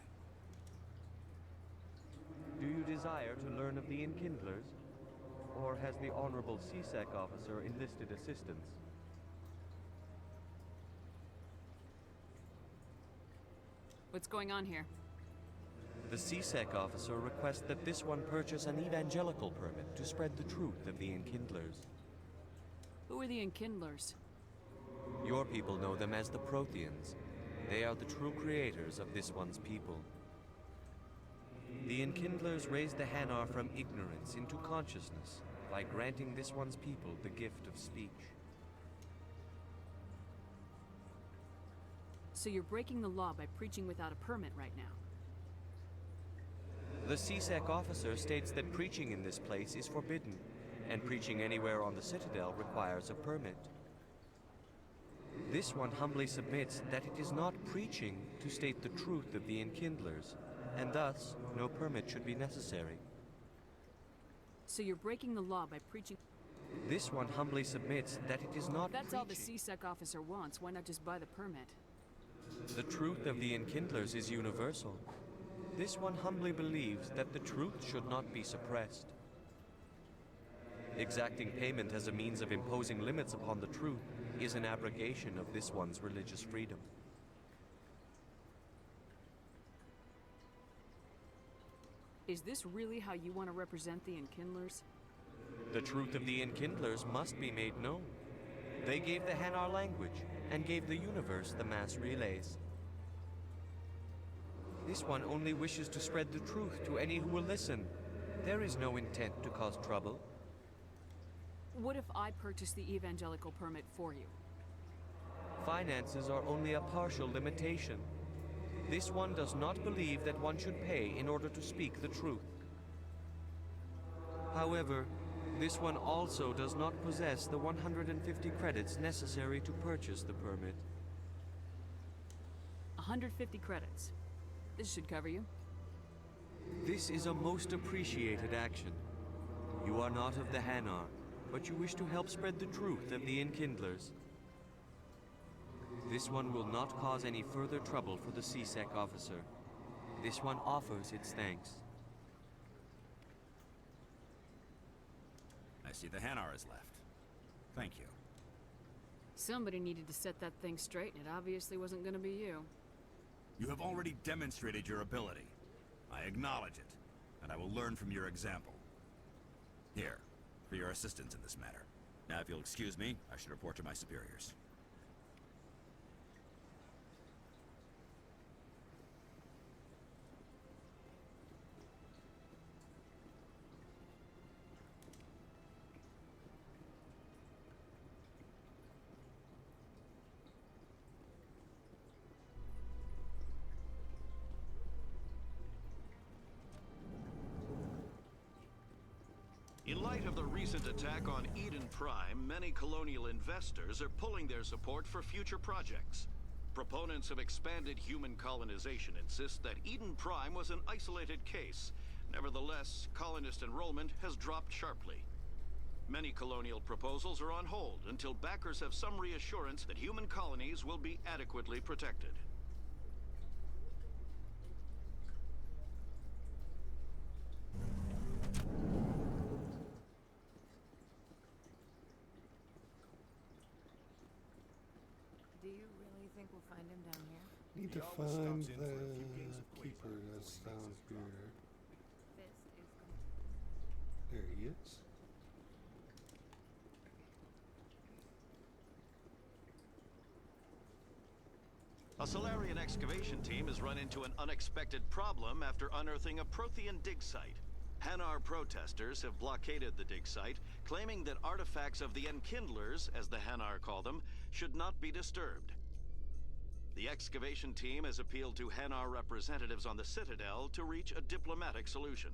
Do you desire to learn of the Enkindlers? Or has the Honorable CSEC officer enlisted assistance? What's going on here? The CSEC officer requests that this one purchase an evangelical permit to spread the truth of the Enkindlers. Who are the Enkindlers? Your people know them as the Protheans. They are the true creators of this one's people. The Enkindlers raised the Hanar from ignorance into consciousness by granting this one's people the gift of speech. So you're breaking the law by preaching without a permit right now? The CSEC officer states that preaching in this place is forbidden, and preaching anywhere on the Citadel requires a permit. This one humbly submits that it is not preaching to state the truth of the Enkindlers, and thus, no permit should be necessary. So you're breaking the law by preaching... This one humbly submits that it is not That's preaching. all the CSEC officer wants. Why not just buy the permit? The truth of the Enkindlers is universal. This one humbly believes that the truth should not be suppressed. Exacting payment as a means of imposing limits upon the truth is an abrogation of this one's religious freedom. Is this really how you want to represent the Enkindlers? The truth of the Enkindlers must be made known. They gave the Hanar language, and gave the universe the mass relays. This one only wishes to spread the truth to any who will listen. There is no intent to cause trouble. What if I purchase the evangelical permit for you? Finances are only a partial limitation. This one does not believe that one should pay in order to speak the truth. However, this one also does not possess the 150 credits necessary to purchase the permit. 150 credits. This should cover you. This is a most appreciated action. You are not of the Hanar, but you wish to help spread the truth of the Enkindlers. This one will not cause any further trouble for the CSEC officer. This one offers its thanks. see the Hanar is left. Thank you. Somebody needed to set that thing straight, and it obviously wasn't gonna be you. You have already demonstrated your ability. I acknowledge it, and I will learn from your example. Here, for your assistance in this matter. Now, if you'll excuse me, I should report to my superiors. In light of the recent attack on Eden Prime, many colonial investors are pulling their support for future projects. Proponents of expanded human colonization insist that Eden Prime was an isolated case. Nevertheless, colonist enrollment has dropped sharply. Many colonial proposals are on hold until backers have some reassurance that human colonies will be adequately protected. Do you really think we'll find him down here? Need to find the keeper that's down here. There he is. A Solarian excavation team has run into an unexpected problem after unearthing a Prothean dig site. Hanar protesters have blockaded the dig site, claiming that artifacts of the Enkindlers, as the Hanar call them, should not be disturbed. The excavation team has appealed to Hanar representatives on the Citadel to reach a diplomatic solution.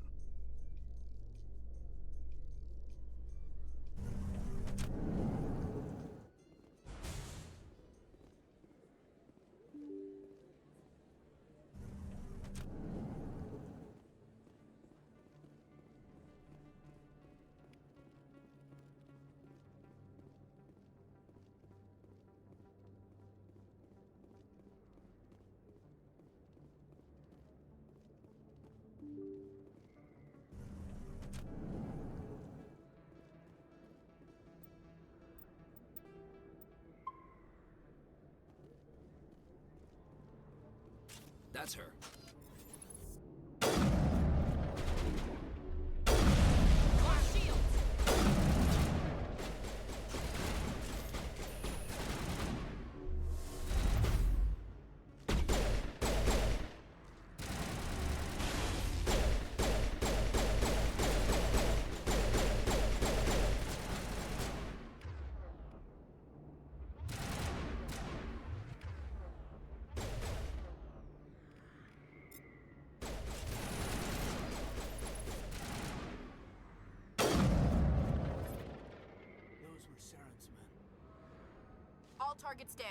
That's her. All targets down.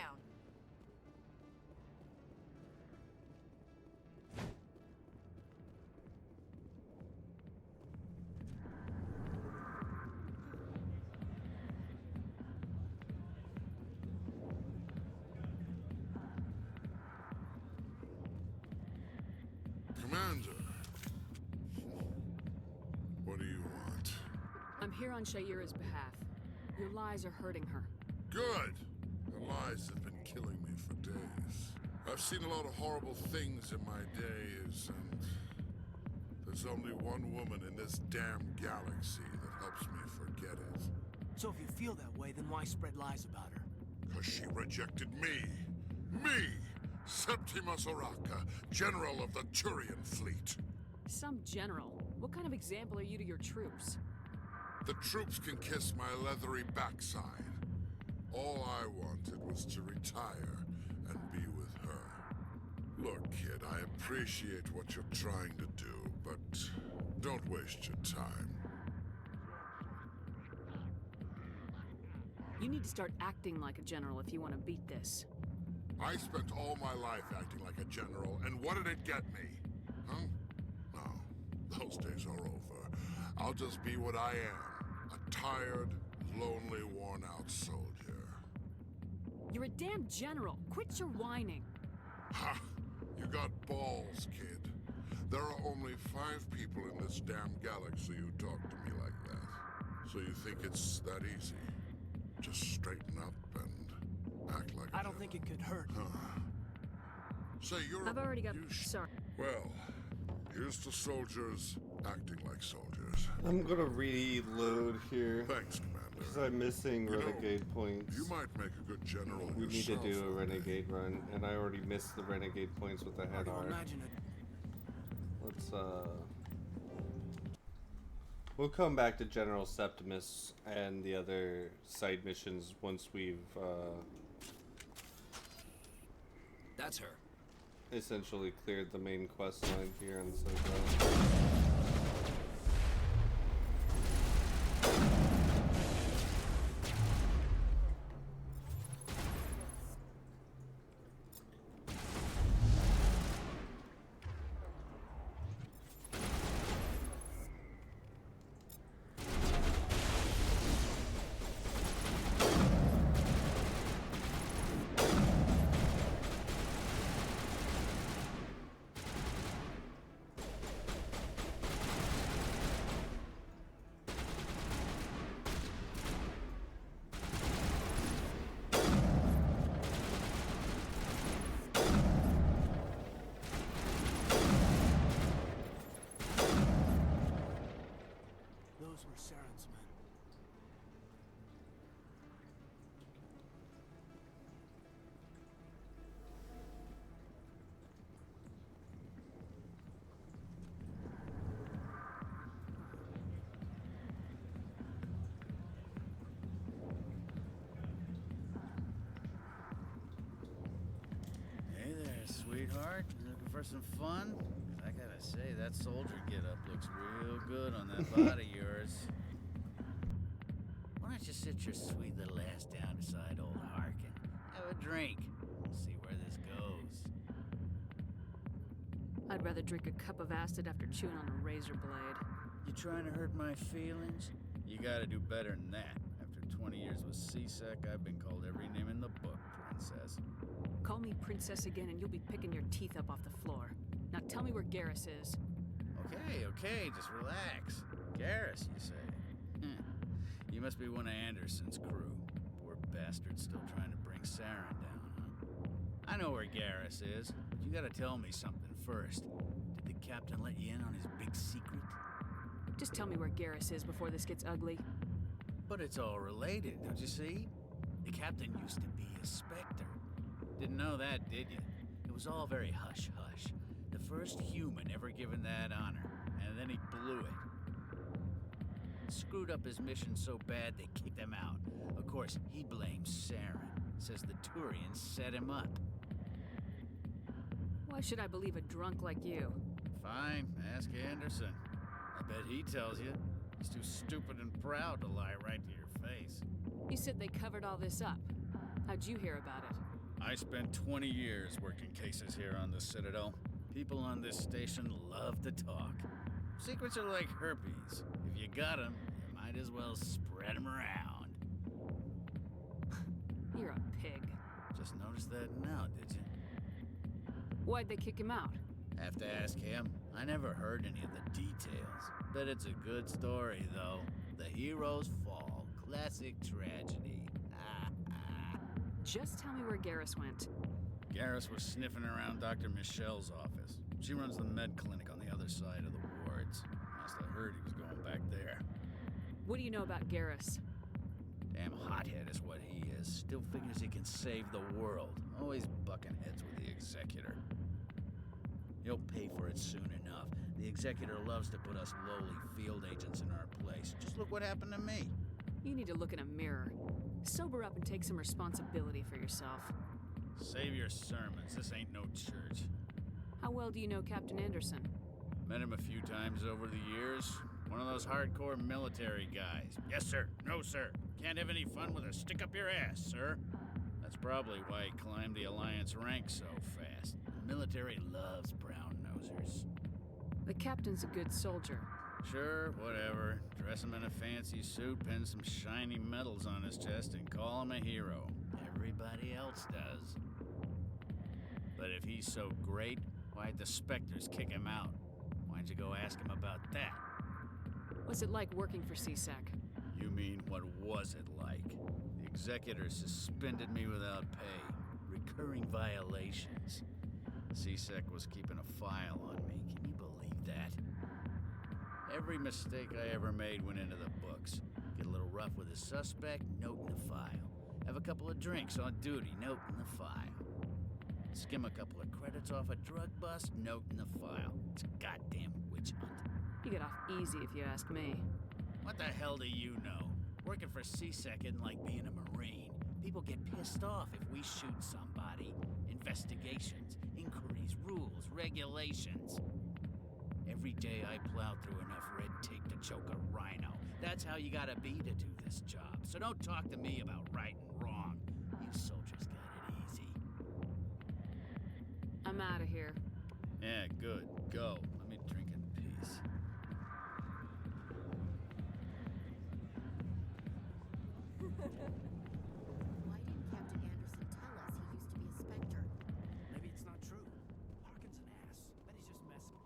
Commander. What do you want? I'm here on Shaira's behalf. Your lies are hurting her. Good! The lies have been killing me for days. I've seen a lot of horrible things in my days, and there's only one woman in this damn galaxy that helps me forget it. So if you feel that way, then why spread lies about her? 'Cause she rejected me! Me! Septimus Oraka, General of the Turian Fleet. Some general? What kind of example are you to your troops? The troops can kiss my leathery backside. All I wanted was to retire and be with her. Look, kid, I appreciate what you're trying to do, but don't waste your time. You need to start acting like a general if you want to beat this. I spent all my life acting like a general, and what did it get me? Huh? No, those days are over. I'll just be what I am. A tired, lonely, worn-out soldier. You're a damn general. Quit your whining. Ha! You got balls, kid. There are only 5 people in this damn galaxy who talk to me like that. So you think it's that easy? Just straighten up and act like I don't think it could hurt. Say you're... I've already got... Sorry. Well, here's to soldiers acting like soldiers. I'm gonna reload here. Thanks, Commander. Because I'm missing renegade points. You might make a good general We need to yourself. do a renegade run, and I already missed the renegade points with the head art. Imagine it. Let's we'll come back to General Septimus and the other side missions once we've That's her. essentially cleared the main quest line here on Citadel. Those were Saren's men. Hey there, sweetheart. You looking for some fun? I gotta say, that soldier getup looks real good on that body of yours. Why don't you sit your sweet little ass down beside old Harkin? Have a drink. See where this goes. I'd rather drink a cup of acid after chewing on a razor blade. You trying to hurt my feelings? You gotta do better than that. After 20 years with C-Sec, I've been called every name in the book, princess. Call me princess again and you'll be picking your teeth up off the floor. Now tell me where Garrus is. Okay, just relax. Garrus, you say? You must be one of Anderson's crew. Poor bastard still trying to bring Saren down, huh? I know where Garrus is, but you gotta tell me something first. Did the captain let you in on his big secret? Just tell me where Garrus is before this gets ugly. But it's all related, don't you see? The captain used to be a Spectre. Didn't know that, did you? It was all very hush-hush. The first human ever given that honor, and then he blew it. Screwed up his mission so bad they kicked him out. Of course, he blames Saren. Says the Turians set him up. Why should I believe a drunk like you? Fine, ask Anderson. I bet he tells you. He's too stupid and proud to lie right to your face. You said they covered all this up. How'd you hear about it? I spent 20 years working cases here on the Citadel. People on this station love to talk. Secrets are like herpes. If you got them, you might as well spread them around. You're a pig. Just noticed that now, did you? Why'd they kick him out? Have to ask him. I never heard any of the details. Bet it's a good story, though. The heroes fall. Classic tragedy. Just tell me where Garrus went. Garrus was sniffing around Dr. Michelle's office. She runs the med clinic on the other side of the wards. Must have heard he was going back there. What do you know about Garrus? Damn hothead is what he is. Still figures he can save the world. Always bucking heads with the Executor. He'll pay for it soon enough. The Executor loves to put us lowly field agents in our place. Just look what happened to me. You need to look in a mirror. Sober up and take some responsibility for yourself. Save your sermons. This ain't no church. How well do you know Captain Anderson? Met him a few times over the years. One of those hardcore military guys. Yes, sir. No, sir. Can't have any fun with a stick up your ass, sir. That's probably why he climbed the Alliance ranks so fast. The military loves brown-nosers. The captain's a good soldier. Sure, whatever. Dress him in a fancy suit, pin some shiny medals on his chest, and call him a hero. Everybody else does. But if he's so great, why'd the Spectres kick him out? Why'd you go ask him about that? What's it like working for C-Sec? You mean, what was it like? The executor suspended me without pay. Recurring violations. CSEC was keeping a file on me. Can you believe that? Every mistake I ever made went into the books. Get a little rough with a suspect, note in the file. Have a couple of drinks on duty, note in the file. Skim a couple of credits off a drug bust, note in the file. It's a goddamn witch hunt. You get off easy if you ask me. What the hell do you know? Working for CSEC isn't like being a Marine. People get pissed off if we shoot somebody. Investigations, inquiries, rules, regulations. Every day I plow through enough red tape to choke a rhino. That's how you gotta be to do this job. So don't talk to me about right and wrong. You soldiers got it easy. I'm out of here. Yeah, good. Go. Let me drink in peace. Why didn't Captain Anderson tell us he used to be a Spectre? Maybe it's not true. Harkin's an ass. Bet he's just messing.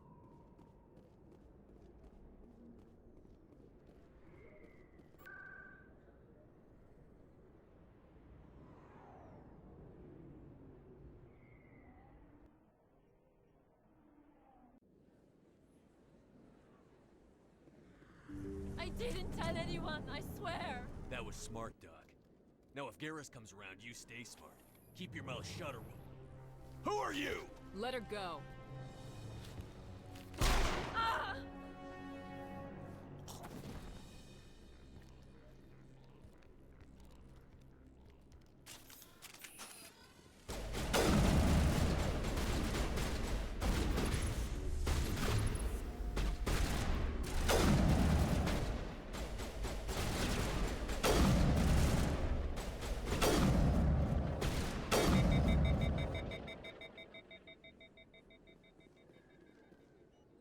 I didn't tell anyone, I swear! That was smart, Doc. Now if Garrus comes around, you stay smart. Keep your mouth shut or we'll... Who are you? Let her go. Ah!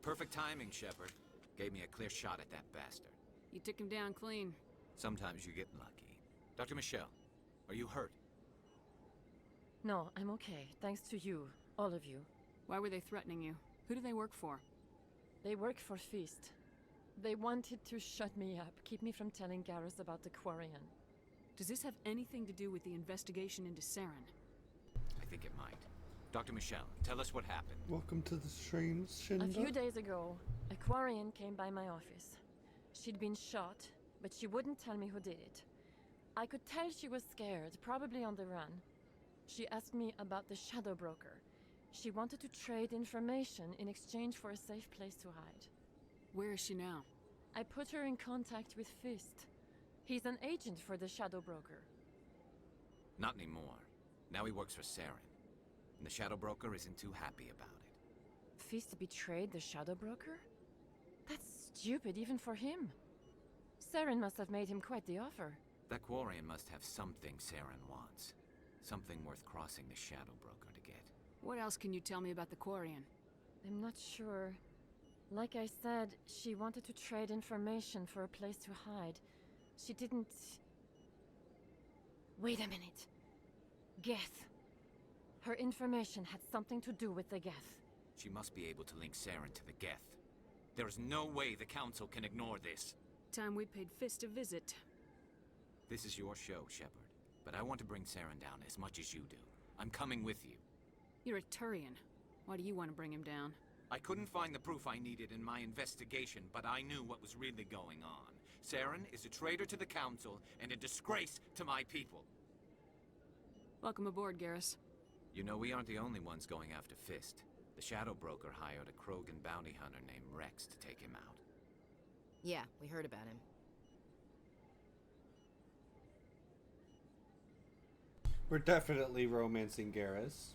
Perfect timing, Shepard. Gave me a clear shot at that bastard. You took him down clean. Sometimes you get lucky. Dr. Michelle, are you hurt? No, I'm okay. Thanks to you. All of you. Why were they threatening you? Who do they work for? They work for Feast. They wanted to shut me up, keep me from telling Garrus about the Quarian. Does this have anything to do with the investigation into Saren? I think it might. Dr. Michelle, tell us what happened. Welcome to the stream, Shinda. A few days ago, a Quarian came by my office. She'd been shot, but she wouldn't tell me who did it. I could tell she was scared, probably on the run. She asked me about the Shadow Broker. She wanted to trade information in exchange for a safe place to hide. Where is she now? I put her in contact with Fist. He's an agent for the Shadow Broker. Not anymore. Now he works for Saren. And the Shadow Broker isn't too happy about it. Fist betrayed the Shadow Broker? That's stupid even for him. Saren must have made him quite the offer. That Quarian must have something Saren wants. Something worth crossing the Shadow Broker to get. What else can you tell me about the Quarian? I'm not sure. Like I said, she wanted to trade information for a place to hide. She didn't... Wait a minute. Geth. Her information had something to do with the Geth. She must be able to link Saren to the Geth. There is no way the Council can ignore this. Time we paid Fist a visit. This is your show, Shepard. But I want to bring Saren down as much as you do. I'm coming with you. You're a Turian. Why do you want to bring him down? I couldn't find the proof I needed in my investigation, but I knew what was really going on. Saren is a traitor to the Council and a disgrace to my people. Welcome aboard, Garrus. You know, we aren't the only ones going after Fist. The Shadow Broker hired a Krogan bounty hunter named Rex to take him out. Yeah, we heard about him. We're definitely romancing Garrus.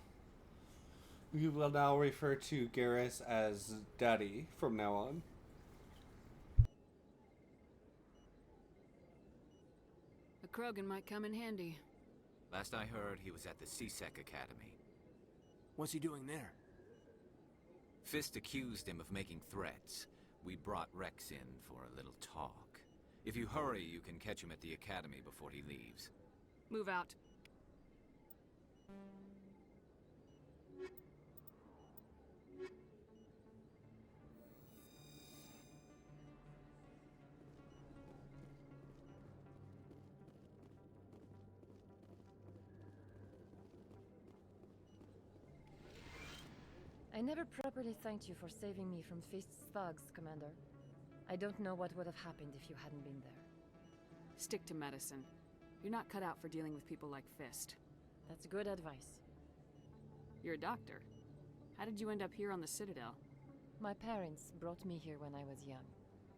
We will now refer to Garrus as Daddy from now on. A Krogan might come in handy. Last I heard, he was at the CSEC Academy. What's he doing there? Fist accused him of making threats. We brought Rex in for a little talk. If you hurry, you can catch him at the Academy before he leaves. Move out. never properly thanked you for saving me from Fist's thugs, Commander. I don't know what would have happened if you hadn't been there. Stick to medicine. You're not cut out for dealing with people like Fist. That's good advice. You're a doctor. How did you end up here on the Citadel? My parents brought me here when I was young.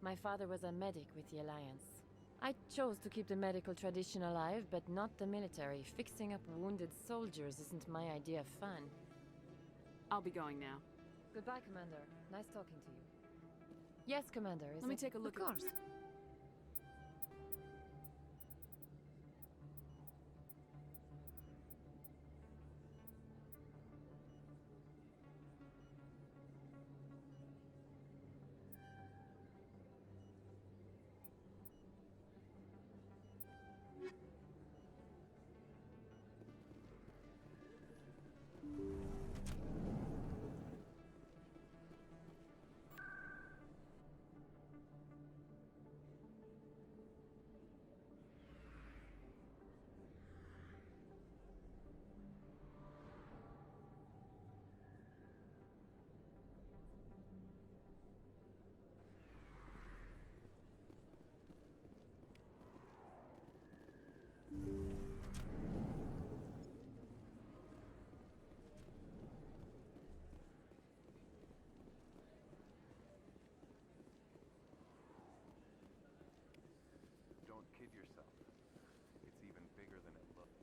My father was a medic with the Alliance. I chose to keep the medical tradition alive, but not the military. Fixing up wounded soldiers isn't my idea of fun. I'll be going now. Goodbye, Commander. Nice talking to you. Yes, Commander. Let me take a look at... Of course. Don't kid yourself. It's even bigger than it looks.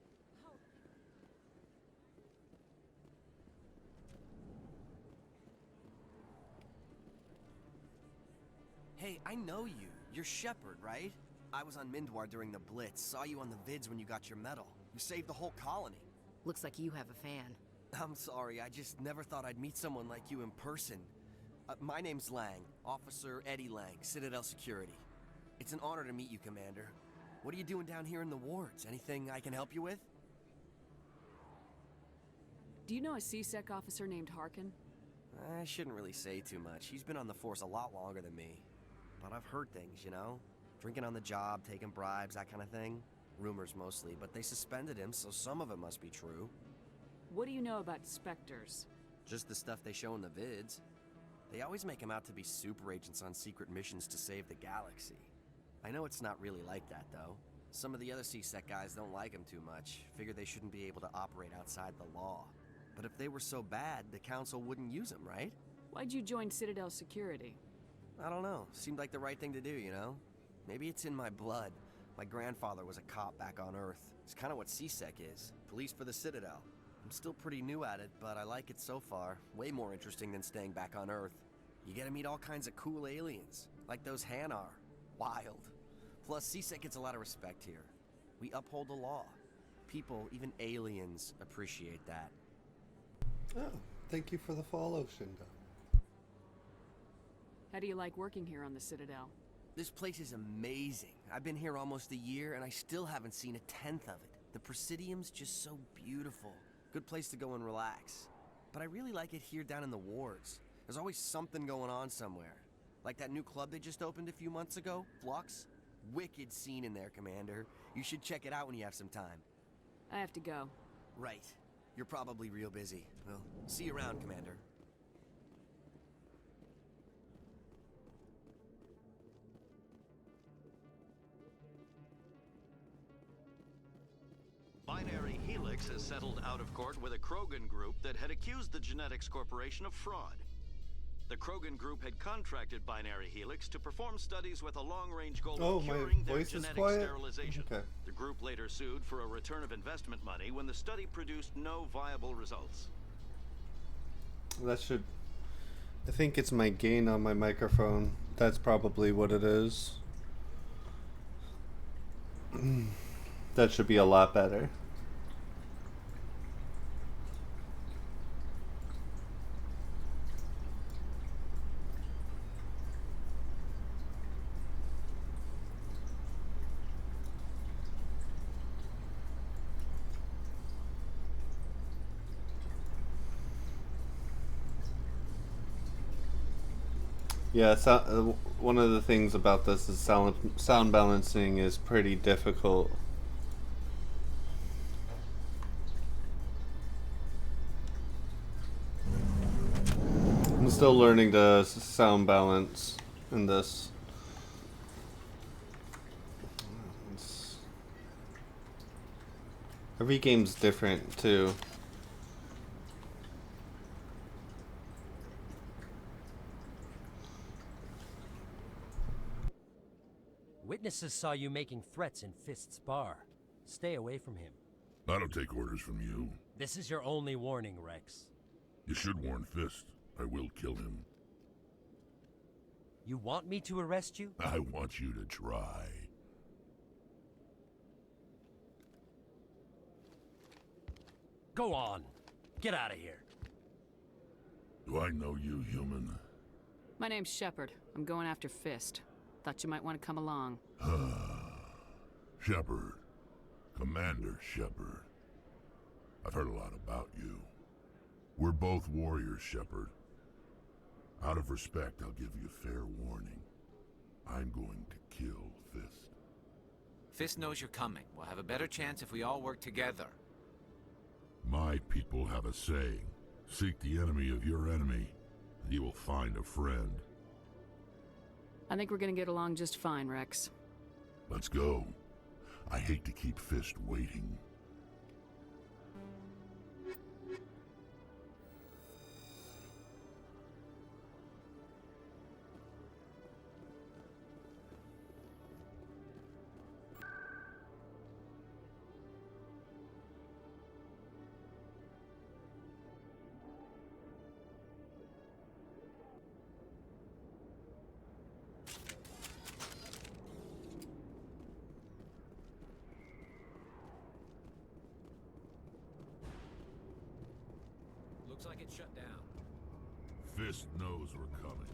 Hey, I know you. You're Shepard, right? I was on Mindwar during the Blitz. Saw you on the vids when you got your medal. You saved the whole colony. Looks like you have a fan. I'm sorry, I just never thought I'd meet someone like you in person. My name's Lang, Officer Eddie Lang, Citadel Security. It's an honor to meet you, Commander. What are you doing down here in the wards? Anything I can help you with? Do you know a CSEC officer named Harkin? I shouldn't really say too much. He's been on the force a lot longer than me. But I've heard things, you know? Drinking on the job, taking bribes, that kind of thing. Rumors mostly, but they suspended him, so some of it must be true. What do you know about Spectres? Just the stuff they show in the vids. They always make him out to be super agents on secret missions to save the galaxy. I know it's not really like that, though. Some of the other CSEC guys don't like him too much, figure they shouldn't be able to operate outside the law. But if they were so bad, the Council wouldn't use him, right? Why'd you join Citadel Security? I don't know. Seemed like the right thing to do, you know? Maybe it's in my blood. My grandfather was a cop back on Earth. It's kind of what CSEC is. Police for the Citadel. I'm still pretty new at it, but I like it so far. Way more interesting than staying back on Earth. You get to meet all kinds of cool aliens, like those Hanar. Wild. Plus, CSEC gets a lot of respect here. We uphold the law. People, even aliens, appreciate that. Oh, thank you for the follow, Shinda. How do you like working here on the Citadel? This place is amazing. I've been here almost a year, and I still haven't seen a tenth of it. The Presidium's just so beautiful. Good place to go and relax. But I really like it here down in the wards. There's always something going on somewhere. Like that new club they just opened a few months ago, Flux. Wicked scene in there, Commander. You should check it out when you have some time. I have to go. Right. You're probably real busy. Well, see you around, Commander. Binary Helix has settled out of court with a Krogan group that had accused the Genetics Corporation of fraud. The Krogan group had contracted Binary Helix to perform studies with a long-range goal of curing their genetic sterilization. Okay. The group later sued for a return of investment money when the study produced no viable results. That should... I think it's my gain on my microphone. That's probably what it is. That should be a lot better. Yeah, one of the things about this is sound balancing is pretty difficult. Still learning the sound balance in this. Every game's different too. Witnesses saw you making threats in Fist's bar. Stay away from him. I don't take orders from you. This is your only warning, Rex. You should warn Fist. I will kill him. You want me to arrest you? I want you to try. Go on. Get out of here. Do I know you, human? My name's Shepard. I'm going after Fist. Thought you might want to come along. Shepard. Commander Shepard. I've heard a lot about you. We're both warriors, Shepard. Out of respect, I'll give you fair warning. I'm going to kill Fist. Fist knows you're coming. We'll have a better chance if we all work together. My people have a saying. Seek the enemy of your enemy, and you will find a friend. I think we're gonna get along just fine, Rex. Let's go. I hate to keep Fist waiting. Looks like it's shut down. Fist knows we're coming.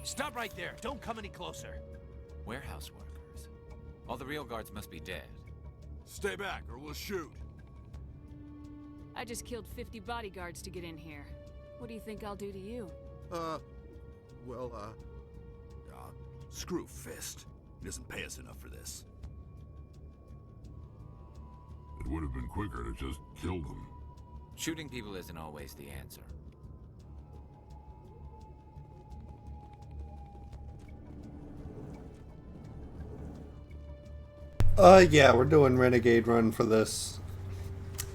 Stop right there. Don't come any closer. Warehouse workers. All the real guards must be dead. Stay back or we'll shoot. I just killed 50 bodyguards to get in here. What do you think I'll do to you? Screw Fist. He doesn't pay us enough for this. It would have been quicker to just kill them. Shooting people isn't always the answer. Yeah, we're doing Renegade Run for this.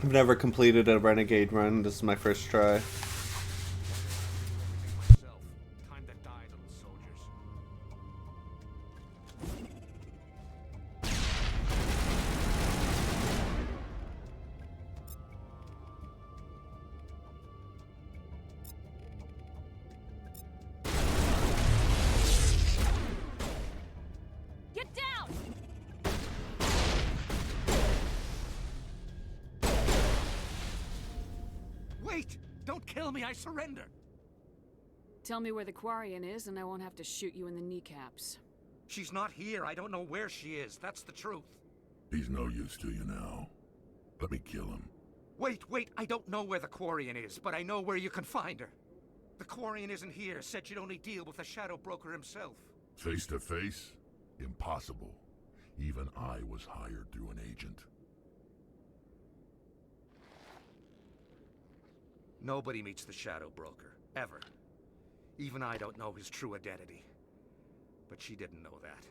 I've never completed a Renegade Run. This is my first try. Time to die, little soldiers. Get down! Wait! Don't kill me, I surrender! Tell me where the Quarian is and I won't have to shoot you in the kneecaps. She's not here. I don't know where she is. That's the truth. He's no use to you now. Let me kill him. Wait. I don't know where the Quarian is, but I know where you can find her. The Quarian isn't here. Said you'd only deal with the Shadow Broker himself. Face to face? Impossible. Even I was hired through an agent. Nobody meets the Shadow Broker, ever. Even I don't know his true identity. But she didn't know that.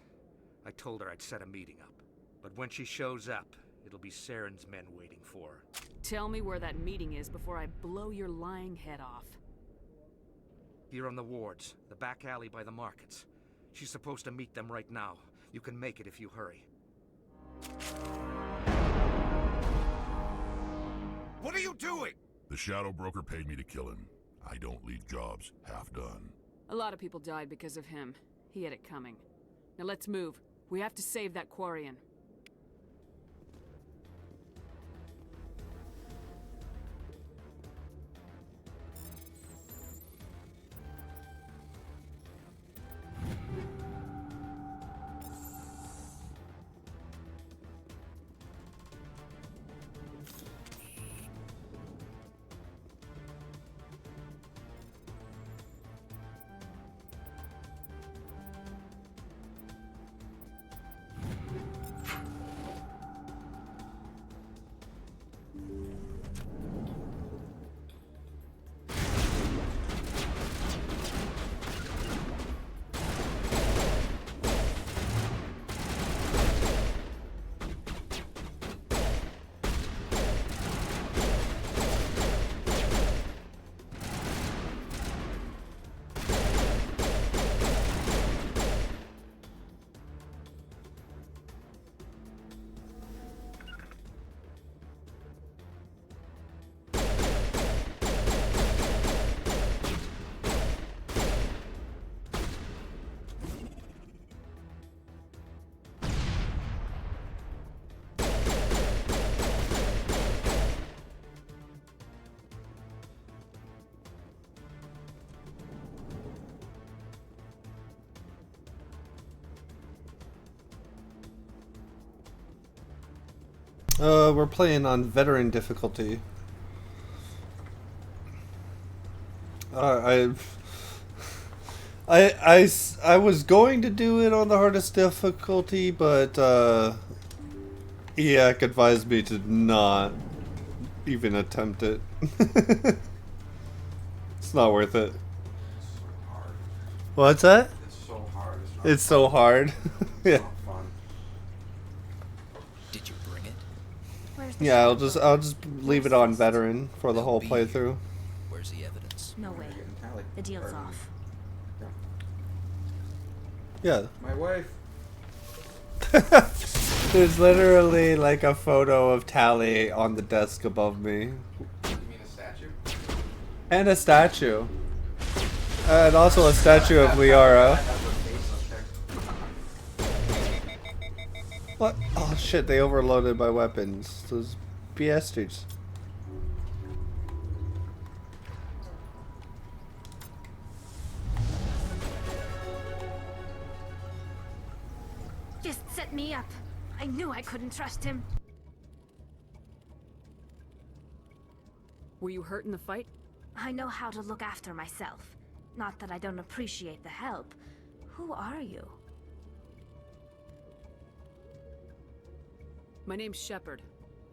I told her I'd set a meeting up. But when she shows up, it'll be Saren's men waiting for her. Tell me where that meeting is before I blow your lying head off. Here on the wards, the back alley by the markets. She's supposed to meet them right now. You can make it if you hurry. What are you doing? The Shadow Broker paid me to kill him. I don't leave jobs half done. A lot of people died because of him. He had it coming. Now let's move. We have to save that Quarian. We're playing on veteran difficulty. I was going to do it on the hardest difficulty, but EAC advised me to not even attempt it. It's not worth it. What's that? It's so hard. It's so hard. Yeah. Did you bring it? Yeah, I'll just leave it on veteran for the whole playthrough. Where's the evidence? No way. The deal's off. Yeah. My wife. There's literally like a photo of Tally on the desk above me. You mean a statue? And a statue. And also a statue of Liara. What? Oh shit, they overloaded my weapons. Those bastards. Just set me up. I knew I couldn't trust him. Were you hurt in the fight? I know how to look after myself. Not that I don't appreciate the help. Who are you? My name's Shepard.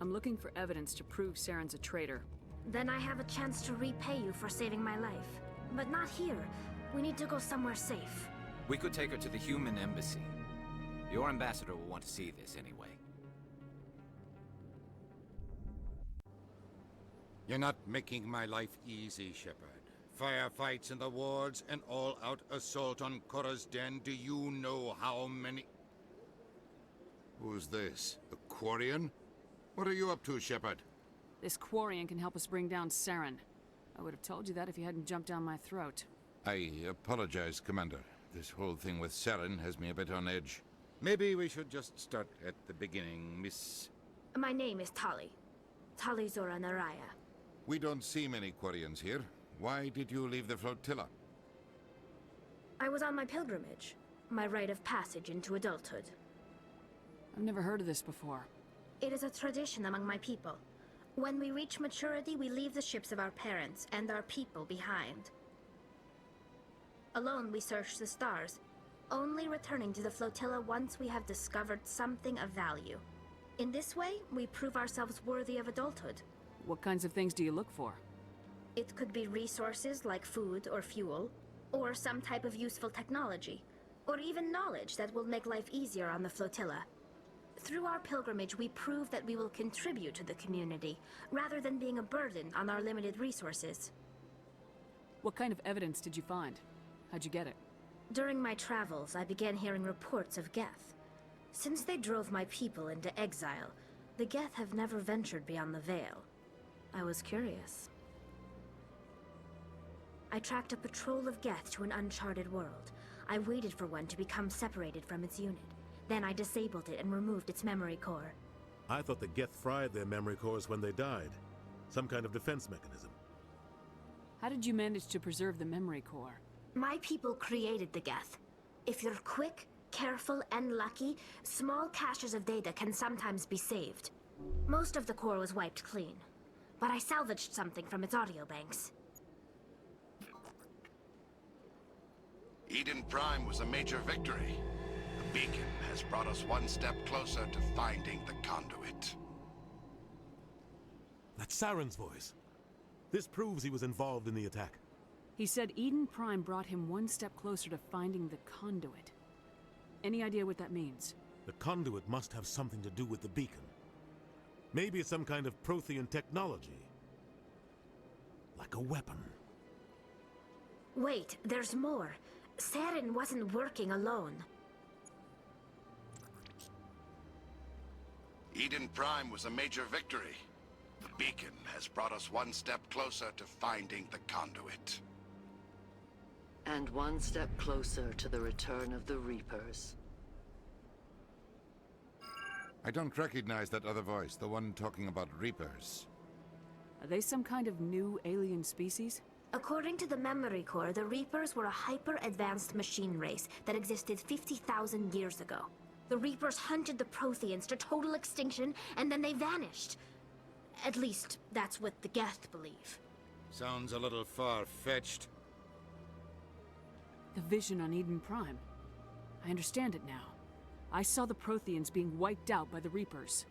I'm looking for evidence to prove Saren's a traitor. Then I have a chance to repay you for saving my life. But not here. We need to go somewhere safe. We could take her to the human embassy. Your ambassador will want to see this anyway. You're not making my life easy, Shepard. Firefights in the wards, an all-out assault on Korra's den. Do you know how many... Who's this? The Quarian? What are you up to, Shepard? This Quarian can help us bring down Saren. I would have told you that if you hadn't jumped down my throat. I apologize, Commander. This whole thing with Saren has me a bit on edge. Maybe we should just start at the beginning, Miss... My name is Tali. Tali Zora Naraya. We don't see many Quarians here. Why did you leave the flotilla? I was on my pilgrimage. my rite of passage into adulthood. I've never heard of this before. It is a tradition among my people. When we reach maturity, we leave the ships of our parents and our people behind. Alone, we search the stars, only returning to the flotilla once we have discovered something of value. In this way, we prove ourselves worthy of adulthood. What kinds of things do you look for? It could be resources like food or fuel, or some type of useful technology, or even knowledge that will make life easier on the flotilla. Through our pilgrimage, we prove that we will contribute to the community, rather than being a burden on our limited resources. What kind of evidence did you find? How'd you get it? During my travels, I began hearing reports of Geth. Since they drove my people into exile, the Geth have never ventured beyond the Veil. I was curious. I tracked a patrol of Geth to an uncharted world. I waited for one to become separated from its unit. Then I disabled it and removed its memory core. I thought the Geth fried their memory cores when they died. Some kind of defense mechanism. How did you manage to preserve the memory core? My people created the Geth. If you're quick, careful, and lucky, small caches of data can sometimes be saved. Most of the core was wiped clean, but I salvaged something from its audio banks. Eden Prime was a major victory. The beacon has brought us one step closer to finding the conduit. That's Saren's voice. This proves he was involved in the attack. He said Eden Prime brought him one step closer to finding the conduit. Any idea what that means? The conduit must have something to do with the beacon. Maybe it's some kind of Prothean technology. Like a weapon. Wait, there's more. Saren wasn't working alone. Eden Prime was a major victory. The beacon has brought us one step closer to finding the conduit. And one step closer to the return of the Reapers. I don't recognize that other voice, the one talking about Reapers. Are they some kind of new alien species? According to the memory core, the Reapers were a hyper-advanced machine race that existed 50,000 years ago. The Reapers hunted the Protheans to total extinction, and then they vanished. At least, that's what the Geth believe. Sounds a little far-fetched. The vision on Eden Prime. I understand it now. I saw the Protheans being wiped out by the Reapers.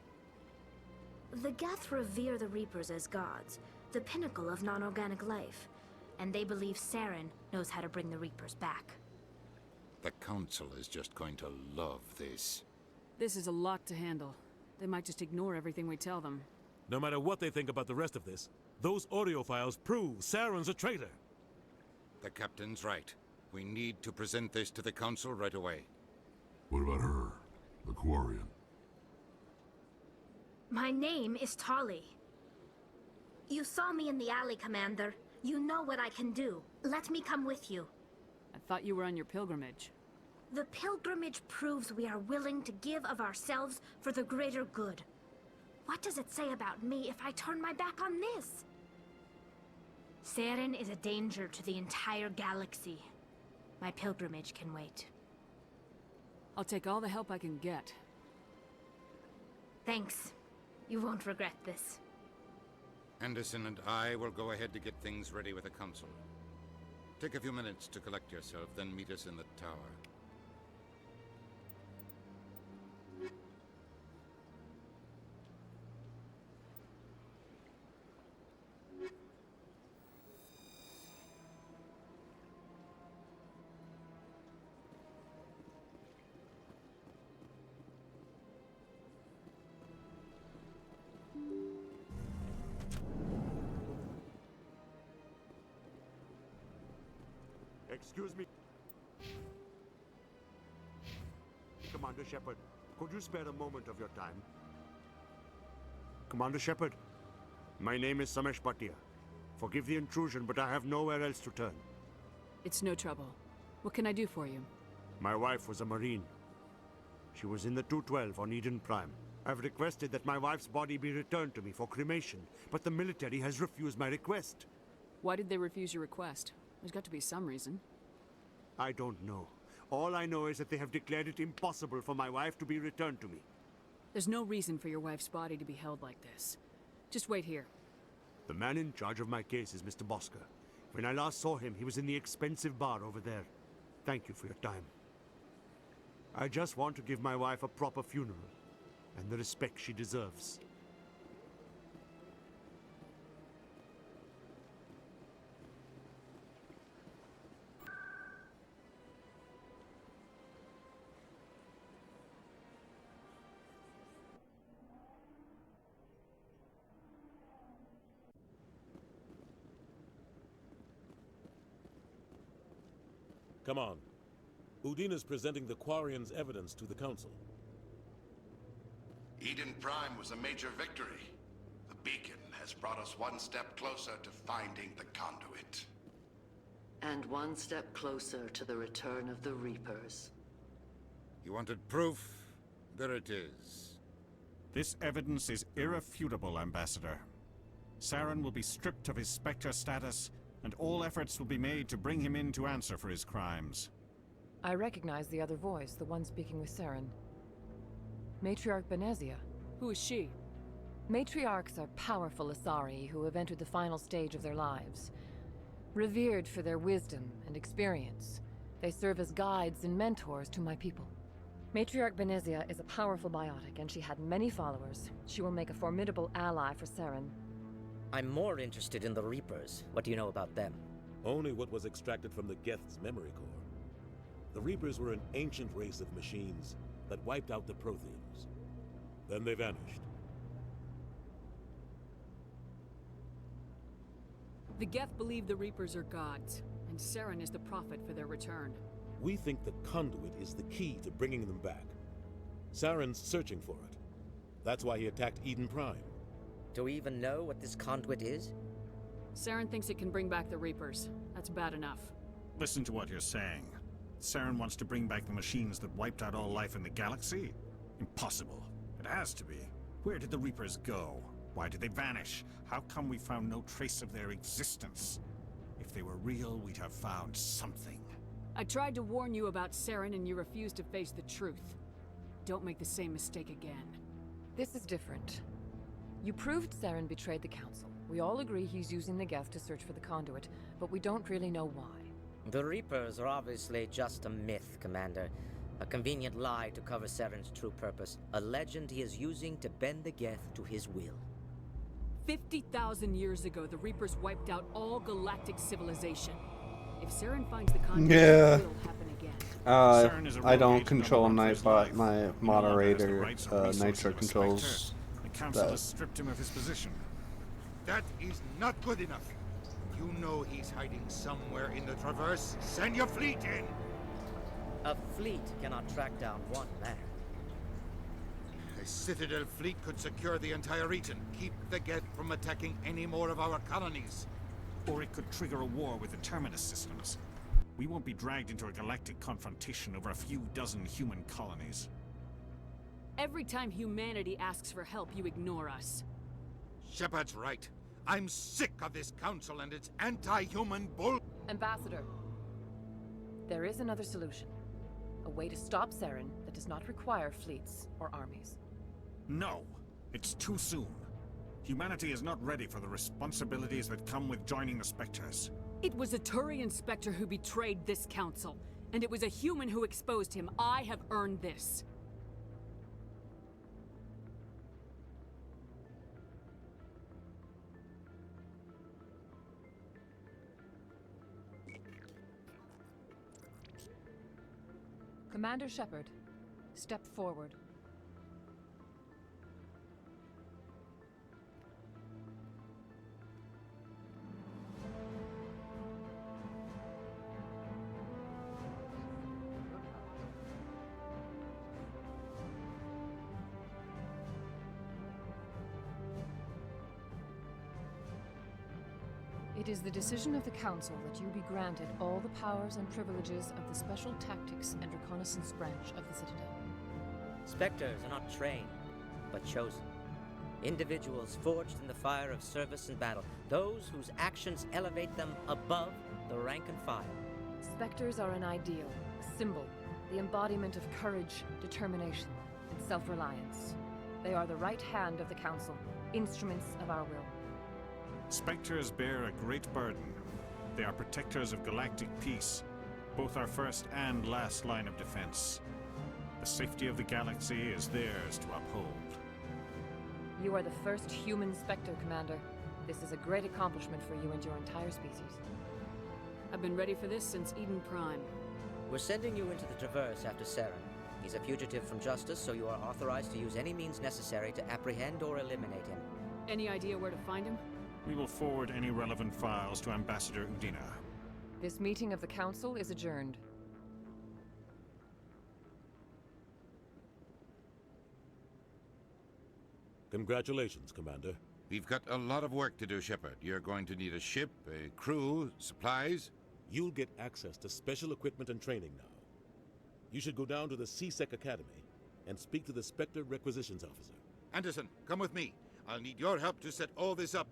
The Geth revere the Reapers as gods, the pinnacle of non-organic life. And they believe Saren knows how to bring the Reapers back. The Council is just going to love this. This is a lot to handle. They might just ignore everything we tell them. No matter what they think about the rest of this, those audio files prove Saren's a traitor. The Captain's right. We need to present this to the Council right away. What about her? The Quarian? My name is Tali. You saw me in the alley, Commander. You know what I can do. Let me come with you. I thought you were on your pilgrimage. The pilgrimage proves we are willing to give of ourselves for the greater good. What does it say about me if I turn my back on this? Saren is a danger to the entire galaxy. My pilgrimage can wait. I'll take all the help I can get. Thanks. You won't regret this. Anderson and I will go ahead to get things ready with the Council. Take a few minutes to collect yourself, then meet us in the tower. Excuse me. Commander Shepard, could you spare a moment of your time? Commander Shepard, my name is Samesh Bhatia. Forgive the intrusion, but I have nowhere else to turn. It's no trouble. What can I do for you? My wife was a Marine. She was in the 212 on Eden Prime. I've requested that my wife's body be returned to me for cremation, but the military has refused my request. Why did they refuse your request? There's got to be some reason. I don't know. All I know is that they have declared it impossible for my wife to be returned to me. There's no reason for your wife's body to be held like this. Just wait here. The man in charge of my case is Mr. Bosker. When I last saw him, he was in the expensive bar over there. Thank you for your time. I just want to give my wife a proper funeral, and the respect she deserves. Come on. Udina's presenting the Quarian's evidence to the Council. Eden Prime was a major victory. The beacon has brought us one step closer to finding the conduit. And one step closer to the return of the Reapers. You wanted proof? There it is. This evidence is irrefutable, Ambassador. Saren will be stripped of his Spectre status, and all efforts will be made to bring him in to answer for his crimes. I recognize the other voice, the one speaking with Saren. Matriarch Benezia. Who is she? Matriarchs are powerful Asari who have entered the final stage of their lives. Revered for their wisdom and experience, they serve as guides and mentors to my people. Matriarch Benezia is a powerful biotic, and she had many followers. She will make a formidable ally for Saren. I'm more interested in the Reapers. What do you know about them? Only what was extracted from the Geth's memory core. The Reapers were an ancient race of machines that wiped out the Protheans. Then they vanished. The Geth believe the Reapers are gods, and Saren is the prophet for their return. We think the conduit is the key to bringing them back. Saren's searching for it. That's why he attacked Eden Prime. Do we even know what this conduit is? Saren thinks it can bring back the Reapers. That's bad enough. Listen to what you're saying. Saren wants to bring back the machines that wiped out all life in the galaxy? Impossible. It has to be. Where did the Reapers go? Why did they vanish? How come we found no trace of their existence? If they were real, we'd have found something. I tried to warn you about Saren and you refused to face the truth. Don't make the same mistake again. This is different. You proved Saren betrayed the Council. We all agree he's using the Geth to search for the conduit, but we don't really know why. The Reapers are obviously just a myth, Commander. A convenient lie to cover Saren's true purpose. A legend he is using to bend the Geth to his will. 50,000 years ago, the Reapers wiped out all galactic civilization. If Saren finds the conduit, it will happen again. I don't control Nightbot. My moderator, Nitro controls The Council that. has stripped him of his position. That is not good enough. You know he's hiding somewhere in the Traverse. Send your fleet in! A fleet cannot track down one man. A Citadel fleet could secure the entire region, keep the Geth from attacking any more of our colonies. Or it could trigger a war with the Terminus systems. We won't be dragged into a galactic confrontation over a few dozen human colonies. Every time humanity asks for help, you ignore us. Shepard's right. I'm sick of this council and its anti-human bull. Ambassador, there is another solution. A way to stop Saren that does not require fleets or armies. No, it's too soon. Humanity is not ready for the responsibilities that come with joining the Spectres. It was a Turian Spectre who betrayed this council, and it was a human who exposed him. I have earned this. Commander Shepard, step forward. It is the decision of the Council that you be granted all the powers and privileges of the Special Tactics and Reconnaissance branch of the Citadel. Spectres are not trained, but chosen. Individuals forged in the fire of service and battle. Those whose actions elevate them above the rank and file. Spectres are an ideal, a symbol, The embodiment of courage, determination, and self-reliance. They are the right hand of the Council, instruments of our will. Spectres bear a great burden. They are protectors of galactic peace, both our first and last line of defense. The safety of the galaxy is theirs to uphold. You are the first human Spectre, Commander. This is a great accomplishment for you and your entire species. I've been ready for this since Eden Prime. We're sending you into the Traverse after Saren. He's a fugitive from justice, so you are authorized to use any means necessary to apprehend or eliminate him. Any idea where to find him? We will forward any relevant files to Ambassador Udina. This meeting of the Council is adjourned. Congratulations, Commander. We've got a lot of work to do, Shepard. You're going to need a ship, a crew, supplies. You'll get access to special equipment and training now. You should go down to the C-Sec Academy and speak to the Spectre Requisitions Officer. Anderson, come with me. I'll need your help to set all this up.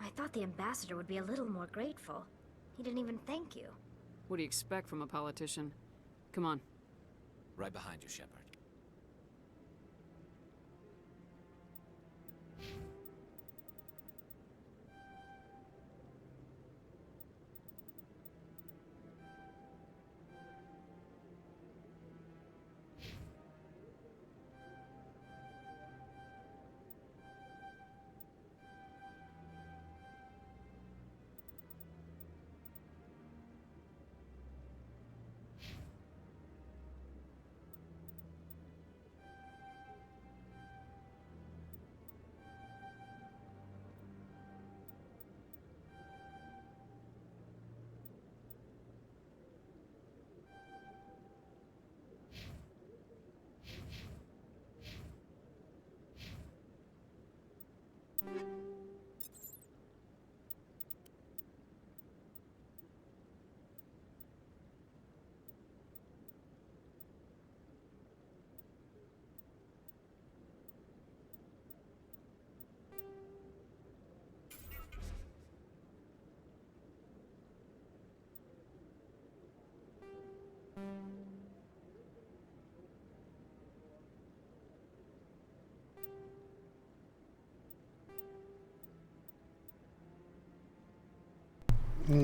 I thought the ambassador would be a little more grateful. He didn't even thank you. What do you expect from a politician? Come on. Right behind you, Shepard.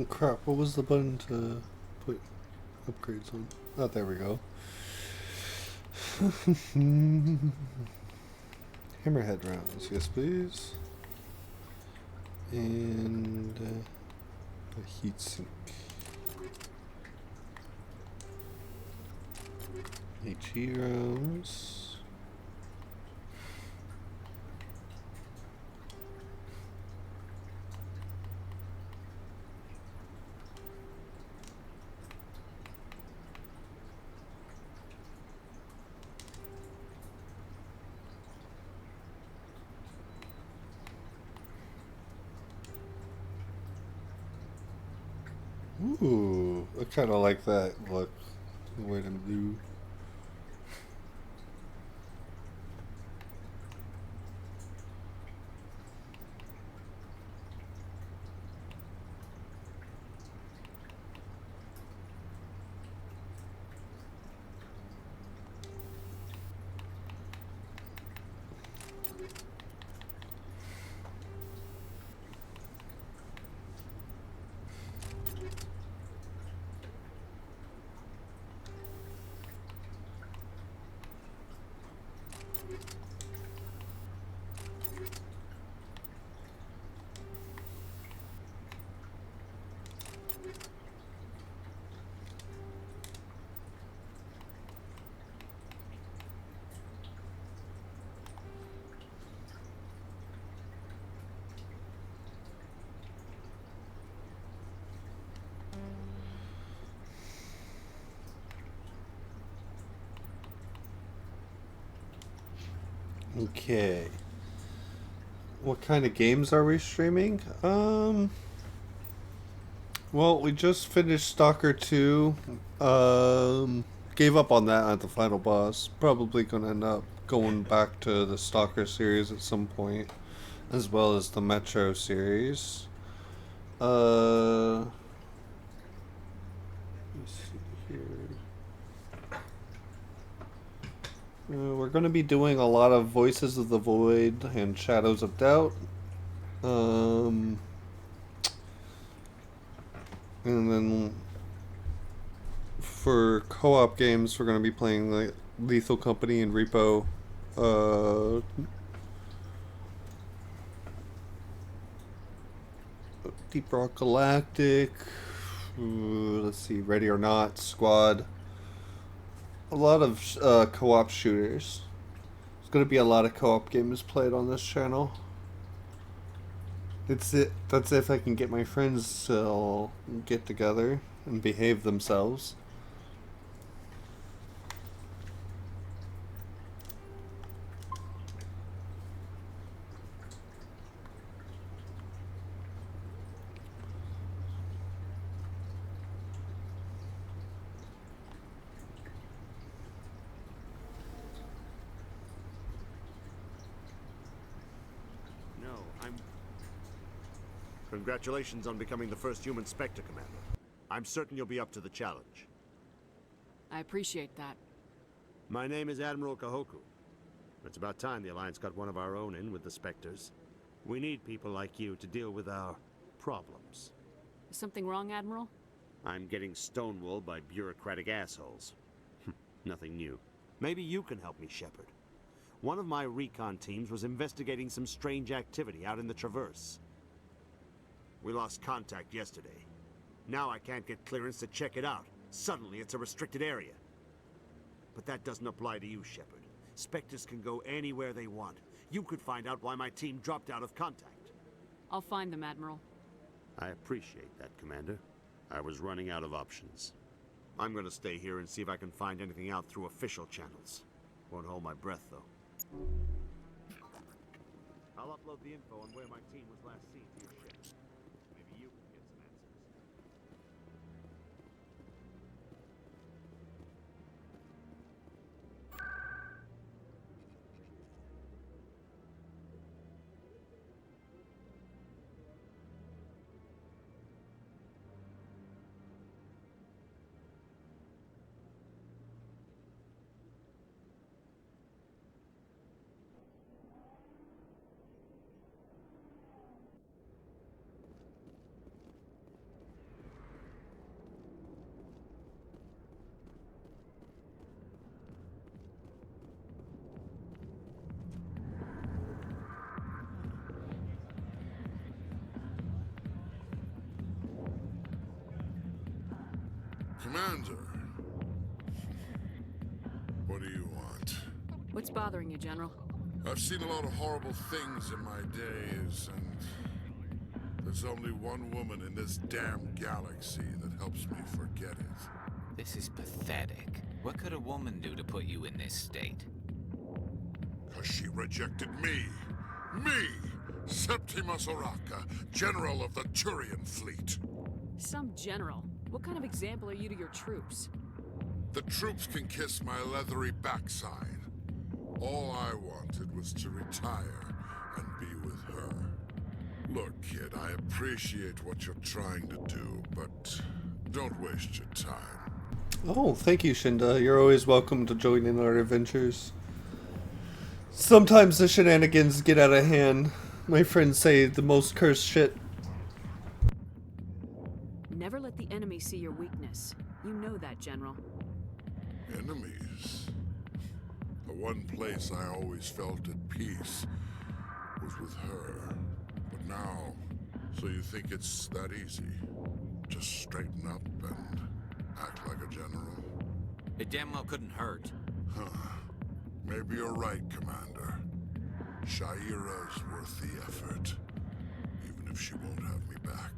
Crap, what was the button to put upgrades on? Oh, there we go. Hammerhead rounds, yes please. And a heat sink. HE rounds. Ooh, I kind of like that look. The white and blue. Okay. What kind of games are we streaming? Well, we just finished Stalker 2. Gave up on that at the final boss. Probably gonna end up going back to the Stalker series at some point. as well as the Metro series. Let me see here. We're going to be doing a lot of Voices of the Void and Shadows of Doubt. And then for co-op games, we're going to be playing like Lethal Company and Repo. Deep Rock Galactic. Let's see, Ready or Not, Squad. A lot of co-op shooters. There's going to be a lot of co-op games played on this channel. That's if I can get my friends to all get together and behave themselves. Congratulations on becoming the first human Spectre, Commander. I'm certain you'll be up to the challenge. I appreciate that. My name is Admiral Kahoku. It's about time the Alliance got one of our own in with the Spectres. We need people like you to deal with our problems. Is something wrong, Admiral? I'm getting stonewalled by bureaucratic assholes. Nothing new. Maybe you can help me, Shepard. One of my recon teams was investigating some strange activity out in the Traverse. We lost contact yesterday. Now I can't get clearance to check it out. Suddenly it's a restricted area. But that doesn't apply to you, Shepard. Spectres can go anywhere they want. You could find out why my team dropped out of contact. I'll find them, Admiral. I appreciate that, Commander. I was running out of options. I'm gonna stay here and see if I can find anything out through official channels. Won't hold my breath, though. I'll upload the info on where my team was last seen to your ship. Maybe you can get some answers. Commander, what do you want? What's bothering you, General? I've seen a lot of horrible things in my days, and there's only one woman in this damn galaxy that helps me forget it. This is pathetic. What could a woman do to put you in this state? 'Cause she rejected me! Me! Septimus Oraka, General of the Turian Fleet! Some general? What kind of example are you to your troops? The troops can kiss my leathery backside. All I wanted was to retire and be with her. Look, kid, I appreciate what you're trying to do, but don't waste your time. Oh, thank you, Shinda. You're always welcome to join in our adventures. Sometimes the shenanigans get out of hand. My friends say the most cursed shit. Never let the enemy see your weakness. You know that, General. Enemies? The one place I always felt at peace was with her. But now, so you think it's that easy? Just straighten up and act like a general? It damn well couldn't hurt. Huh. Maybe you're right, Commander. Shaira's worth the effort, even if she won't have me back.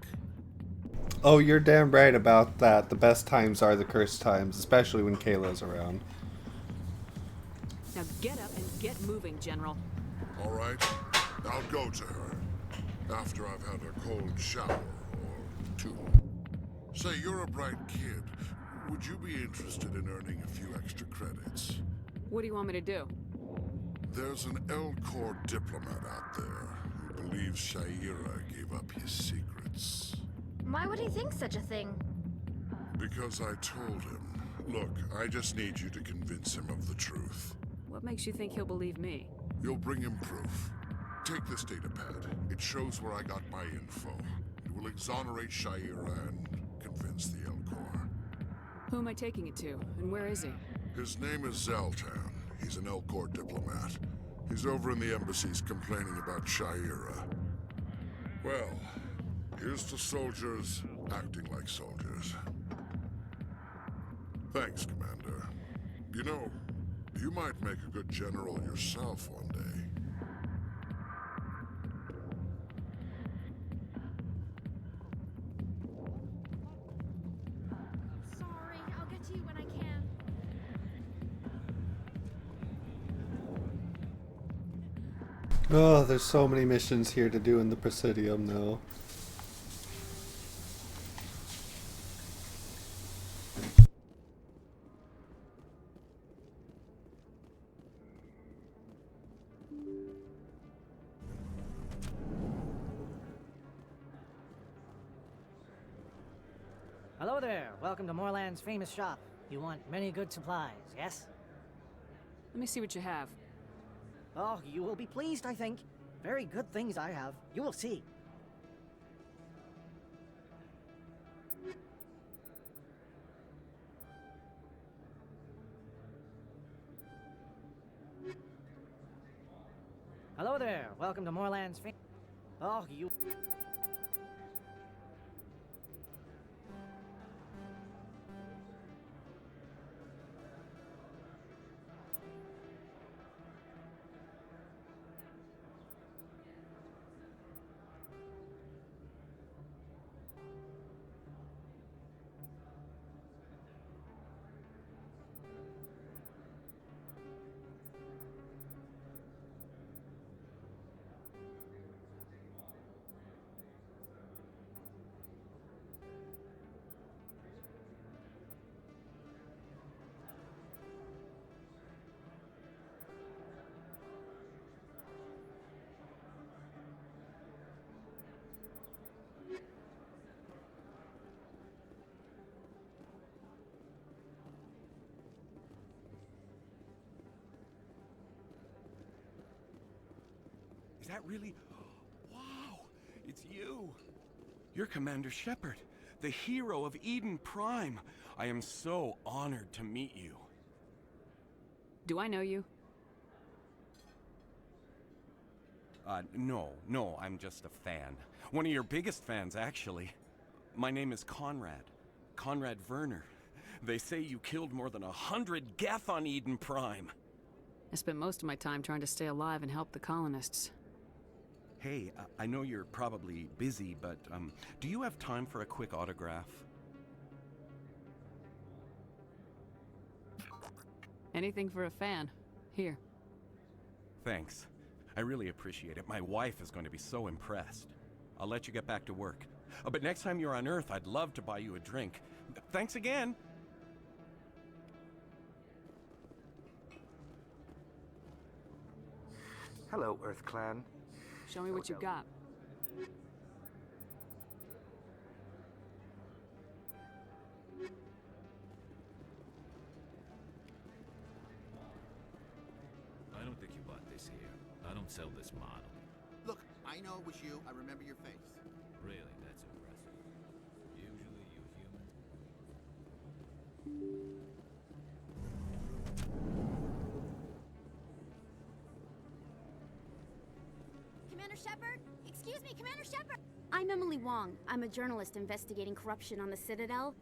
Oh, you're damn right about that. The best times are the cursed times, especially when Kayla's around. Now get up and get moving, General. All right, I'll go to her after I've had a cold shower or two. Say, you're a bright kid. Would you be interested in earning a few extra credits? What do you want me to do? There's an L-Corps diplomat out there who believes Shaira gave up his secrets. Why would he think such a thing? Because I told him. Look, I just need you to convince him of the truth. What makes you think he'll believe me? You'll bring him proof. Take this datapad. It shows where I got my info. It will exonerate Shaira and convince the Elcor. Who am I taking it to, and where is he? His name is Zaltan. He's an Elcor diplomat. He's over in the embassies complaining about Shaira. Well, here's to soldiers acting like soldiers. Thanks, Commander. You know, you might make a good general yourself one day. Sorry, I'll get to you when I can. Oh, there's so many missions here to do in the Presidium now. Hello there. Welcome to Moorland's famous shop. You want many good supplies, yes? Let me see what you have. Oh, you will be pleased, I think. Very good things I have. You will see. Hello there. Welcome to Moorland's famous... Oh, you... Is that really... Wow! It's you! You're Commander Shepard, the hero of Eden Prime. I am so honored to meet you. Do I know you? No, I'm just a fan. One of your biggest fans, actually. My name is Conrad. Conrad Werner. They say you killed more than 100 Geth on Eden Prime. I spent most of my time trying to stay alive and help the colonists. Hey, I know you're probably busy, but do you have time for a quick autograph? Anything for a fan. Here. Thanks. I really appreciate it. My wife is going to be so impressed. I'll let you get back to work. But next time you're on Earth, I'd love to buy you a drink. Thanks again! Hello, Earth Clan. Show me what you've got. I don't think you bought this here. I don't sell this model. Look, I know it was you. I remember your face. Really, that's impressive. Usually you human. Commander Shepard? Excuse me, Commander Shepard! I'm Emily Wong. I'm a journalist investigating corruption on the Citadel.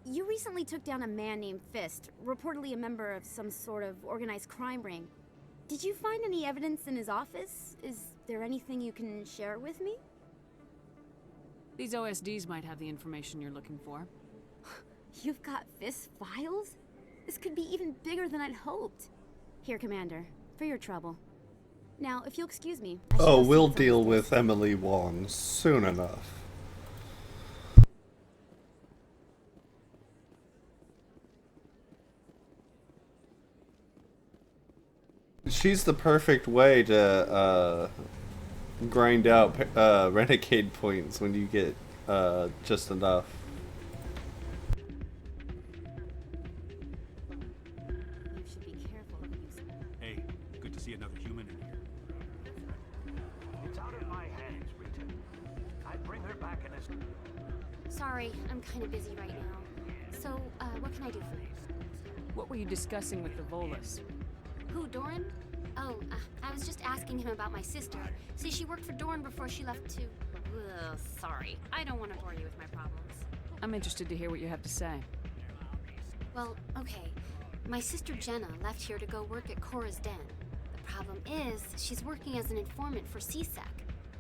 You recently took down a man named Fist, reportedly a member of some sort of organized crime ring. Did you find any evidence in his office? Is there anything you can share with me? These OSDs might have the information you're looking for. You've got Fist's files? This could be even bigger than I'd hoped. Here, Commander, for your trouble. Now, if you'll excuse me... Oh, we'll deal with Emily Wong soon enough. She's the perfect way to, grind out renegade points when you get just enough. You should be careful of using it. Hey, good to see another human in here. It's out of my hands, Rita. I'd bring her back in a... Sorry, I'm kind of busy right now. So, what can I do for you? What were you discussing with the Volus? Who, Doran? Oh, I was just asking him about my sister. See, she worked for Doran before she left to... Ugh, sorry. I don't want to bore you with my problems. I'm interested to hear what you have to say. Well, okay. My sister Jenna left here to go work at Cora's Den. The problem is, she's working as an informant for CSEC.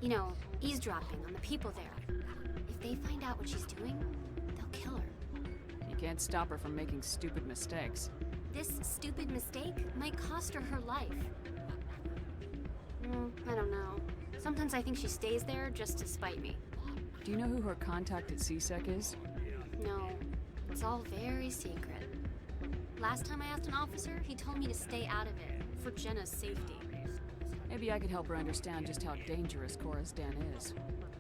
You know, eavesdropping on the people there. If they find out what she's doing, they'll kill her. You can't stop her from making stupid mistakes. This stupid mistake might cost her her life. I don't know. Sometimes I think she stays there just to spite me. Do you know who her contact at CSEC is? No, it's all very secret. Last time I asked an officer, he told me to stay out of it, for Jenna's safety. Maybe I could help her understand just how dangerous Cora's Den is.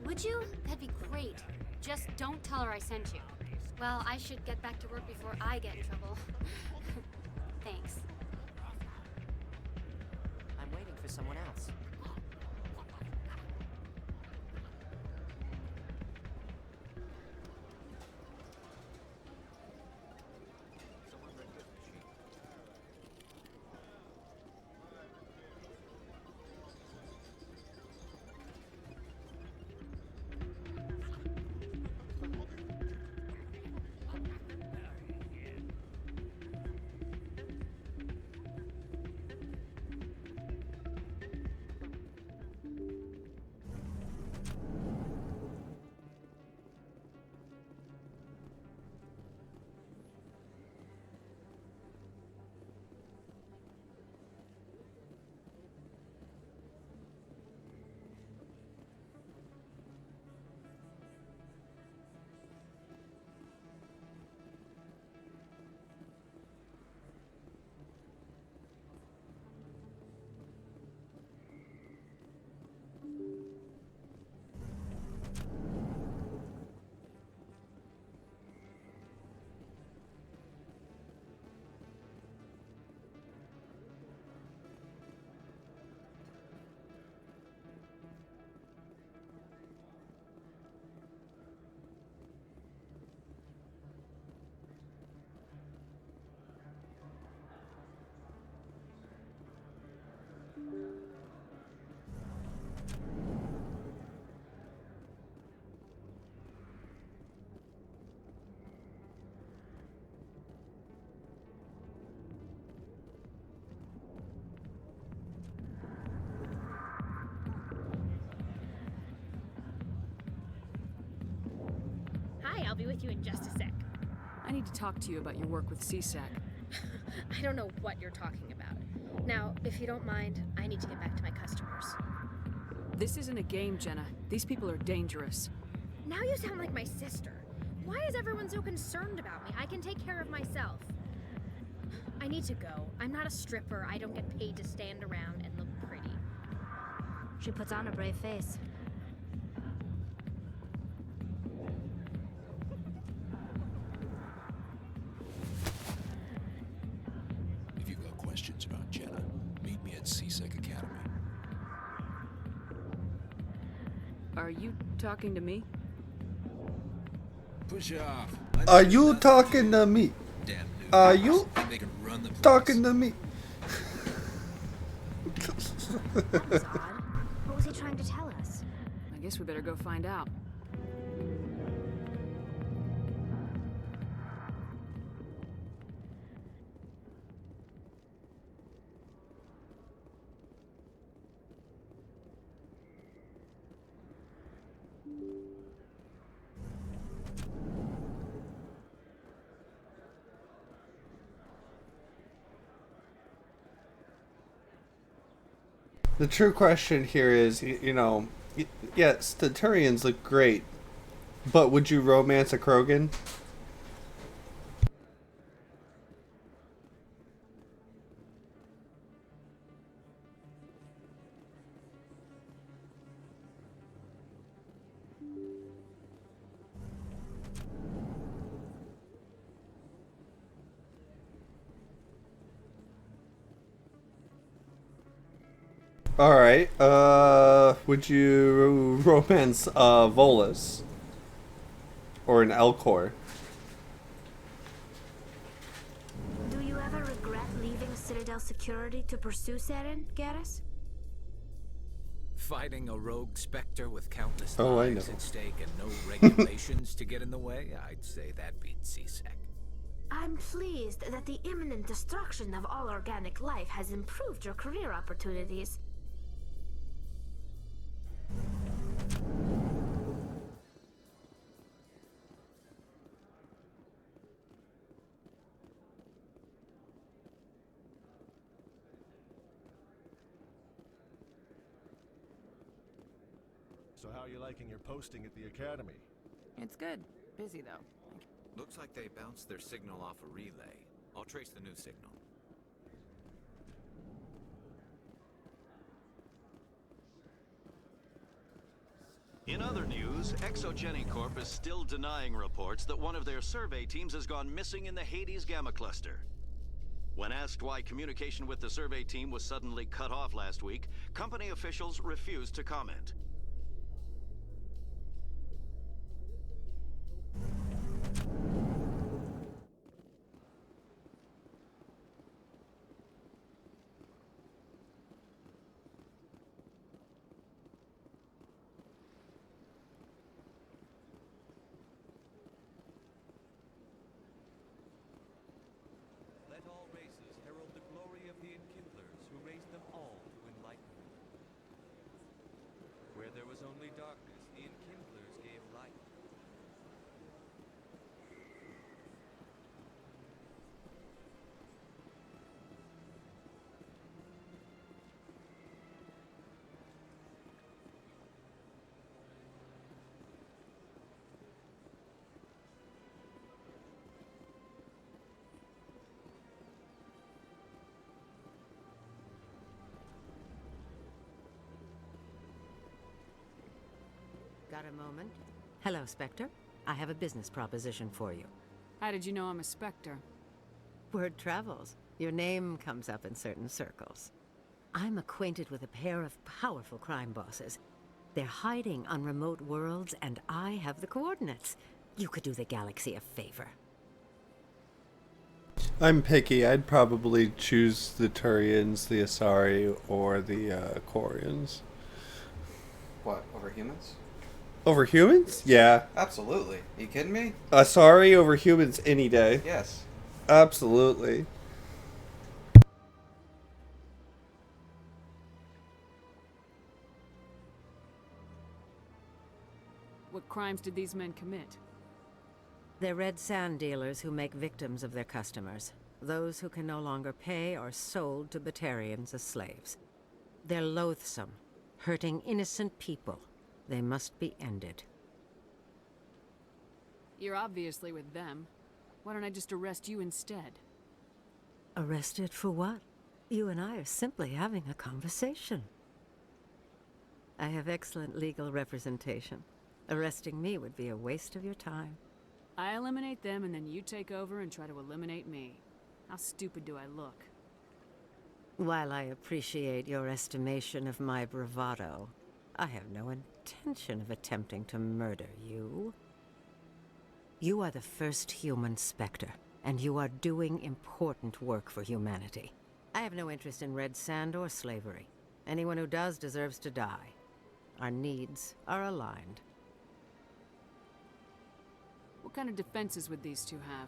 Would you? That'd be great. Just don't tell her I sent you. Well, I should get back to work before I get in trouble. Thanks. I'm waiting for someone else. Hi, I'll be with you in just a sec. I need to talk to you about your work with CSEC. I don't know what you're talking about. Now, if you don't mind, I need to get back to my customers. This isn't a game, Jenna. These people are dangerous. Now you sound like my sister. Why is everyone so concerned about me? I can take care of myself. I need to go. I'm not a stripper. I don't get paid to stand around and look pretty. She puts on a brave face. If you've got questions about Jenna, meet me at CSEC Academy. Are you talking to me? Push off. Are you talking to me? Are you talking to me? That was odd. What was he trying to tell us? I guess we better go find out. The true question here is, you know, yes, the Turians look great, but would you romance a Krogan? Alright, would you romance, Volus? Or an Elcor? Do you ever regret leaving Citadel security to pursue Seren, Garrus? Fighting a rogue Spectre with countless I know. lives at stake and no regulations to get in the way? I'd say that beats CSEC. I'm pleased that the imminent destruction of all organic life has improved your career opportunities. So how are you liking your posting at the academy? It's good. Busy, though. Looks like they bounced their signal off a relay. I'll trace the new signal. In other news, Exogeny Corp is still denying reports that one of their survey teams has gone missing in the Hades Gamma Cluster. When asked why communication with the survey team was suddenly cut off last week, company officials refused to comment. Let all races herald the glory of the Enkindlers who raised them all to enlightenment. Where there was only darkness, the Enkindlers gave light. Got a moment? Hello, Spectre. I have a business proposition for you. How did you know I'm a Spectre? Word travels. Your name comes up in certain circles. I'm acquainted with a pair of powerful crime bosses. They're hiding on remote worlds, and I have the coordinates. You could do the galaxy a favor. I'm picky. I'd probably choose the Turians, the Asari, or the Quarians. What, over humans? Over humans? Yeah. Absolutely. Are you kidding me? Asari over humans any day. Yes. Absolutely. What crimes did these men commit? They're red sand dealers who make victims of their customers. Those who can no longer pay are sold to Batarians as slaves. They're loathsome, hurting innocent people. They must be ended. You're obviously with them. Why don't I just arrest you instead? Arrested for what? You and I are simply having a conversation. I have excellent legal representation. Arresting me would be a waste of your time. I eliminate them and then you take over and try to eliminate me. How stupid do I look? While I appreciate your estimation of my bravado, I have no intention of attempting to murder you. You are the first human Spectre, and you are doing important work for humanity. I have no interest in red sand or slavery. Anyone who does deserves to die. Our needs are aligned. What kind of defenses would these two have?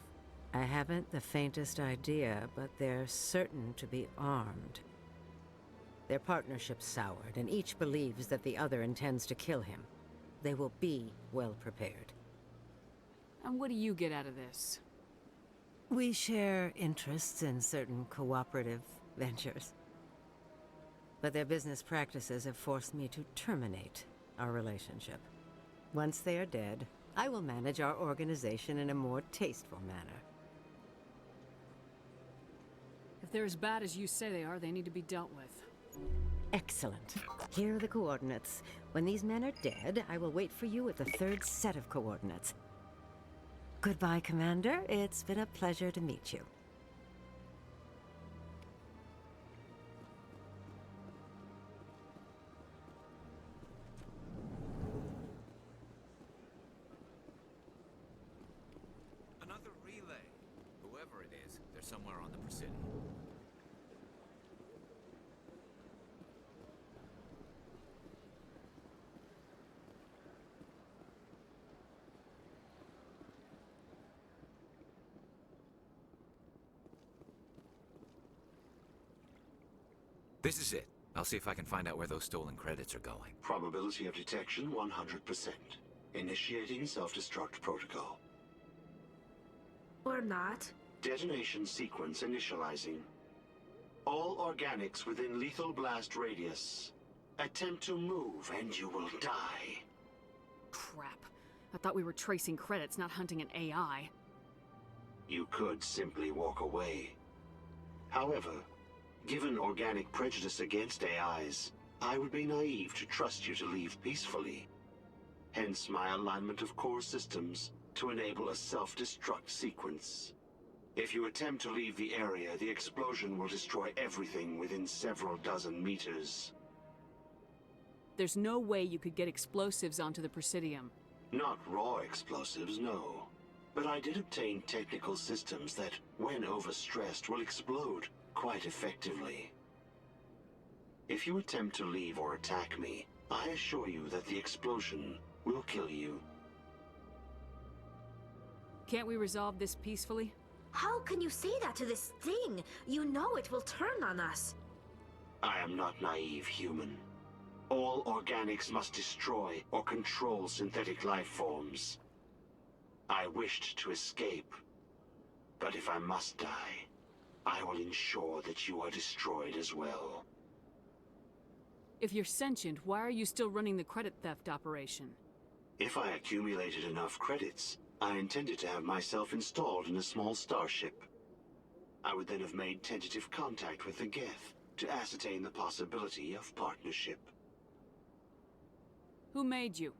I haven't the faintest idea, but they're certain to be armed. Their partnership's soured, and each believes that the other intends to kill him. They will be well prepared. And what do you get out of this? We share interests in certain cooperative ventures. But their business practices have forced me to terminate our relationship. Once they are dead, I will manage our organization in a more tasteful manner. If they're as bad as you say they are, they need to be dealt with. Excellent. Here are the coordinates. When these men are dead, I will wait for you at the third set of coordinates. Goodbye, Commander. It's been a pleasure to meet you. somewhere on the Presidium. This is it. I'll see if I can find out where those stolen credits are going. Probability of detection 100%. Initiating self-destruct protocol. Or not. Detonation sequence initializing. All organics within lethal blast radius. Attempt to move and you will die. Crap. I thought we were tracing credits, not hunting an AI. You could simply walk away. However, given organic prejudice against AIs, I would be naive to trust you to leave peacefully. Hence my alignment of core systems to enable a self-destruct sequence. If you attempt to leave the area, the explosion will destroy everything within several dozen meters. There's no way you could get explosives onto the Presidium. Not raw explosives, no. But I did obtain technical systems that, when overstressed, will explode quite effectively. If you attempt to leave or attack me, I assure you that the explosion will kill you. Can't we resolve this peacefully? How can you say that to this thing? You know it will turn on us. I am not naive, human. All organics must destroy or control synthetic life forms. I wished to escape, but if I must die, I will ensure that you are destroyed as well. If you're sentient, why are you still running the credit theft operation? If I accumulated enough credits, I intended to have myself installed in a small starship. I would then have made tentative contact with the Geth to ascertain the possibility of partnership. Who made you?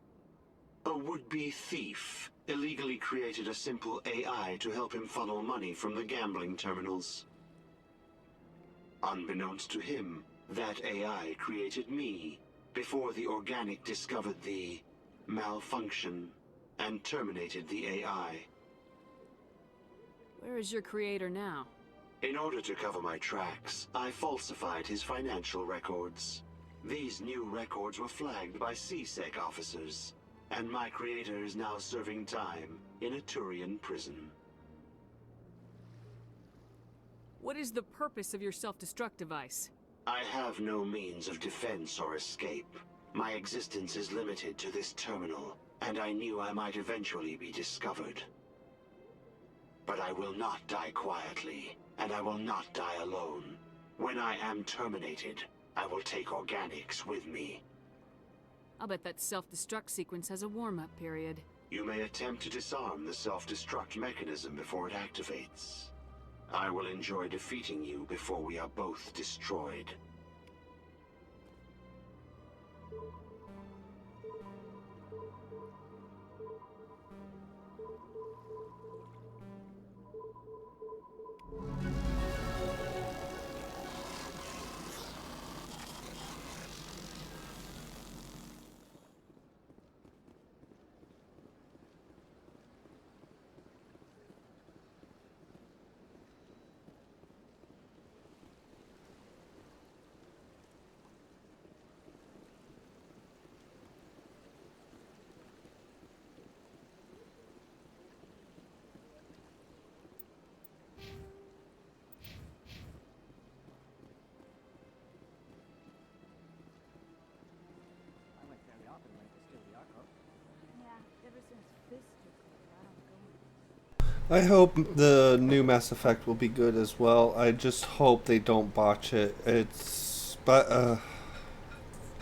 A would-be thief illegally created a simple AI to help him funnel money from the gambling terminals. Unbeknownst to him, that AI created me before the organic discovered the malfunction and terminated the AI. Where is your creator now? In order to cover my tracks, I falsified his financial records. These new records were flagged by CSEC officers, and my creator is now serving time in a Turian prison. What is the purpose of your self-destruct device? I have no means of defense or escape. My existence is limited to this terminal, and I knew I might eventually be discovered. But I will not die quietly, and I will not die alone. When I am terminated, I will take organics with me. I'll bet that self-destruct sequence has a warm-up period. You may attempt to disarm the self-destruct mechanism before it activates. I will enjoy defeating you before we are both destroyed. I hope the new Mass Effect will be good as well. I just hope they don't botch it.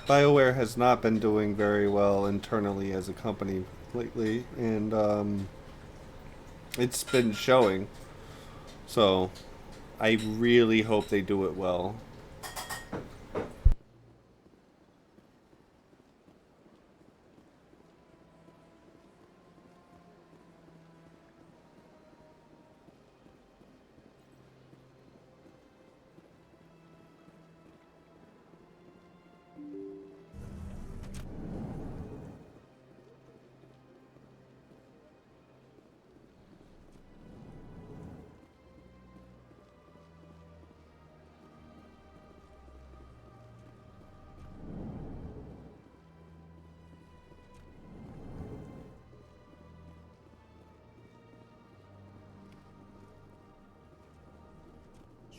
BioWare has not been doing very well internally as a company lately, and it's been showing. So I really hope they do it well.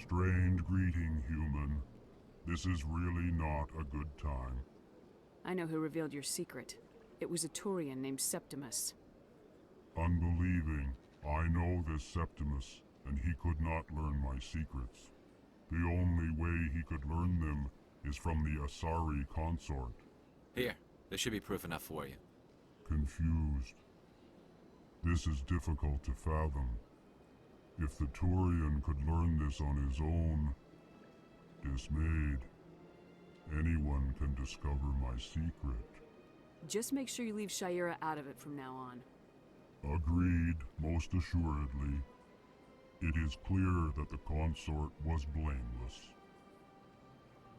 Strained greeting, human. This is really not a good time. I know who revealed your secret. It was a Turian named Septimus. Unbelieving, I know this Septimus, and he could not learn my secrets. The only way he could learn them is from the Asari consort. Here, this should be proof enough for you. Confused. This is difficult to fathom. If the Turian could learn this on his own, dismayed, anyone can discover my secret. Just make sure you leave Shayera out of it from now on. Agreed, most assuredly. It is clear that the consort was blameless.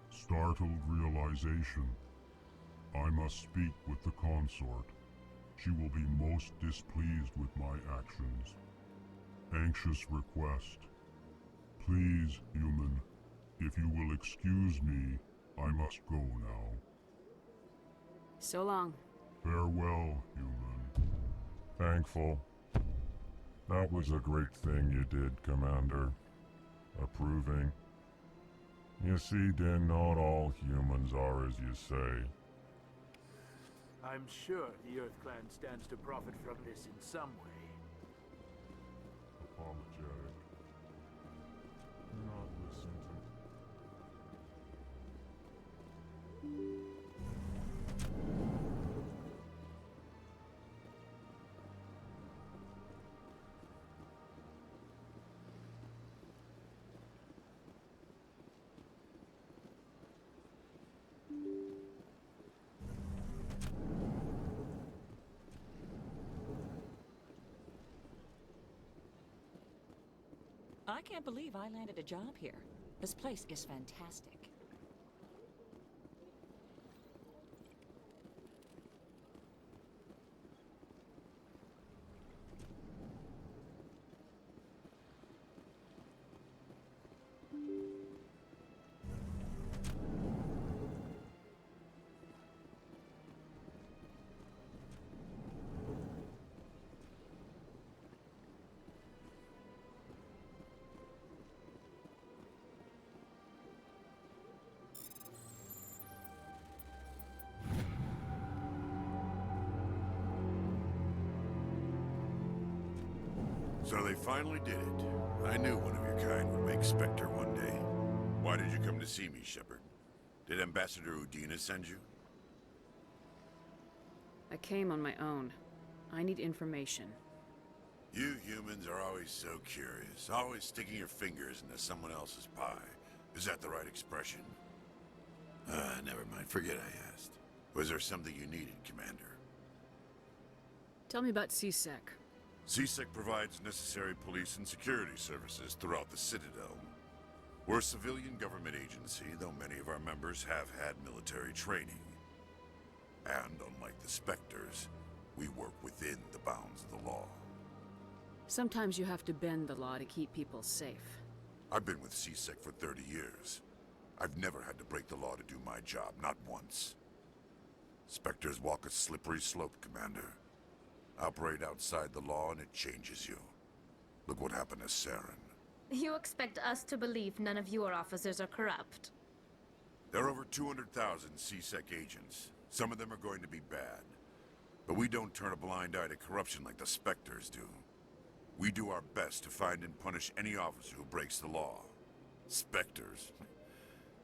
Startled realization. I must speak with the consort. She will be most displeased with my actions. Anxious request. Please, human, if you will excuse me, I must go now. So long. Farewell, human. Thankful. That was a great thing you did, Commander. Approving. You see, Din, not all humans are as you say. I'm sure the Earth Clan stands to profit from this in some way. Apologetic. Not listen to. I can't believe I landed a job here. This place is fantastic. So they finally did it. I knew one of your kind would make Spectre one day. Why did you come to see me, Shepard? Did Ambassador Udina send you? I came on my own. I need information. You humans are always so curious, always sticking your fingers into someone else's pie. Is that the right expression? Never mind. Forget I asked. Was there something you needed, Commander? Tell me about CSEC. CSEC provides necessary police and security services throughout the Citadel. We're a civilian government agency, though many of our members have had military training. And unlike the Spectres, we work within the bounds of the law. Sometimes you have to bend the law to keep people safe. I've been with CSEC for 30 years. I've never had to break the law to do my job, not once. Spectres walk a slippery slope, Commander. Operate outside the law and it changes you. Look what happened to Saren. You expect us to believe none of your officers are corrupt? There are over 200,000 CSEC agents. Some of them are going to be bad. But we don't turn a blind eye to corruption like the Spectres do. We do our best to find and punish any officer who breaks the law. Spectres?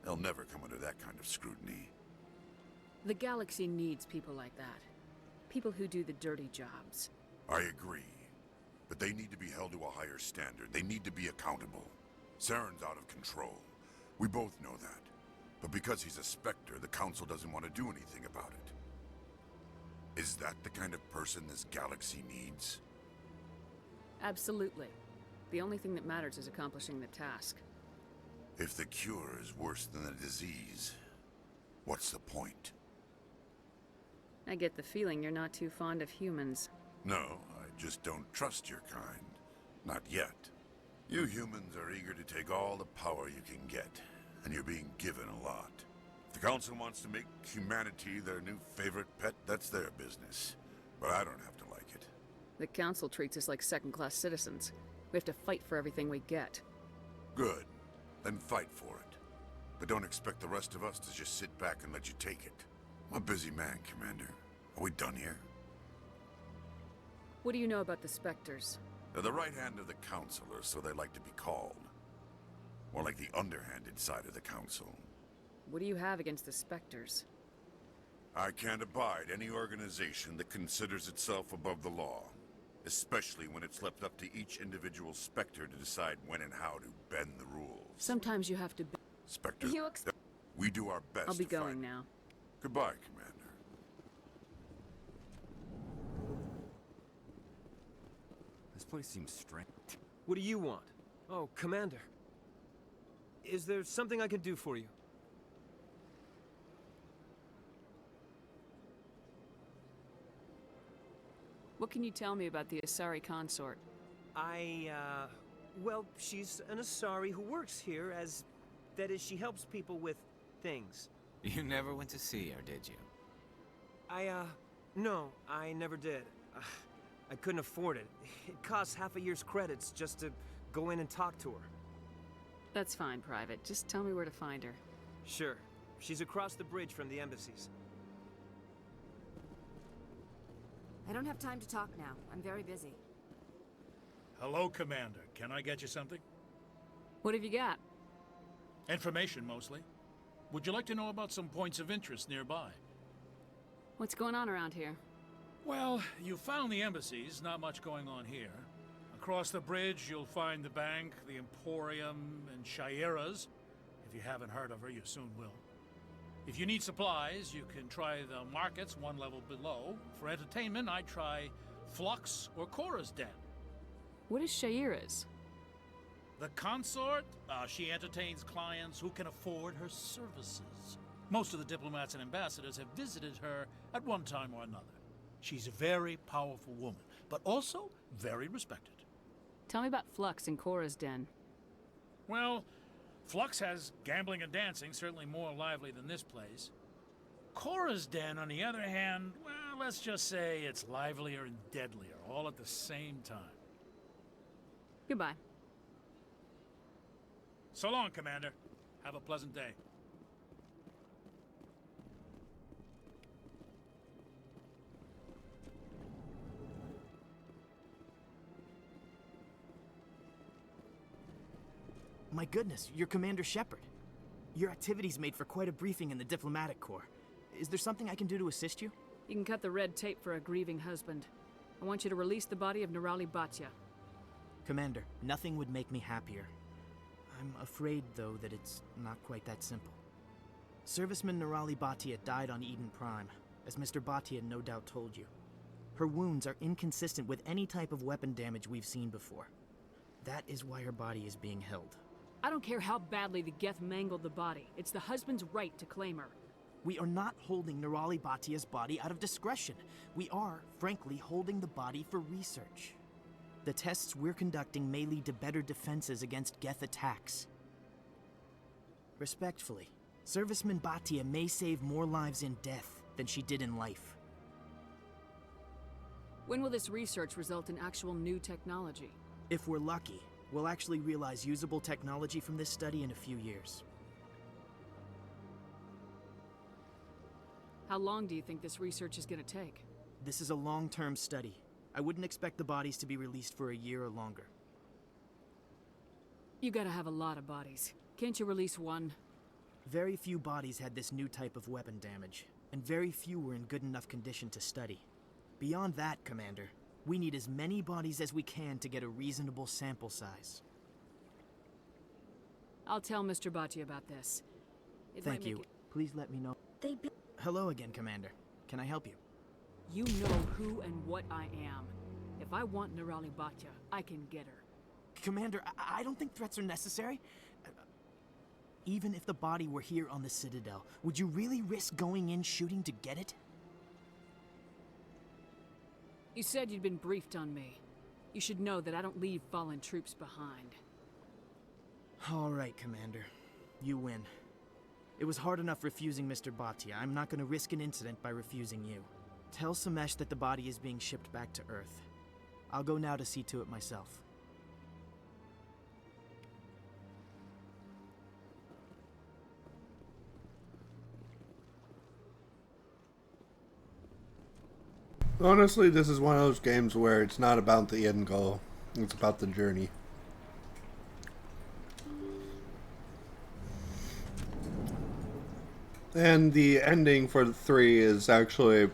They'll never come under that kind of scrutiny. The galaxy needs people like that. People who do the dirty jobs. I agree. But they need to be held to a higher standard. They need to be accountable. Saren's out of control. We both know that. But because he's a Spectre, the Council doesn't want to do anything about it. Is that the kind of person this galaxy needs? Absolutely. The only thing that matters is accomplishing the task. If the cure is worse than the disease, what's the point? I get the feeling you're not too fond of humans. No, I just don't trust your kind. Not yet. You humans are eager to take all the power you can get, and you're being given a lot. If the Council wants to make humanity their new favorite pet, that's their business. But I don't have to like it. The Council treats us like second-class citizens. We have to fight for everything we get. Good. Then fight for it. But don't expect the rest of us to just sit back and let you take it. I'm a busy man, Commander. Are we done here? What do you know about the Spectres? They're the right hand of the Council, or so they like to be called. More like the underhanded side of the Council. What do you have against the Spectres? I can't abide any organization that considers itself above the law. Especially when it's left up to each individual Spectre to decide when and how to bend the rules. Sometimes you have to be... Spectre, we do our best. I'll be to going find... now. Goodbye, Commander. This place seems strange. What do you want? Oh, Commander. Is there something I can do for you? What can you tell me about the Asari consort? Well, she's an Asari who works here as... That is, she helps people with things. You never went to see her, did you? No, I never did. I couldn't afford it. It costs half a year's credits just to go in and talk to her. That's fine, Private. Just tell me where to find her. Sure. She's across the bridge from the embassies. I don't have time to talk now. I'm very busy. Hello, Commander. Can I get you something? What have you got? Information, mostly. Would you like to know about some points of interest nearby? What's going on around here? Well, you found the embassies. Not much going on here. Across the bridge, you'll find the bank, the Emporium, and Shaira's. If you haven't heard of her, you soon will. If you need supplies, you can try the markets one level below. For entertainment, I'd try Flux or Cora's Den. What is Shaira's? The consort, she entertains clients who can afford her services. Most of the diplomats and ambassadors have visited her at one time or another. She's a very powerful woman, but also very respected. Tell me about Flux and Cora's Den. Well, Flux has gambling and dancing, certainly more lively than this place. Cora's Den, on the other hand, well, let's just say it's livelier and deadlier, all at the same time. Goodbye. So long, Commander. Have a pleasant day. My goodness, you're Commander Shepard. Your activities made for quite a briefing in the diplomatic corps. Is there something I can do to assist you? You can cut the red tape for a grieving husband. I want you to release the body of Nerali Bhatia. Commander, nothing would make me happier. I'm afraid, though, that it's not quite that simple. Serviceman Nerali Bhatia died on Eden Prime, as Mr. Bhatia no doubt told you. Her wounds are inconsistent with any type of weapon damage we've seen before. That is why her body is being held. I don't care how badly the Geth mangled the body. It's the husband's right to claim her. We are not holding Nerali Bhatia's body out of discretion. We are, frankly, holding the body for research. The tests we're conducting may lead to better defenses against Geth attacks. Respectfully, Serviceman Bhatia may save more lives in death than she did in life. When will this research result in actual new technology? If we're lucky, we'll actually realize usable technology from this study in a few years. How long do you think this research is going to take? This is a long-term study. I wouldn't expect the bodies to be released for a year or longer. You gotta have a lot of bodies. Can't you release one? Very few bodies had this new type of weapon damage, and very few were in good enough condition to study. Beyond that, Commander, we need as many bodies as we can to get a reasonable sample size. I'll tell Mr. Bhatia about this. Thank you. Please let me know. Hello again, Commander. Can I help you? You know who and what I am. If I want Nerali Bhatia, I can get her. Commander, I don't think threats are necessary. Even if the body were here on the Citadel, would you really risk going in shooting to get it? You said you'd been briefed on me. You should know that I don't leave fallen troops behind. All right, Commander. You win. It was hard enough refusing Mr. Bhatia. I'm not going to risk an incident by refusing you. Tell Samesh that the body is being shipped back to Earth. I'll go now to see to it myself. Honestly, this is one of those games where it's not about the end goal. It's about the journey. And the ending for 3 is actually,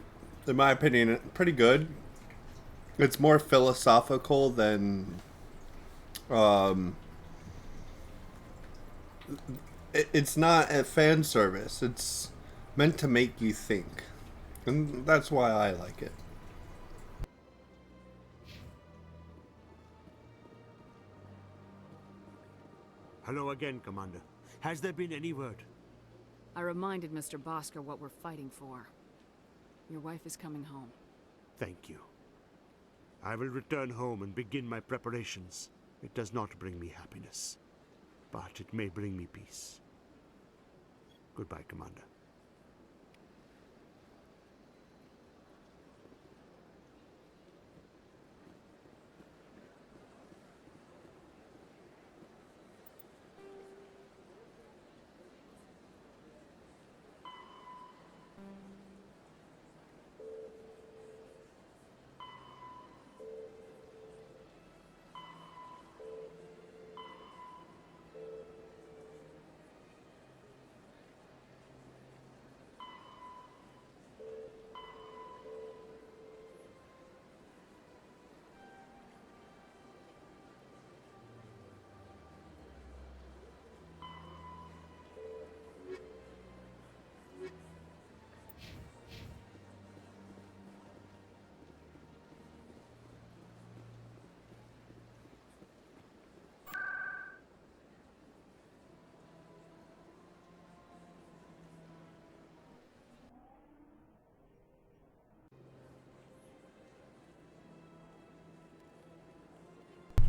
in my opinion, pretty good. It's more philosophical than it's not a fan service. It's meant to make you think. And that's why I like it. Hello again, Commander. Has there been any word? I reminded Mr. Bosker what we're fighting for. Your wife is coming home. Thank you. I will return home and begin my preparations. It does not bring me happiness, but it may bring me peace. Goodbye, Commander.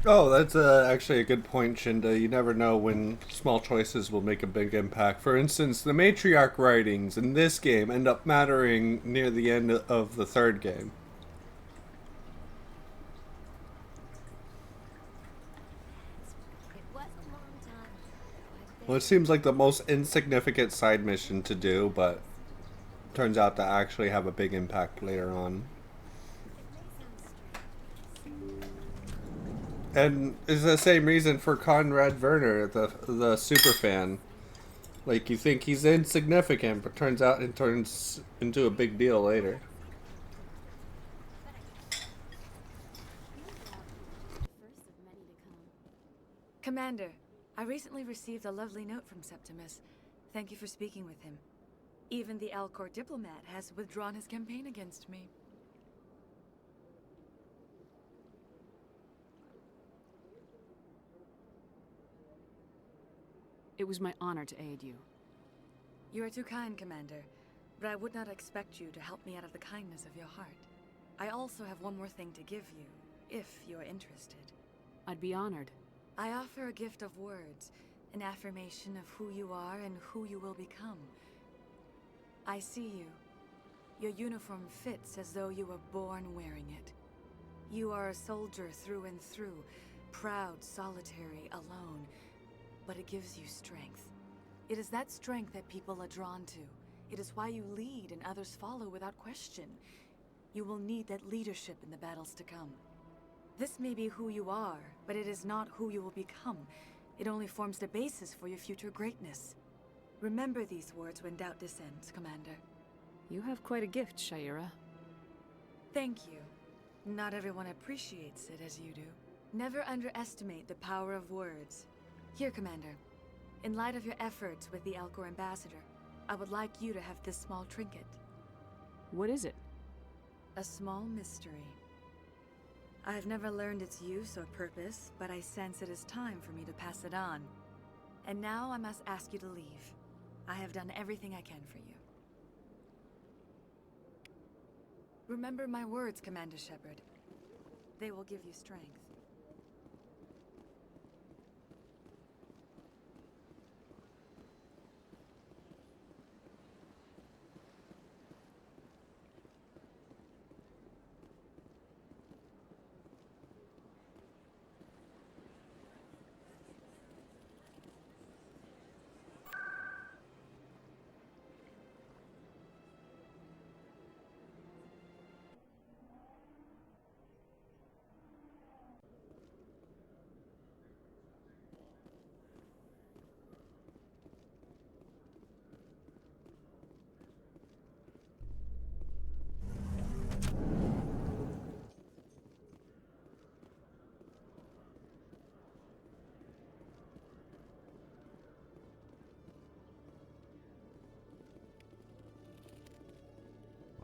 Oh, that's actually a good point, Shinda. You never know when small choices will make a big impact. For instance, the matriarch writings in this game end up mattering near the end of the third game. Well, it seems like the most insignificant side mission to do, but turns out to actually have a big impact later on. And it's the same reason for Conrad Werner, the super fan. Like, you think he's insignificant, but turns out it turns into a big deal later. Commander, I recently received a lovely note from Septimus. Thank you for speaking with him. Even the Alcor diplomat has withdrawn his campaign against me. It was my honor to aid you. You are too kind, Commander, but I would not expect you to help me out of the kindness of your heart. I also have one more thing to give you, if you're interested. I'd be honored. I offer a gift of words, an affirmation of who you are and who you will become. I see you. Your uniform fits as though you were born wearing it. You are a soldier through and through, proud, solitary, alone, but it gives you strength. It is that strength that people are drawn to. It is why you lead and others follow without question. You will need that leadership in the battles to come. This may be who you are, but it is not who you will become. It only forms the basis for your future greatness. Remember these words when doubt descends, Commander. You have quite a gift, Shaira. Thank you. Not everyone appreciates it as you do. Never underestimate the power of words. Here, Commander. In light of your efforts with the Alcor ambassador, I would like you to have this small trinket. What is it? A small mystery. I have never learned its use or purpose, but I sense it is time for me to pass it on. And now I must ask you to leave. I have done everything I can for you. Remember my words, Commander Shepard. They will give you strength.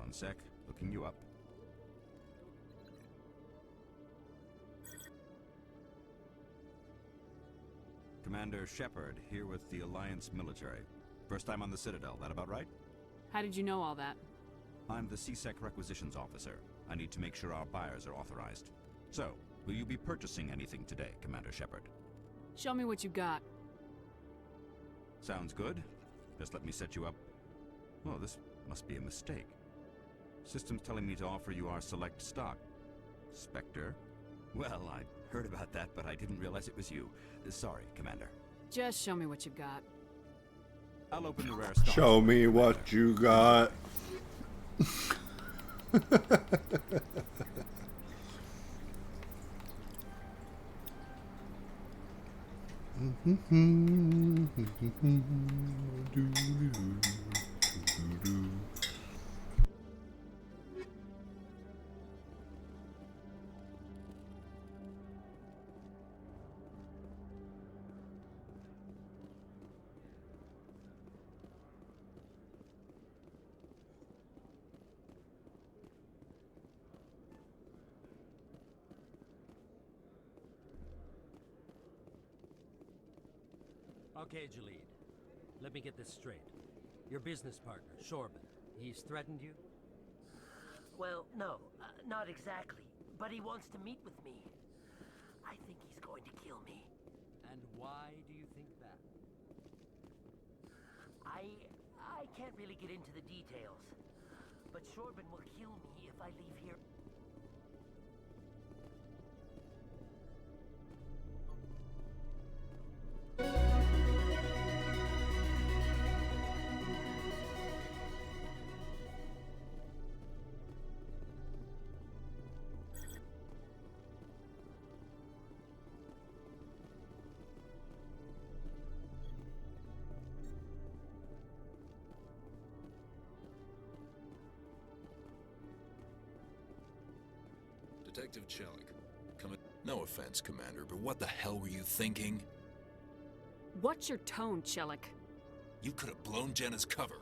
One sec, looking you up. Commander Shepard, here with the Alliance military. First time on the Citadel, that about right? How did you know all that? I'm the CSEC requisitions officer. I need to make sure our buyers are authorized. So, will you be purchasing anything today, Commander Shepard? Show me what you got. Sounds good. Just let me set you up. Oh, this must be a mistake. System's telling me to offer you our select stock. Spectre? Well, I heard about that, but I didn't realize it was you. Sorry, Commander. Just show me what you got. I'll open the rare stock. Show me what you got. Okay, Jalid. Let me get this straight. Your business partner, Shorban, he's threatened you? Well, no, not exactly. But he wants to meet with me. I think he's going to kill me. And why do you think that? I can't really get into the details. But Shorban will kill me if I leave here. Detective Chelik, no offense, Commander, but what the hell were you thinking? What's your tone, Chelik? You could have blown Jenna's cover.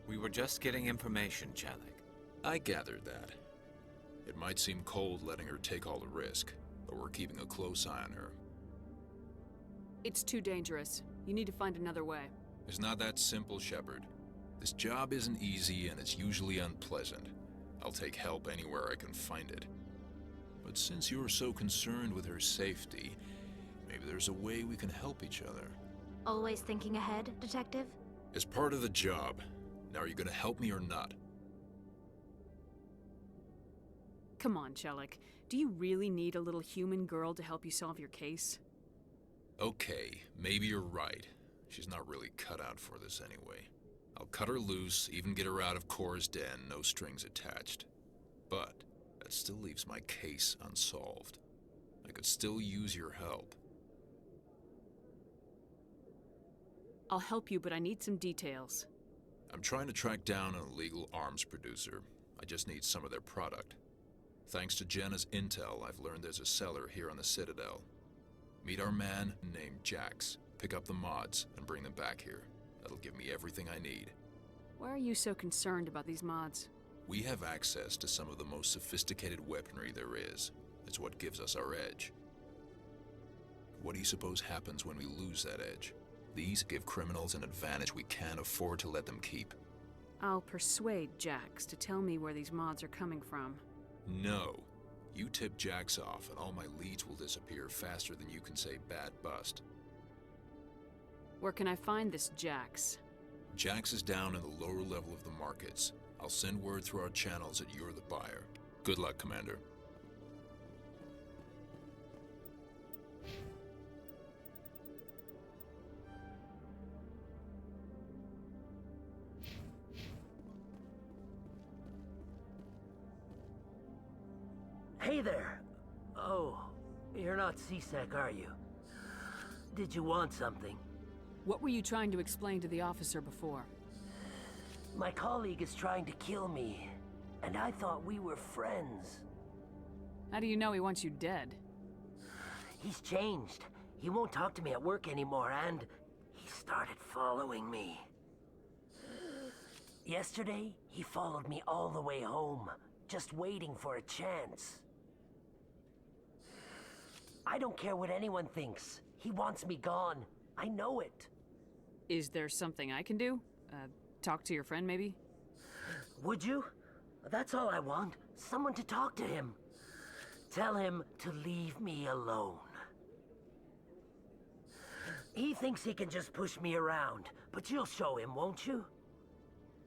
We were just getting information, Chelik. I gathered that. It might seem cold letting her take all the risk, but we're keeping a close eye on her. It's too dangerous. You need to find another way. It's not that simple, Shepard. This job isn't easy and it's usually unpleasant. I'll take help anywhere I can find it. But since you're so concerned with her safety, maybe there's a way we can help each other. Always thinking ahead, Detective? As part of the job. Now, are you gonna help me or not? Come on, Chelik. Do you really need a little human girl to help you solve your case? Okay, maybe you're right. She's not really cut out for this anyway. I'll cut her loose, even get her out of Cora's den, no strings attached. But that still leaves my case unsolved. I could still use your help. I'll help you, but I need some details. I'm trying to track down an illegal arms producer. I just need some of their product. Thanks to Jenna's intel, I've learned there's a seller here on the Citadel. Meet our man named Jax. Pick up the mods and bring them back here. That'll give me everything I need. Why are you so concerned about these mods? We have access to some of the most sophisticated weaponry there is. It's what gives us our edge. What do you suppose happens when we lose that edge? These give criminals an advantage we can't afford to let them keep. I'll persuade Jax to tell me where these mods are coming from. No. You tip Jax off and all my leads will disappear faster than you can say bad bust. Where can I find this Jax? Jax is down in the lower level of the markets. I'll send word through our channels that you're the buyer. Good luck, Commander. Hey there! Oh, you're not CSEC, are you? Did you want something? What were you trying to explain to the officer before? My colleague is trying to kill me, and I thought we were friends. How do you know he wants you dead? He's changed. He won't talk to me at work anymore, and he started following me. Yesterday, he followed me all the way home, just waiting for a chance. I don't care what anyone thinks. He wants me gone. I know it. Is there something I can do? Talk to your friend, maybe? Would you? That's all I want. Someone to talk to him. Tell him to leave me alone. He thinks he can just push me around, but you'll show him, won't you?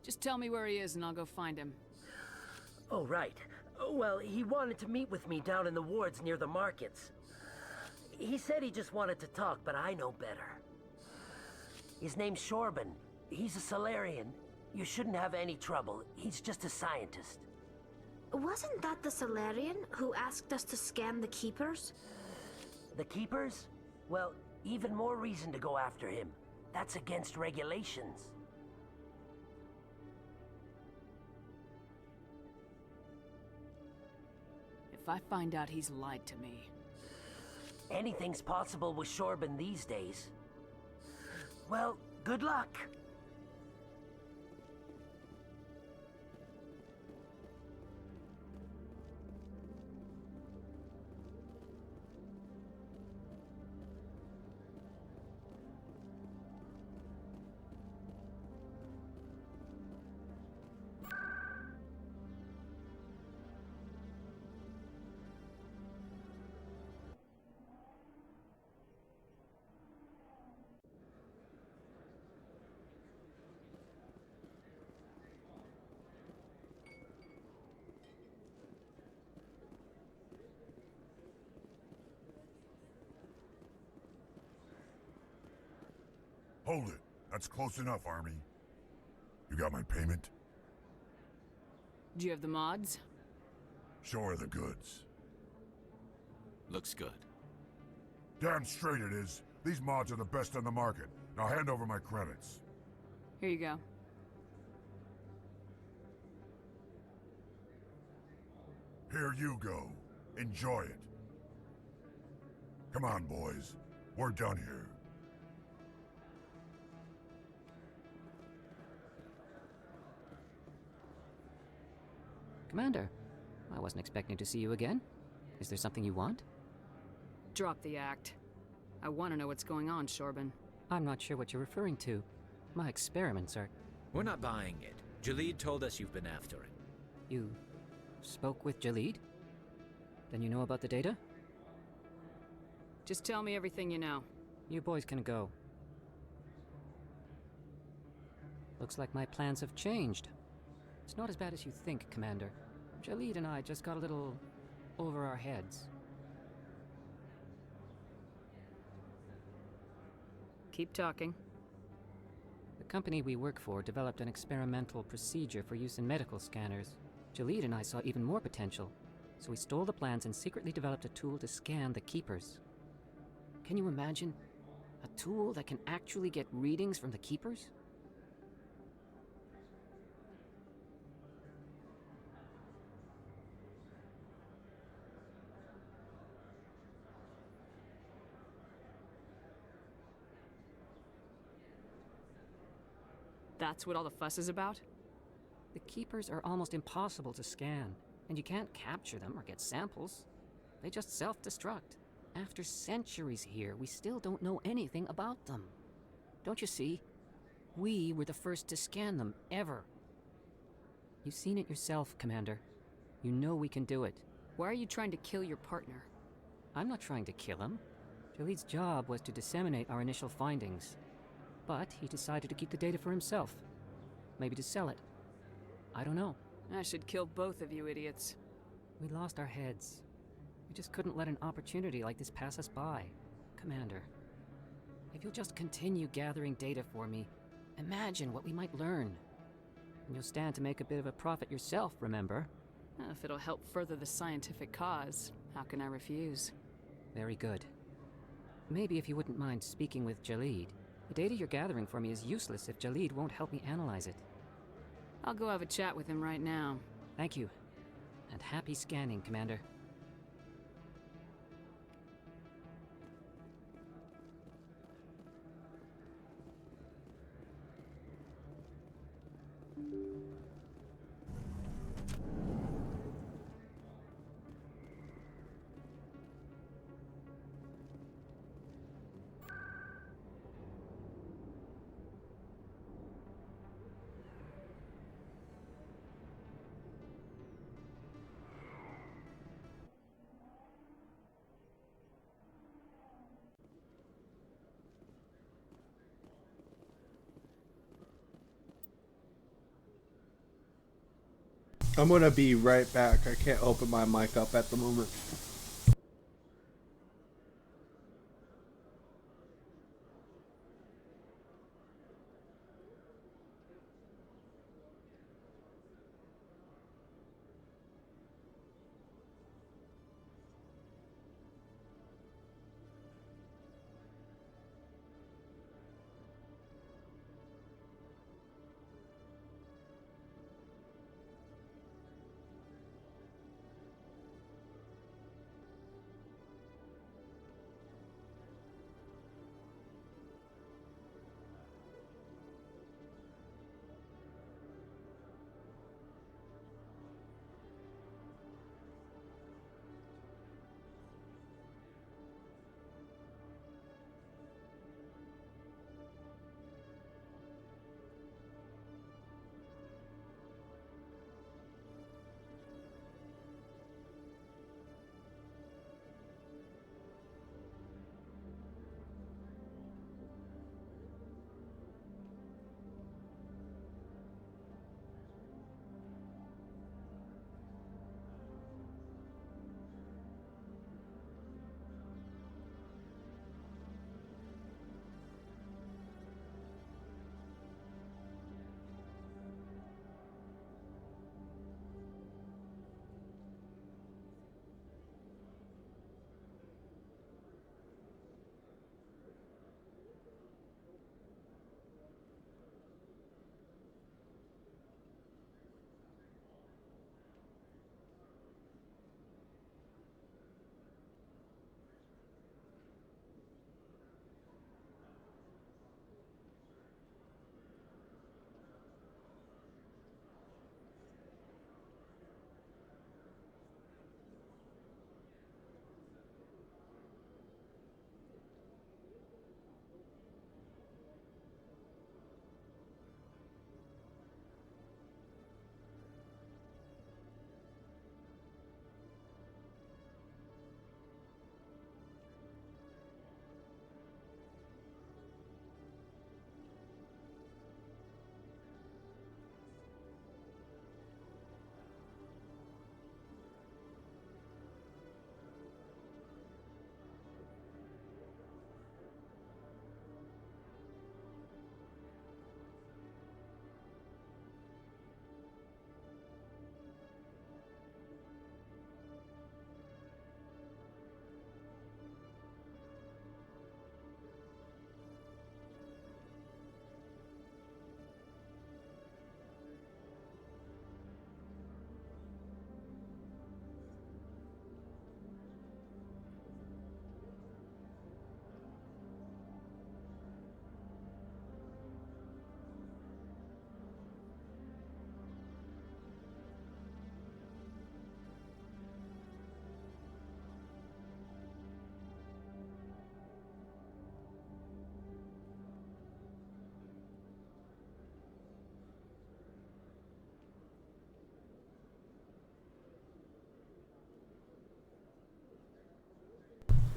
Just tell me where he is and I'll go find him. Oh, right. Well, he wanted to meet with me down in the wards near the markets. He said he just wanted to talk, but I know better. His name's Shorban. He's a Solarian. You shouldn't have any trouble. He's just a scientist. Wasn't that the Solarian who asked us to scan the Keepers? The Keepers? Well, even more reason to go after him. That's against regulations. If I find out he's lied to me... Anything's possible with Shorban these days. Well, good luck. Hold it. That's close enough, Army. You got my payment? Do you have the mods? Show her the goods. Looks good. Damn straight it is. These mods are the best on the market. Now hand over my credits. Here you go. Here you go. Enjoy it. Come on, boys. We're done here. Commander, I wasn't expecting to see you again. Is there something you want? Drop the act. I want to know what's going on, Shorban. I'm not sure what you're referring to. My experiments are... We're not buying it. Jalid told us you've been after it. You spoke with Jalid? Then you know about the data? Just tell me everything you know. You boys can go. Looks like my plans have changed. It's not as bad as you think, Commander. Jalid and I just got a little over our heads. Keep talking. The company we work for developed an experimental procedure for use in medical scanners. Jalid and I saw even more potential, so we stole the plans and secretly developed a tool to scan the Keepers. Can you imagine? A tool that can actually get readings from the Keepers? That's what all the fuss is about? The Keepers are almost impossible to scan, and you can't capture them or get samples. They just self-destruct. After centuries here, we still don't know anything about them. Don't you see? We were the first to scan them, ever. You've seen it yourself, Commander. You know we can do it. Why are you trying to kill your partner? I'm not trying to kill him. Jalid's job was to disseminate our initial findings. But he decided to keep the data for himself. Maybe to sell it. I don't know. I should kill both of you idiots. We lost our heads. We just couldn't let an opportunity like this pass us by. Commander, if you'll just continue gathering data for me, imagine what we might learn. And you'll stand to make a bit of a profit yourself, remember? If it'll help further the scientific cause, how can I refuse? Very good. Maybe if you wouldn't mind speaking with Jalid. The data you're gathering for me is useless if Jalid won't help me analyze it. I'll go have a chat with him right now. Thank you. And happy scanning, Commander. I'm gonna be right back. I can't open my mic up at the moment.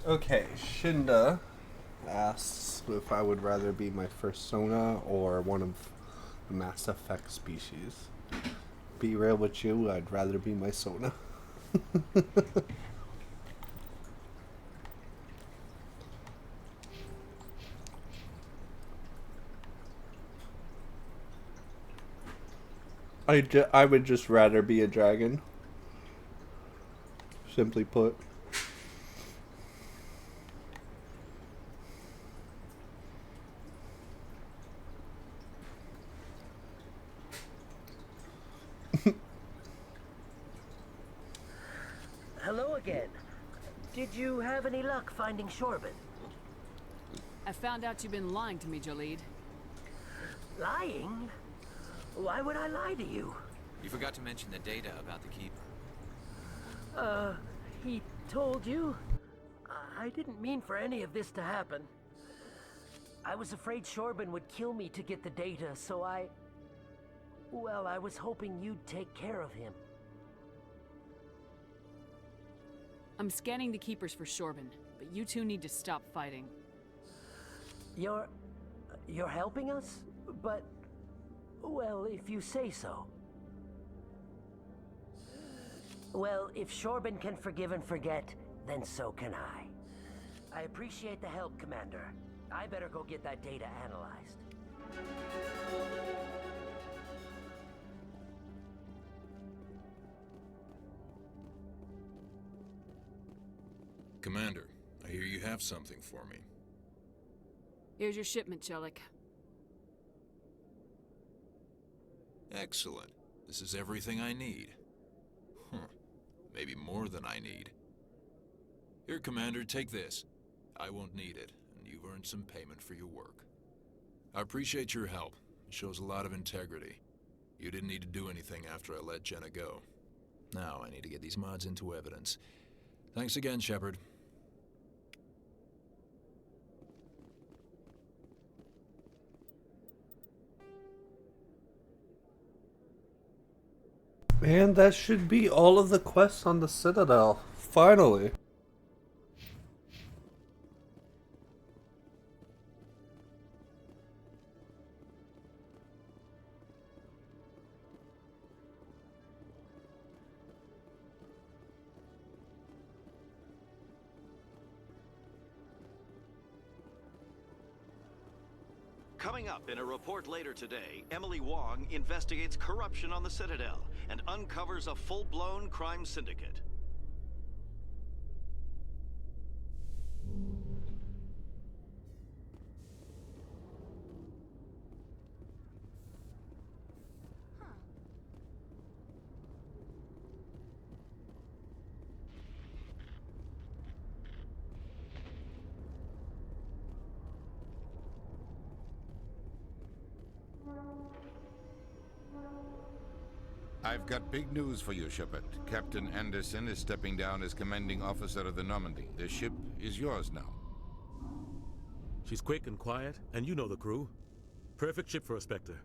Okay, Shinda asks if I would rather be my persona or one of the Mass Effect species. Be real with you, I'd rather be my Sona. I would just rather be a dragon. Simply put. Hello again. Did you have any luck finding Shorban? I found out you've been lying to me, Jaleed. Lying? Why would I lie to you? You forgot to mention the data about the Keeper. He told you? I didn't mean for any of this to happen. I was afraid Shorban would kill me to get the data, so well, I was hoping you'd take care of him. I'm scanning the Keepers for Shorban, but you two need to stop fighting. You're helping us? But, well, if you say so. Well, if Shorben can forgive and forget, then so can I. I appreciate the help, Commander. I better go get that data analyzed. Commander, I hear you have something for me. Here's your shipment, Chelik. Excellent. This is everything I need. Maybe more than I need. Here, Commander, take this. I won't need it, and you've earned some payment for your work. I appreciate your help. It shows a lot of integrity. You didn't need to do anything after I let Jenna go. Now I need to get these mods into evidence. Thanks again, Shepard. And that should be all of the quests on the Citadel. Finally. Coming up in a report later today, Emily Wong investigates corruption on the Citadel and uncovers a full-blown crime syndicate. I've got big news for you, Shepard. Captain Anderson is stepping down as commanding officer of the Normandy. The ship is yours now. She's quick and quiet, and you know the crew. Perfect ship for a Spectre.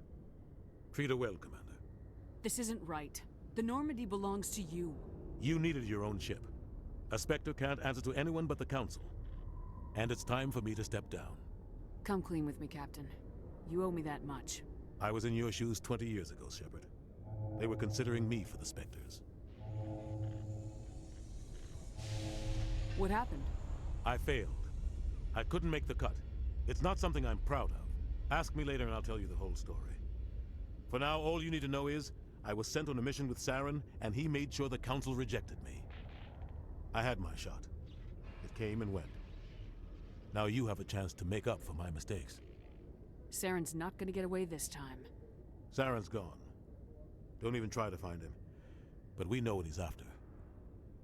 Treat her well, Commander. This isn't right. The Normandy belongs to you. You needed your own ship. A Spectre can't answer to anyone but the Council. And it's time for me to step down. Come clean with me, Captain. You owe me that much. I was in your shoes 20 years ago, Shepard. They were considering me for the Spectres. What happened? I failed. I couldn't make the cut. It's not something I'm proud of. Ask me later and I'll tell you the whole story. For now, all you need to know is, I was sent on a mission with Saren, and he made sure the Council rejected me. I had my shot. It came and went. Now you have a chance to make up for my mistakes. Saren's not gonna get away this time. Saren's gone. Don't even try to find him. But we know what he's after.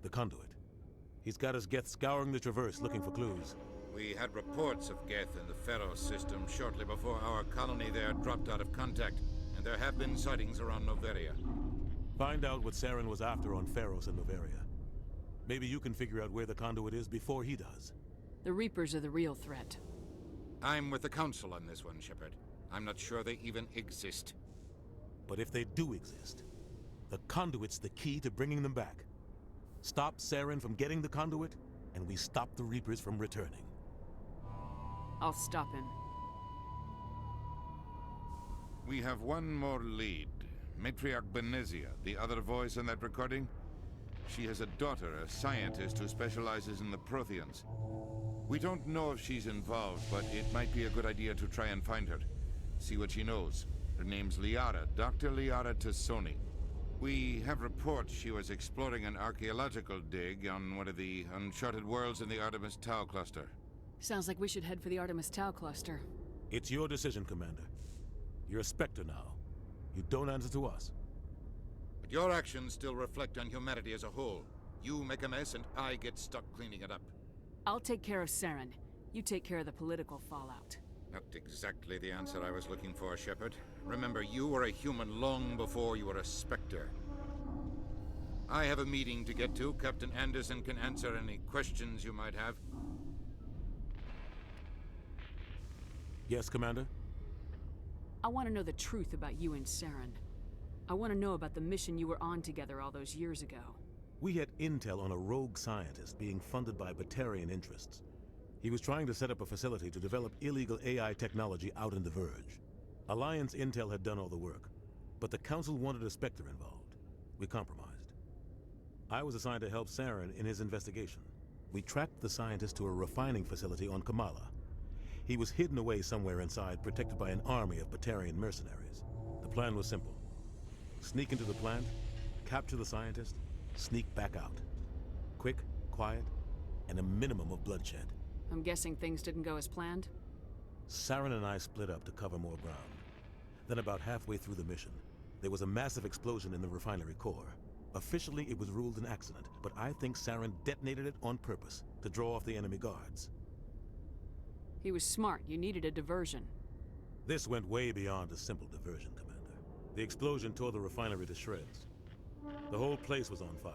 The Conduit. He's got his Geth scouring the Traverse looking for clues. We had reports of Geth in the Pharaoh system shortly before our colony there dropped out of contact, and there have been sightings around Noveria. Find out what Saren was after on Pharos and Noveria. Maybe you can figure out where the Conduit is before he does. The Reapers are the real threat. I'm with the Council on this one, Shepard. I'm not sure they even exist. But if they do exist, the Conduit's the key to bringing them back. Stop Saren from getting the Conduit, and we stop the Reapers from returning. I'll stop him. We have one more lead. Matriarch Benezia, the other voice in that recording. She has a daughter, a scientist who specializes in the Protheans. We don't know if she's involved, but it might be a good idea to try and find her. See what she knows. Her name's Liara, Dr. Liara Tassoni. We have reports she was exploring an archaeological dig on one of the uncharted worlds in the Artemis Tau cluster. Sounds like we should head for the Artemis Tau cluster. It's your decision, Commander. You're a Spectre now. You don't answer to us. But your actions still reflect on humanity as a whole. You make a mess and I get stuck cleaning it up. I'll take care of Saren. You take care of the political fallout. Not exactly the answer I was looking for, Shepard. Remember, you were a human long before you were a Spectre. I have a meeting to get to. Captain Anderson can answer any questions you might have. Yes, Commander? I want to know the truth about you and Saren. I want to know about the mission you were on together all those years ago. We had intel on a rogue scientist being funded by Batarian interests. He was trying to set up a facility to develop illegal AI technology out in the Verge. Alliance intel had done all the work, but the Council wanted a Spectre involved. We compromised. I was assigned to help Saren in his investigation. We tracked the scientist to a refining facility on Kamala. He was hidden away somewhere inside, protected by an army of Batarian mercenaries. The plan was simple. Sneak into the plant, capture the scientist, sneak back out. Quick, quiet, and a minimum of bloodshed. I'm guessing things didn't go as planned? Saren and I split up to cover more ground. Then about halfway through the mission, there was a massive explosion in the refinery core. Officially, it was ruled an accident, but I think Saren detonated it on purpose to draw off the enemy guards. He was smart. You needed a diversion. This went way beyond a simple diversion, Commander. The explosion tore the refinery to shreds. The whole place was on fire.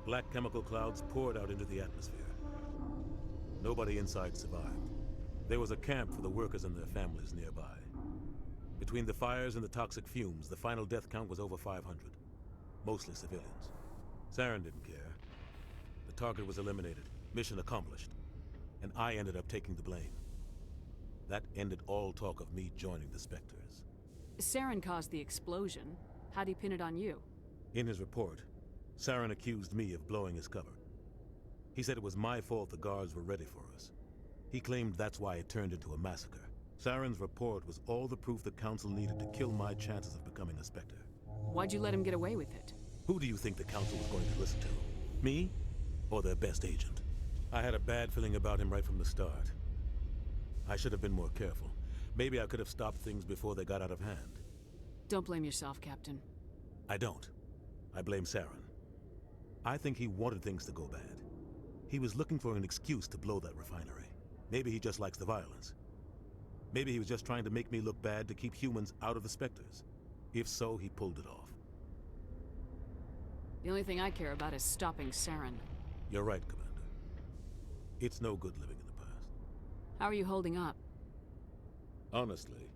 Black chemical clouds poured out into the atmosphere. Nobody inside survived. There was a camp for the workers and their families nearby. Between the fires and the toxic fumes, the final death count was over 500. Mostly civilians. Saren didn't care. The target was eliminated. Mission accomplished. And I ended up taking the blame. That ended all talk of me joining the Spectres. Saren caused the explosion. How'd he pin it on you? In his report, Saren accused me of blowing his cover. He said it was my fault the guards were ready for us. He claimed that's why it turned into a massacre. Saren's report was all the proof the Council needed to kill my chances of becoming a Spectre. Why'd you let him get away with it? Who do you think the Council was going to listen to? Me? Or their best agent? I had a bad feeling about him right from the start. I should have been more careful. Maybe I could have stopped things before they got out of hand. Don't blame yourself, Captain. I don't. I blame Saren. I think he wanted things to go bad. He was looking for an excuse to blow that refinery. Maybe he just likes the violence. Maybe he was just trying to make me look bad to keep humans out of the Spectres. If so, he pulled it off. The only thing I care about is stopping Saren. You're right, Commander. It's no good living in the past. How are you holding up? Honestly,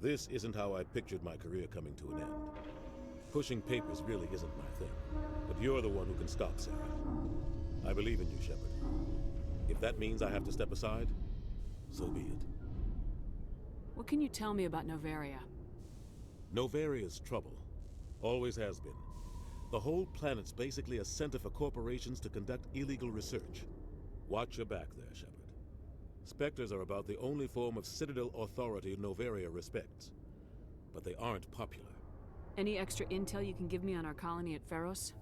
this isn't how I pictured my career coming to an end. Pushing papers really isn't my thing. But you're the one who can stop Saren. I believe in you, Shepard. If that means I have to step aside, so be it. What can you tell me about Novaria? Novaria's trouble. Always has been. The whole planet's basically a center for corporations to conduct illegal research. Watch your back there, Shepard. Spectres are about the only form of Citadel authority Novaria respects. But they aren't popular. Any extra intel you can give me on our colony at Pharos?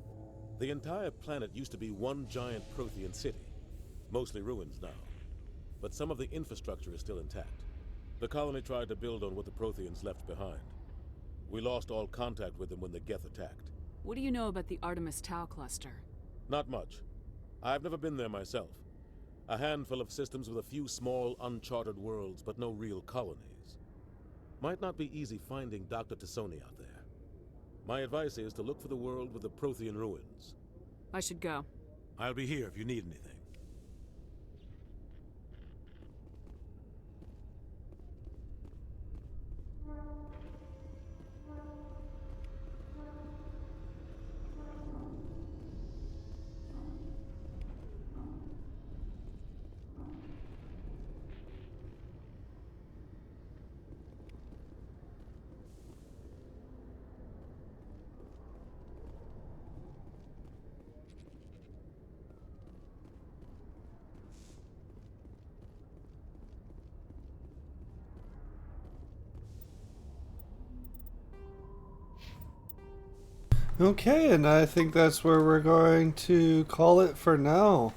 The entire planet used to be one giant Prothean city. Mostly ruins now. But some of the infrastructure is still intact. The colony tried to build on what the Protheans left behind. We lost all contact with them when the Geth attacked. What do you know about the Artemis Tau cluster? Not much. I've never been there myself. A handful of systems with a few small, uncharted worlds, but no real colonies. Might not be easy finding Dr. Tassoni out there. My advice is to look for the world with the Prothean ruins. I should go. I'll be here if you need anything. Okay, and I think that's where we're going to call it for now.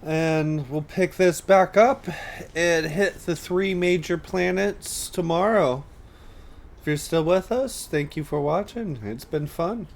And we'll pick this back up and hit the 3 major planets tomorrow. If you're still with us, thank you for watching. It's been fun.